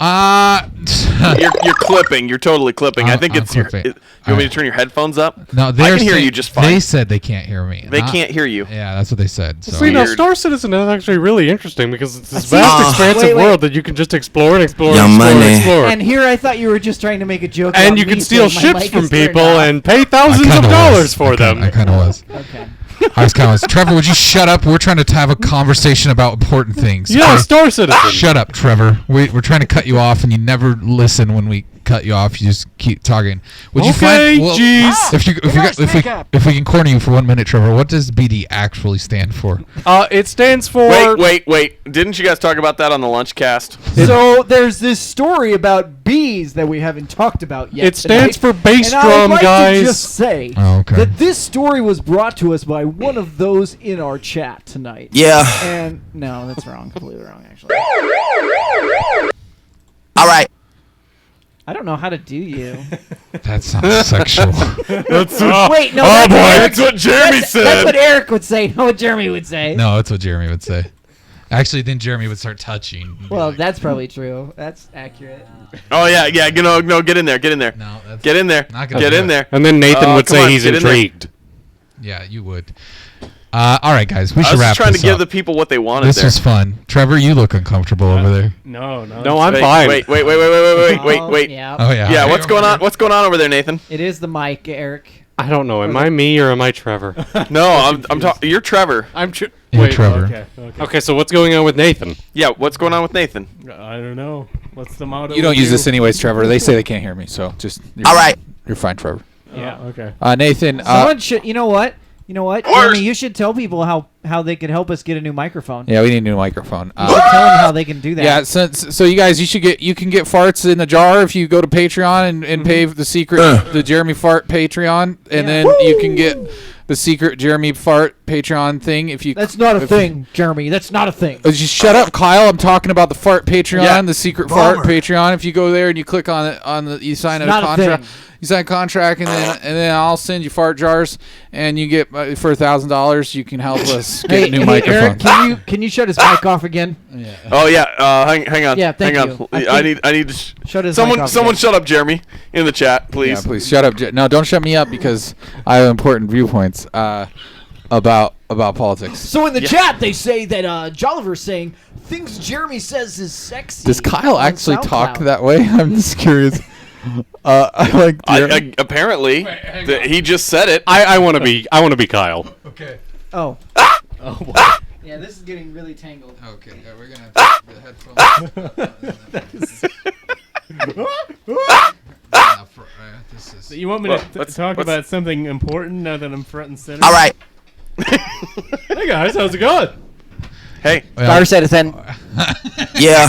You're clipping. You're totally clipping. I think I'm it's your. clipping. You want me to turn your headphones up? No, I they're can hear saying- you just fine. They said they can't hear me. They can't hear you. Yeah, that's what they said. So. See, now Star Citizen is actually really interesting because it's this See, vast, expansive wait. world that you can just explore and explore Your and explore and money. explore. And here I thought you were just trying to make a joke. And about you me can steal saying my ships mic from is turned people off. and pay thousands of dollars for them. I kind of was. Okay. I was kind of was. Trevor, would you shut up? We're trying to have a conversation about important things. Yeah, okay? Star Citizen. Shut up, Trevor. We're trying to cut you off, and you never listen when we cut you off. You just keep talking. Would you find? Well, if we can corner you for 1 minute, Trevor, what does BD actually stand for? It stands for. Wait. Didn't you guys talk about that on the lunch cast? So there's this story about bees that we haven't talked about yet. It stands tonight. for bass and drum, I would like guys. to just say that this story was brought to us by one of those in our chat tonight. Yeah. And no, that's wrong. Completely wrong, actually. All right. I don't know how to do you. That sounds sexual. Wait, no. Oh boy, Eric, that's what Jeremy said. That's what Eric would say. Not what Jeremy would say. No, that's what Jeremy would say. Actually, then Jeremy would start touching. Well, that's probably true. That's accurate. Oh yeah. No, get in there. No, that's get in there. not gonna Get do in it. there. And then Nathan would come say on, he's get in there. intrigued. Yeah, you would. All right, guys, we I should was wrap just trying this to give up. the people what they wanted This there. was fun. Trevor, you look uncomfortable over there. No, I'm Wait, fine. Wait. Yeah. Oh yeah. Yeah, what's going on? What's going on over there, Nathan? It is the mic, Eric. I don't know. Am I me or am I Trevor? No, I'm talking. You're Trevor. You're Trevor. Okay, so what's going on with Nathan? Yeah, what's going on with Nathan? I don't know. What's the motto? You don't use this anyways, Trevor. They say they can't hear me, so just. All right. You're fine, Trevor. Yeah. Okay. Nathan. Someone should. You know what? Jeremy, you should tell people how they could help us get a new microphone. Yeah, we need a new microphone. You should tell them how they can do that. Yeah, so you guys, you can get farts in the jar if you go to Patreon and pay the secret the Jeremy Fart Patreon, and then you can get the secret Jeremy Fart Patreon thing if you. That's not a thing, Jeremy. That's not a thing. Just shut up, Kyle. I'm talking about the Fart Patreon, Yeah. the secret Fart Patreon. If you go there and you click on it, you sign It's not a contract. thing. You sign a contract, and then I'll send you fart jars, and you get for $1,000. You can help us get a new microphone. Eric, can you shut his mic off again? Yeah. Oh yeah. Hang on. Yeah, thank hang you. on. I need to. Shut his someone mic off someone again. shut up, Jeremy, in the chat, please. Yeah, please shut up. No, don't shut me up because I have important viewpoints about politics. So in the chat, they say that Jolliver's saying things Jeremy says is sexy. Does Kyle on actually talk SoundCloud. that way? I'm just curious. Apparently, he just said it. I want to be Kyle. Okay. Oh. Oh boy. Yeah, this is getting really tangled. Okay, we're gonna have the headphones. You want me to talk about something important now that I'm front and center? All right. Hey guys, how's it going? Hey. Star Citizen. Yeah.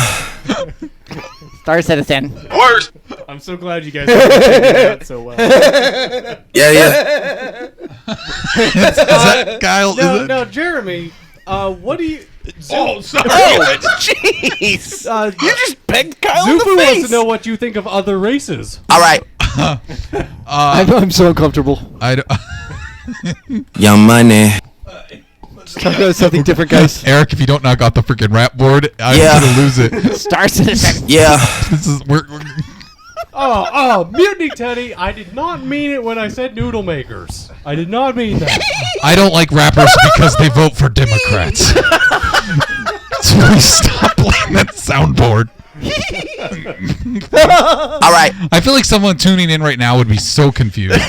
Star Citizen. Worst. I'm so glad you guys did that so well. Yeah. Is that Kyle? No, Jeremy. What do you? Oh, sorry. Oh, jeez. You just pegged Kyle in the Zufu face. wants to know what you think of other races. All right. I'm so uncomfortable. I don't. Young money. Let's talk about something different, guys. Eric, if you don't knock out the freaking rap board, I'm gonna lose it. Star Citizen. Yeah. This is we're Mutiny Teddy. I did not mean it when I said noodle makers. I did not mean that. I don't like rappers because they vote for Democrats. So please stop playing that soundboard. All right. I feel like someone tuning in right now would be so confused.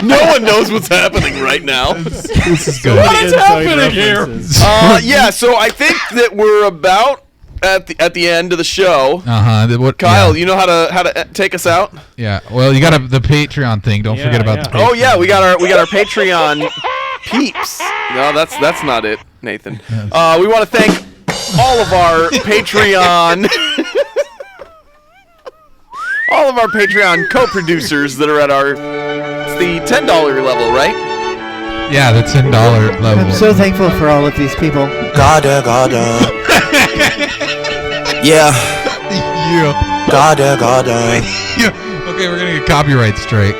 No one knows what's happening right now. This is good. What is happening here? Yeah, so I think that we're about at the end of the show. Kyle, you know how to take us out? Yeah. Well, you got the Patreon thing. Don't forget about the Patreon. Oh yeah, we got our Patreon peeps. No, that's not it, Nathan. We want to thank all of our Patreon co-producers that are at it's the $10 level, right? Yeah, the $10 level. I'm so thankful for all of these people. Gotta. Yeah. Yeah. Gotta. Okay, we're gonna get copyright strike.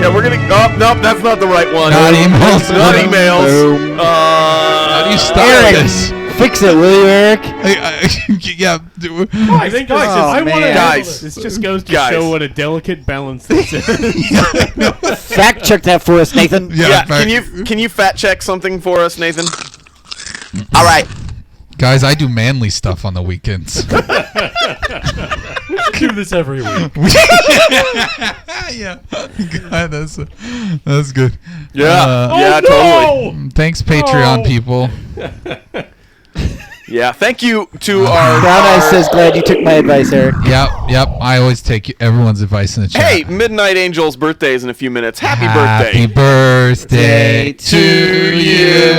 Yeah, we're gonna. Oh, nope, that's not the right one. Not emails. Not emails. How do you stop this? Fix it, will you, Eric? Yeah. I think I want to. Guys, This just goes to show what a delicate balance this is. Fact check that for us, Nathan. Yeah. Can you fact check something for us, Nathan? All right. Guys, I do manly stuff on the weekends. We do this every week. Yeah. God, that's good. Yeah. Totally. Thanks, Patreon people. Yeah, thank you to our... Brown Eyes says, glad you took my advice, Eric. Yep. I always take everyone's advice in the chat. Hey, Midnight Angel's birthday is in a few minutes. Happy birthday. Happy birthday to you.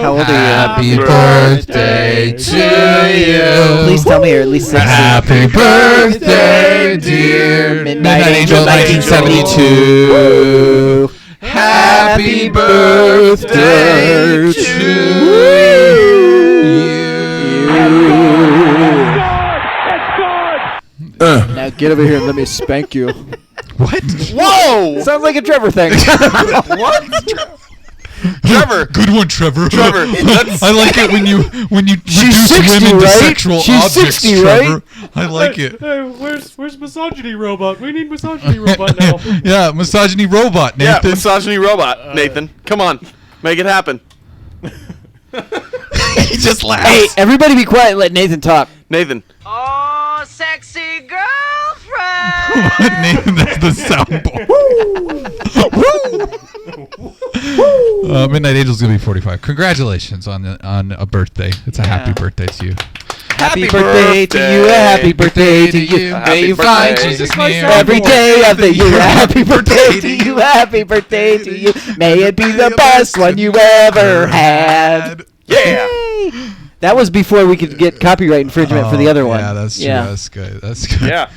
How old are you? Happy birthday to you. Please tell me you're at least 60. Happy birthday, dear Midnight Angel 1972. Happy birthday to you. Now get over here and let me spank you. What? Whoa! Sounds like a Trevor thing. What? Trevor. Good one, Trevor. Trevor. I like it when you reduce 60, women to right? sexual She's objects, 60, Trevor. I like it. Hey, where's misogyny robot? We need misogyny robot now. Yeah, misogyny robot, Nathan. Yeah, misogyny robot, Nathan. Come on. Make it happen. He just laughs. Hey, everybody be quiet and let Nathan talk. Nathan. Oh, sexy girlfriend. Nathan, that's the soundboard. Midnight Angel's gonna be 45. Congratulations on a birthday. It's a happy birthday to you. Happy birthday to you. Happy birthday to you. May you find Jesus near every day of the year. Happy birthday to you. Happy birthday to you. May it be the best one you ever had. Yeah. That was before we could get copyright infringement for the other one. Yeah, that's true. That's good. That's good. Yeah.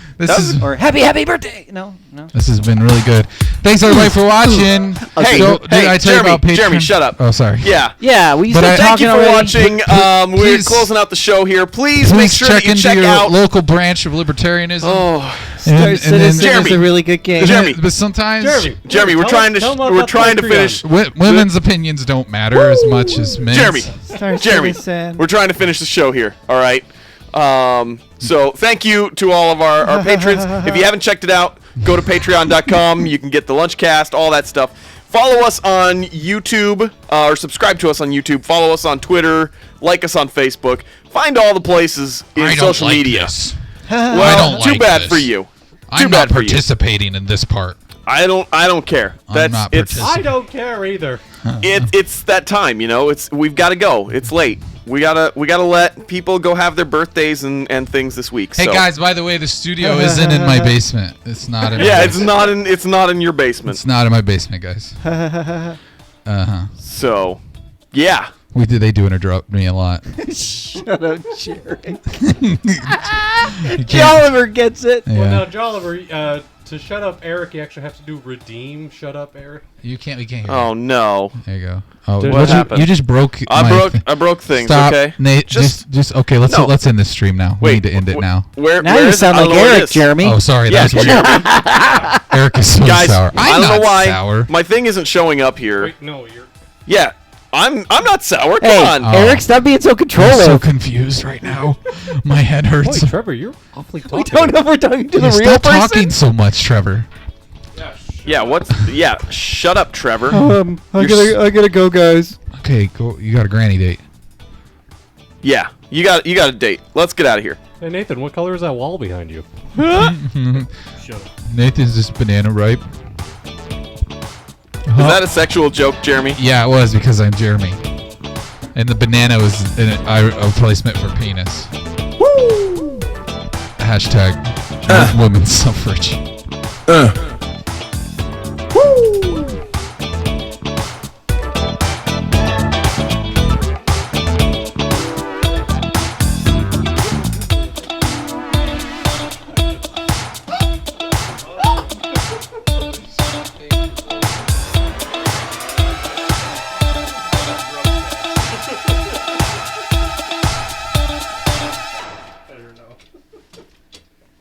Or happy birthday. No. This has been really good. Thanks everybody for watching. Hey, did I tell you about Patreon? Jeremy, shut up. Oh, sorry. Yeah. We But started thank you talking for already. watching. We're closing out the show here. Please make sure check that you into check your out. local branch of libertarianism. Oh, Star Citizen is a really good game. Jeremy. But sometimes Jeremy, we're trying to finish. Women's opinions don't matter as much as men's. Jeremy, we're trying to finish the show here. All right. So thank you to all of our patrons. If you haven't checked it out, go to patreon.com. You can get the Lunchcast, all that stuff. Follow us on YouTube, or subscribe to us on YouTube. Follow us on Twitter. Like us on Facebook. Find all the places in social media. Well, I don't too like bad this. for you. I'm not participating in this part. I don't care. I'm not I don't care either. It's that time, we've got to go. It's late. We gotta let people go have their birthdays and things this week. Hey guys, by the way, the studio isn't in my basement. It's not in. Yeah, it's not in your basement. It's not in my basement, guys. So, yeah. They do interrupt me a lot. Shut up, Jerry. Jolliver gets it. Yeah. Well, now, Jolliver, to shut up Eric, you actually have to do redeem shut up Eric. We can't hear. Oh, no. There you go. Oh, What happened? You just broke. I broke things. Stop. Okay, Nate, just okay. Let's end this stream now. We need to end it now. Now you sound like Eric, Jeremy. Oh, sorry. Yeah, That was weird. Eric is so Guys, sour. I I'm don't not know why sour. my thing isn't showing up here. Wait, no, you're. Yeah, I'm not sour. Come Hey, on. Eric, stop being so I'm controlling. so confused right now. My head hurts. Boy, Trevor, you're awfully talking. We don't know if we're talking to the real Stop person. talking so much, Trevor. Yeah, shut up, Trevor. I gotta go, guys. Okay, go. You got a granny date. Yeah, you got a date. Let's get out of here. Hey, Nathan, what color is that wall behind you? Shut up. Nathan's this banana ripe. Is that a sexual joke, Jeremy? Yeah, it was because I'm Jeremy. And the banana was a replacement for penis. Woo! Hashtag women's suffrage. Woo!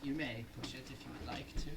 You may push it if you would like to.